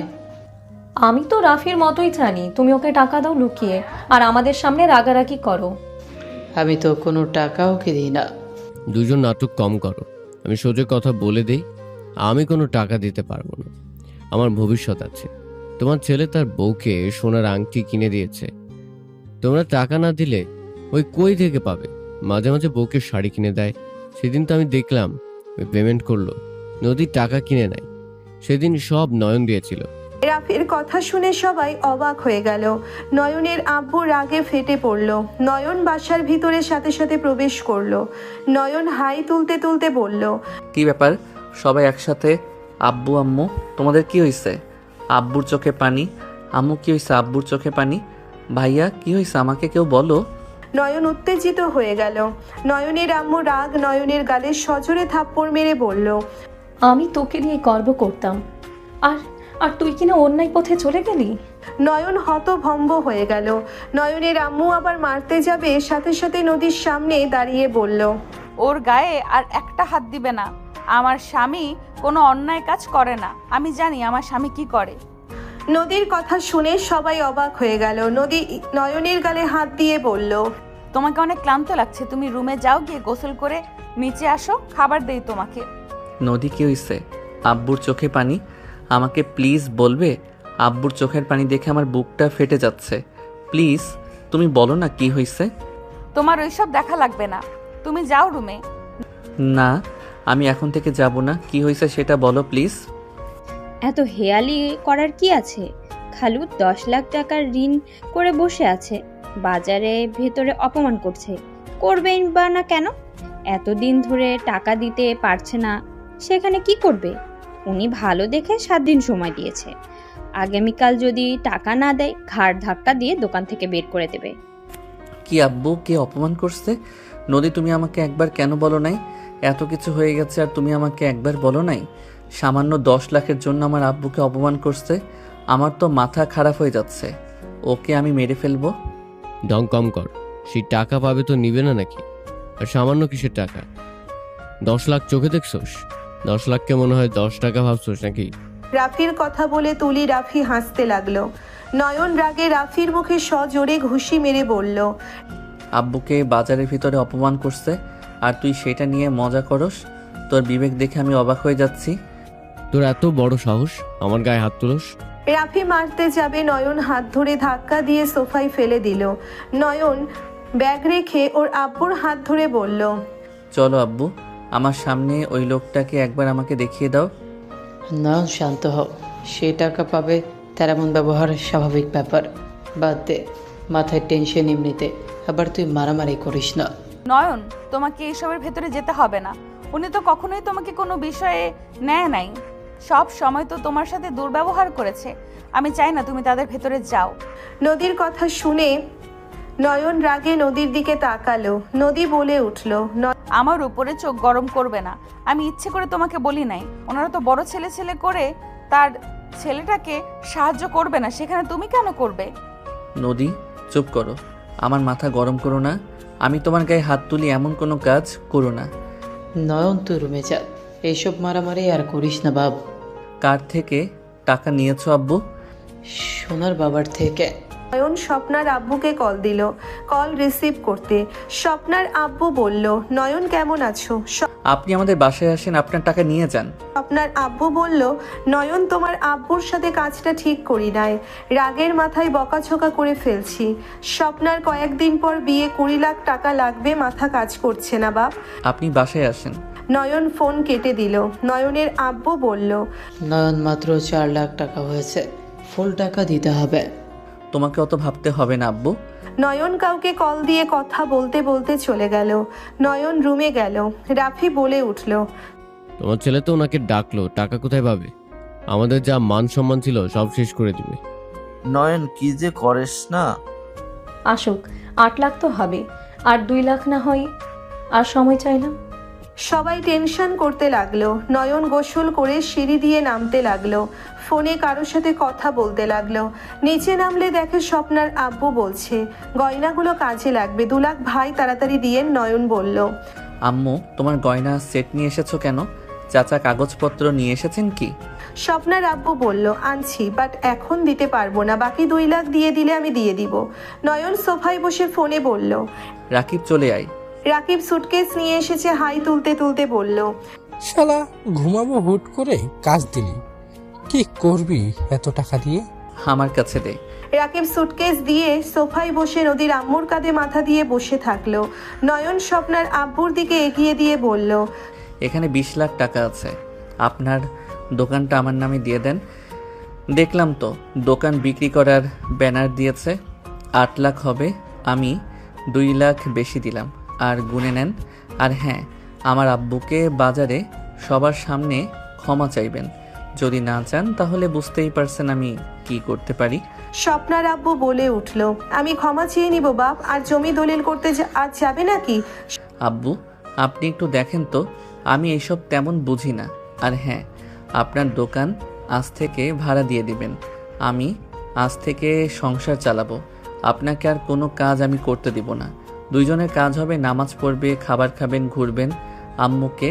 আমি তো রাফির মতোই জানি তুমি ওকে টাকা দাও লুকিয়ে, আর আমাদের সামনে রাগারাগি করো। আমি তো কোনো টাকা ওকে দিই না। দুজন নাটক কম করো। আমি সোজা কথা বলে দেই, আমি কোনো টাকা দিতে পারবো না। আমার ভবিষ্যৎ আছে। তোমার ছেলে তার বউকে সোনার আংটি কিনে দিয়েছে। তোমরা টাকা না দিলে ওই কই থেকে পাবে? মাঝে মাঝে বউকে শাড়ি কিনে দেয়। সেদিন তো আমি দেখলাম ওই পেমেন্ট করলো, নদীর টাকা কিনে নেয়। সেদিন সব নয়ন দিয়েছিল। রাফির কথা শুনে সবাই অবাক হয়ে গেল। নয়নের আব্বু রাগে ফেটে পড়ল। নয়ন বাসার ভিতরে সাথে সাথে প্রবেশ করলো। নয়ন হাই তুলতে তুলতে বলল, কি ব্যাপার সবাই একসাথে? আব্বু আম্মু তোমাদের কি হয়েছে? আব্বুর চোখে পানি। আম্মু কি হয়েছে? আব্বুর চোখে পানি। ভাইয়া কি হয়েছে আমাকে কেউ বলো। নয়ন উত্তেজিত হয়ে গেল। নয়নের আম্মু রাগ নয়নের গালে সজোরে থাপ্পড় মেরে বলল, আমি তোকে নিয়ে গর্ব করতাম, আর আর তুই কিনা অন্যায় পথে চলে গেলি। নয়ন হতভম্ব হয়ে গেল। নয়নের আম্মু আবার মারতে যাবে, সাথে সাথে নদীর সামনে দাঁড়িয়ে বলল, ওর গায়ে আর একটা হাত দিবে না। আমার স্বামী কোনো অন্যায় কাজ করে না। আমি জানি আমার স্বামী কি করে। নদীর কথা শুনে সবাই অবাক হয়ে গেল। নদী নয়নের গালে হাত দিয়ে বলল, তোমাকে অনেক ক্লান্ত লাগছে, তুমি রুমে যাও, গিয়ে গোসল করে নিচে আসো, খাবার দেই তোমাকে। নদী কি হয়েছে? আব্বুর চোখে পানি। আমাকে প্লিজ বলবে? আব্বুর চোখের পানি দেখে আমার বুকটা ফেটে যাচ্ছে। প্লিজ তুমি বলো না কি হয়েছে। তোমার ওইসব দেখা লাগবে না, তুমি যাও রুমে। না, আমি এখন থেকে যাব না। কি হয়েছে সেটা বলো প্লিজ। এত হেয়ালি করার কি আছে? খালু 10 লাখ টাকার ঋণ করে বসে আছে, বাজারে ভেতরে অপমান করছে। করবেই বা না কেন? এতদিন ধরে টাকা দিতে পারছে না, সেখানে কি করবে? উনি ভালো দেখে 7 দিন সময় দিয়েছে। আগামীকাল যদি টাকা না দেয় ঘাড় ধাক্কা দিয়ে দোকান থেকে বের করে দেবে। কি আব্বু কে অপমান করছে? নদী তুমি আমাকে একবার কেন বলো নাই? এত কিছু হয়ে গেছে আর তুমি আমাকে একবার বলো নাই? সামান্য 10 লাখের জন্য আমার আব্বুকে অপমান করছে। আমার তো মাথা খারাপ হয়ে যাচ্ছে। ওকে আমি মেরে ফেলবো। ঢং কম কর। সেই টাকা পাবে তো নিবে না নাকি? আর সামান্য কিসের টাকা? 10 লাখ চোখে দেখছোস? 10 লাখকে মনে হয় 10 টাকা ভাবছোস নাকি? রাফির কথা বলে তুলি রাফি হাসতে লাগলো। নয়ন রাগে রাফির মুখে সজোরে ঘুষি মেরে বলল, আব্বুকে বাজারের ভিতরে অপমান করছে আর তুই সেটা নিয়ে মজা করস? তোর বিবেক দেখে আমি অবাক হয়ে যাচ্ছি। তোর এত বড় সাহস আমার গায়ে হাত তুলস? রাফি মারতে যাবে, নয়ন হাত ধরে ধাক্কা দিয়ে সোফায় ফেলে দিল। নয়ন ব্যাগ রেখে ওর আব্বুর হাত ধরে বলল, চলো আব্বু, আমার সামনে ওই লোকটাকে একবার আমাকে দেখিয়ে দাও। না, শান্ত হও। সে টাকা পাবে, তার এমন ব্যবহার স্বাভাবিক ব্যাপার। বাদ দে, মাথায় টেনশন এমনিতে, আবার তুই মারামারি করিস না। নয়ন, তোমাকে এসবের ভেতরে যেতে হবে না। উনি তো কখনোই তোমাকে কোনো বিষয়ে নেয় নাই, সব সময় তো তোমার সাথে দুর্ব্যবহার করেছে। আমি চাই না তুমি তাদের ভেতরে যাও। নদীর কথা শুনে নয়ন রাগে নদীর দিকে তাকালো। নদী বলে উঠল, আমার উপরে চোখ গরম করবে না। আমি ইচ্ছে করে তোমাকে বলি নাই। ওনারা তো বড় ছেলে ছেলে করে তার ছেলেটাকে সাহায্য করবে না, সেখানে তুমি কেন করবে? নদী চুপ করো, আমার মাথা গরম করো না। আমি তোমার গায়ে হাত তুলি এমন কোনো কাজ করো না। নয়ন, তুই রুমে যা, এইসব মারামারি আর করিস না বাব। কার থেকে টাকা নিয়েছো আব্বু? সোনার বাবার থেকে। নয়ন স্বপ্নার আব্বুকে কল দিল। কল রিসিভ করতে স্বপ্নার আব্বু বলল, নয়ন কেমন আছো? আপনি আমাদের বাসায় আসেন, আপনার টাকা নিয়ে যান। স্বপ্নার আব্বু বলল, নয়ন তোমার আব্বুর সাথে কাজটা ঠিক করি নাই, রাগের মাথায় বকাঝোকা করে ফেলছি। স্বপ্নার কয়েকদিন পর বিয়ে, 20 লাখ টাকা লাগবে, মাথা কাজ করছে না বাপ। আপনি বাসায় আসেন। নয়ন ফোন কেটে দিল। নয়নের আব্বু বলল, নয়ন মাত্র 4 লাখ টাকা হয়েছে, ফুল টাকা দিতে হবে। তোমাকে অত ভাবতে হবে না আব্বু। নয়ন কাউকে কল দিয়ে কথা বলতে বলতে চলে গেল। নয়ন রুমে গেল। রাফি বলে উঠল, তোমার ছেলে তো ওনাকে ডাকলো, টাকা কোথায় পাবে? আমাদের যা মান সম্মান ছিল সব শেষ করে দিবে। নয়ন কি যে করিস না। আসুক, 8 লাখ তো হবে, আর 2 লাখ না হয় আর সময় চাইলাম। সবাই টেনশন করতে লাগলো। নয়ন গোসল করে সিঁড়ি দিয়ে নামতে লাগলো। ফোনে কারোর সাথে কথা বলতে লাগলো। নিচে নামলে দেখে স্বপ্নার আব্বু বলছে, গয়নাগুলো কাজে লাগবে, 2 লাখ ভাই তাড়াতাড়ি দিয়েন। নয়ন বলল, আম্মু, তোমার গয়না সেট নিয়ে এসেছো কেন? চাচা কাগজপত্র নিয়ে এসেছেন কি? স্বপ্নার আব্বু বলল, আনছি, বাট এখন দিতে পারবো না, বাকি 2 লাখ দিয়ে দিলে আমি দিয়ে দিব। নয়ন সোফায় বসে ফোনে বলল, রাকিব চলে আয়। রাকিব সুটকেস নিয়ে এসেছে। হাই তুলতে তুলতে বলল, শালা ঘুমাবো হুট করে কাজ দিলি, কি করবি এত টাকা দিয়ে? আমার কাছে দে। রাকিব সুটকেস দিয়ে সোফায় বসে নদীর আম্মুর কাঁধে মাথা দিয়ে বসে থাকলো। নয়ন স্বপ্নার আব্বুর দিকে এগিয়ে দিয়ে বলল, এখানে 20 লাখ টাকা আছে, আপনার দোকানটা আমার নামে দিয়ে দেন। দেখলাম তো দোকান বিক্রি করার ব্যানার দিয়েছে। 8 লাখ হবে, আমি 2 লাখ বেশি দিলাম, আর গুনে নেন। আর হ্যাঁ, আমার আব্বুকে বাজারে সবার সামনে ক্ষমা চাইবেন। যদি না চান তাহলে বুঝতেই পারছেন আমি কি করতে পারি। স্বপ্নার আব্বু বলে উঠল, আমি ক্ষমা চেয়ে নিব বাপ, আর জমি দলিল করতে আজ যাবে নাকি? আব্বু, আপনি একটু দেখেন তো, আমি এইসব তেমন বুঝি না। আর হ্যাঁ, আপনার দোকান আজ থেকে ভাড়া দিয়ে দিবেন। আমি আজ থেকে সংসার চালাবো, আপনাকে আর কোনো কাজ আমি করতে দিব না। দুইজনের কাজ হবে, নামাজ পড়বে, খাবার খাবেন, ঘুরবেন, আম্মুকে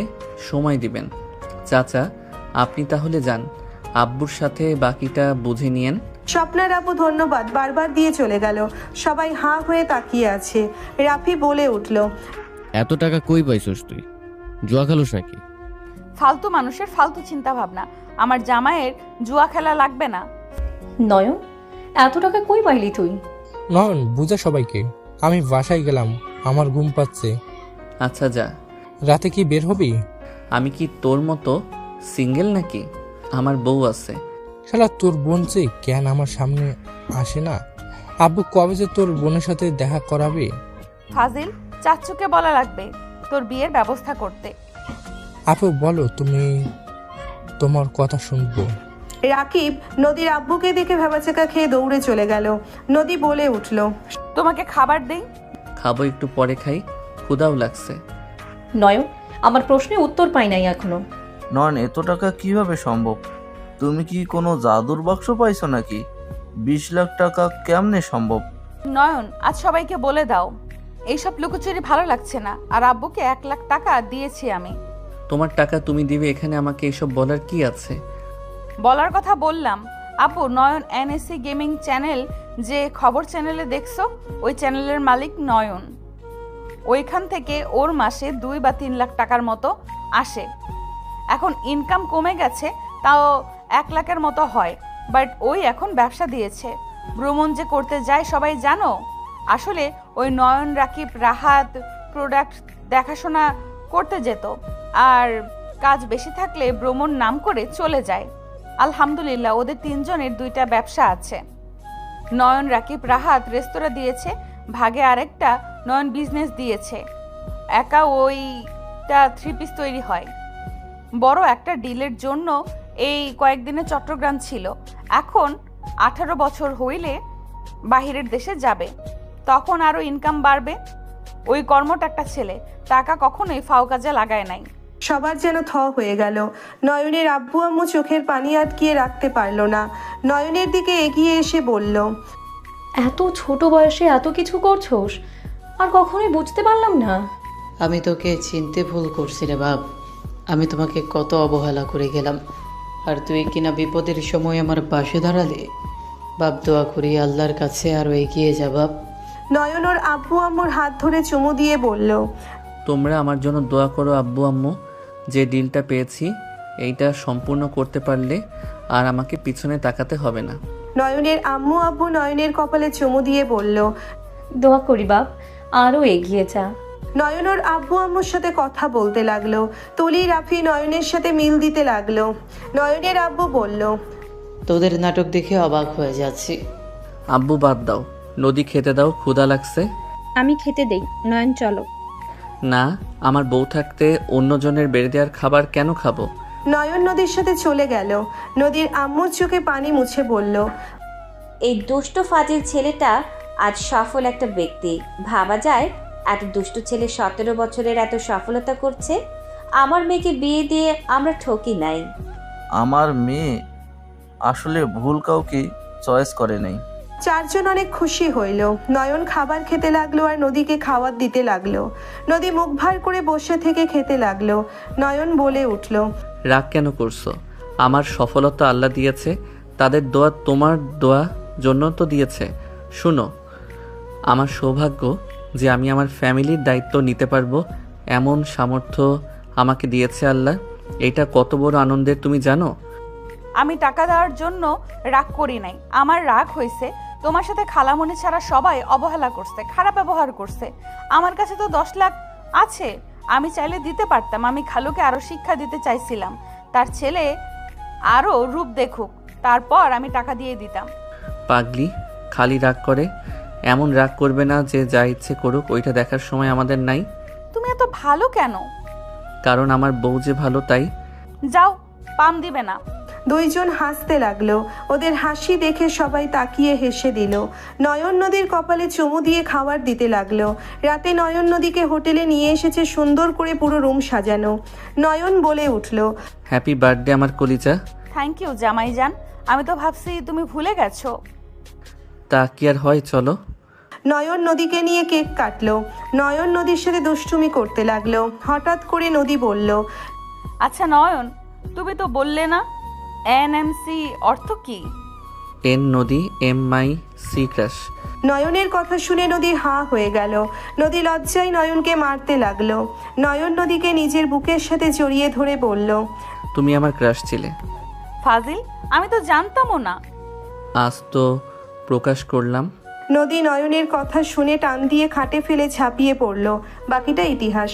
সময় দিবেন। চাচা, আপনি তাহলে যান, আব্বুর সাথে বাকিটা বুঝে নিয়েন। স্বপ্নার আব্বু ধন্যবাদ বারবার দিয়ে চলে গেল। সবাই হাঁ হয়ে তাকিয়ে আছে। রাফি বলে উঠল, এত টাকা কই পাইছস তুই? জুয়া খেলোস নাকি? ফালতু মানুষের ফালতু চিন্তা ভাবনা। আমার জামাইয়ের জুয়া খেলা লাগবে না। নয়ন, এত টাকা কই পাইলি তুই? নয়ন বুঝা সবাইকে, আমি বাসায় গেলাম, আমার ঘুম পাচ্ছে। আচ্ছা যা। রাতে কি বের হবি? আমি কি তোর মতো সিঙ্গেল নাকি? আমার বউ আছে। শালা তোর বোন যে কেন আমার সামনে আসে না? আব্বু কবে যে তোর বোনের সাথে দেখা করাবে? ফাজিল, চাচ্চুকে বলা লাগবে তোর বিয়ের ব্যবস্থা করতে। আপু বলো, তুমি, তোমার কথা শুনবো। রাকিব নদীর আব্বুকে দেখে ভেবাচেকা খেয়ে দৌড়ে চলে গেল। নদী বলে উঠল, তোমাকে খাবার দেই? খাবো, একটু পরে খাই, ক্ষুধাও লাগছে। নয়ন, আমার প্রশ্নের উত্তর পাই নাই এখনো। নয়ন, এত টাকা কিভাবে সম্ভব? তুমি কি কোনো জাদুর বাক্স পাইছো নাকি? 20 লাখ টাকা কেমনে সম্ভব? নয়ন, আজ সবাইকে বলে দাও এইসব লুকোচুরি ভালো লাগছে না। আর আব্বুকে 1 লাখ টাকা দিয়েছি আমি। তোমার টাকা তুমি দিবে, এখানে আমাকে এসব বলার কি আছে? বলার কথা বললাম। আপু, নয়ন এনএসসি গেমিং চ্যানেল যে খবর চ্যানেলে দেখছো, ওই চ্যানেলের মালিক নয়ন। ওইখান থেকে ওর মাসে 2 বা 3 লাখ টাকার মতো আসে। এখন ইনকাম কমে গেছে, তাও 1 লাখের মতো হয়। বাট ওই এখন ব্যবসা দিয়েছে। ভ্রমণ যে করতে যায় সবাই জানো। আসলে ওই নয়ন, রাকিব, রাহাত প্রোডাক্ট দেখাশোনা করতে যেত, আর কাজ বেশি থাকলে ভ্রমণ নাম করে চলে যায়। আলহামদুলিল্লাহ, ওদের 3 জনের 2টা ব্যবসা আছে। নয়ন, রাকিব, রাহাত রেস্তোরাঁ দিয়েছে, ভাগে আরেকটা নয়ন বিজনেস দিয়েছে। একা ওইটা 3 পিস তৈরি হয়। বড় একটা ডিলের জন্য এই কয়েকদিনে চট্টগ্রাম ছিল। এখন 18 বছর হইলে বাহিরের দেশে যাবে, তখন আরো ইনকাম বাড়বে। ওই কর্মটা একটা ছেলে, টাকা কখনোই ফাও কাজে লাগায় নাই। সবার যেন থ হয়ে গেল। নয়নের আব্বু আম্মু চোখের পানি আটকিয়ে রাখতে পারল না। নয়নের দিকে এগিয়ে এসে বলল, এত ছোট বয়সে এত কিছু করছোস, আর কখনোই বুঝতে পারলাম না। আমি তোকে চিনতে ভুল করছি রে বাপ। আমি তোমাকে কত অবহেলা করে গেলাম, আর তুই কিনা বিপদের সময় আমার পাশে দাঁড়ালে। বাপ দোয়া করি আল্লাহর কাছে আরও এগিয়ে যা বাপ। নয়ন ওর আব্বু আম্মুর হাত ধরে চুমু দিয়ে বলল, তোমরা আমার জন্য দোয়া করো আব্বু আম্মু, যে ডিলটা পেয়েছি এইটা সম্পূর্ণ করতে পারলে আর আমাকে পিছনে তাকাতে হবে না। নয়নের আম্মু আব্বু নয়নের কপালে চুমু দিয়ে বলল। দোয়া করি বাপ, আরও এগিয়ে যা। নয়ন ওর আব্বু আম্মুর সাথে কথা বলতে লাগলো। তুলি রাফি নয়নের সাথে মিল দিতে লাগলো। নয়নের আব্বু বলল, তোদের নাটক দেখে অবাক হয়ে যাচ্ছি। আব্বু বাদ দাও, নদী খেতে দাও, ক্ষুধা লাগছে। আমি খেতে দেই, নয়ন চলো। না, আমার বউ থাকতে অন্যজনের বেড়ে দেওয়ার খাবার কেন খাবো? নয়ন নদীর সাথে চলে গেল। নদীর আম্মুর চোখে পানি মুছে বলল, এই দুষ্ট ফাজিল ছেলেটা আজ সফল একটা ব্যক্তি। ভাবা যায় এত দুষ্ট ছেলে 17 বছরের এত সফলতা করছে। আমার মেয়েকে বিয়ে দিয়ে আমরা ঠকি নাই। আমার মেয়ে আসলে ভুল কাউকে চয়েস করে নাই। চারজন অনেক খুশি হইল। নয়ন খাবার খেতে লাগলো আর নদীকে খাবার দিতে লাগলো। নদী মুখ ভার করে বসে থেকে খেতে লাগলো। নয়ন বলে উঠল, রাগ কেন করছো? আমার সফলতা আল্লাহ দিয়েছে, তাদের দোয়া তোমার দোয়া জন্য তো দিয়েছে। শুনো, আমার সৌভাগ্য যে আমি আমার ফ্যামিলির দায়িত্ব নিতে পারবো এমন সামর্থ্য আমাকে দিয়েছে আল্লাহ। এটা কত বড় আনন্দের তুমি জানো? আমি টাকা দেওয়ার জন্য রাগ করি নাই। আমার রাগ হয়েছে তোমার সাথে খালামণি ছাড়া সবাই অবহেলা করছে, খারাপ ব্যবহার করছে। আমার কাছে তো 10 লাখ আছে, আমি চাইলে দিতে পারতাম। আমি খালুকে আরো শিক্ষা দিতে চাইছিলাম, তার ছেলে আরো রূপ দেখুক, তারপর আমি টাকা দিয়ে দিতাম। পাগলি, খালি রাগ করে। এমন রাগ করবে না যে যা ইচ্ছে করুক, ওইটা দেখার সময় আমাদের নাই। তুমি এত ভালো কেন? কারণ আমার বউ যে ভালো তাই। যাও, পাম দিবে না। দুইজন হাসতে লাগলো। ওদের হাসি দেখে সবাই তাকিয়ে হেসে দিল। নয়ন নদীর কপালে চুমু দিয়ে খাবার দিতে লাগলো। রাতে নয়ন নদীকে হোটেলে নিয়ে এসেছে, সুন্দর করে পুরো রুম সাজানো। নয়ন বলে উঠল, হ্যাপি বার্থডে আমার কলিজা। থ্যাংক ইউ জামাই জান, আমি তো ভাবছি তুমি ভুলে গেছো। তা কি আর হয়, চলো। নয়ন নদীকে নিয়ে কেক কাটলো। নয়ন নদীর সাথে দুষ্টুমি করতে লাগলো। হঠাৎ করে নদী বলল, আচ্ছা নয়ন, তুমি তো বললে না এনএমসি অর্থ কি? এন নদী, এম মাই সি ক্রাশ। নয়নের কথা শুনে নদী হাঁ হয়ে গেল। নদী লজ্জায় নয়নকে মারতে লাগলো। নয়ন নদীকে নিজের বুকের সাথে জড়িয়ে ধরে বলল, তুমি আমার ক্রাশ ছিলে। ফাজিল, আমি তো জানতামও না। আজ তো প্রকাশ করলাম। নদী নয়নের কথা শুনে টান দিয়ে খাটে ফেলে ঝাঁপিয়ে পড়ল। বাকিটা ইতিহাস।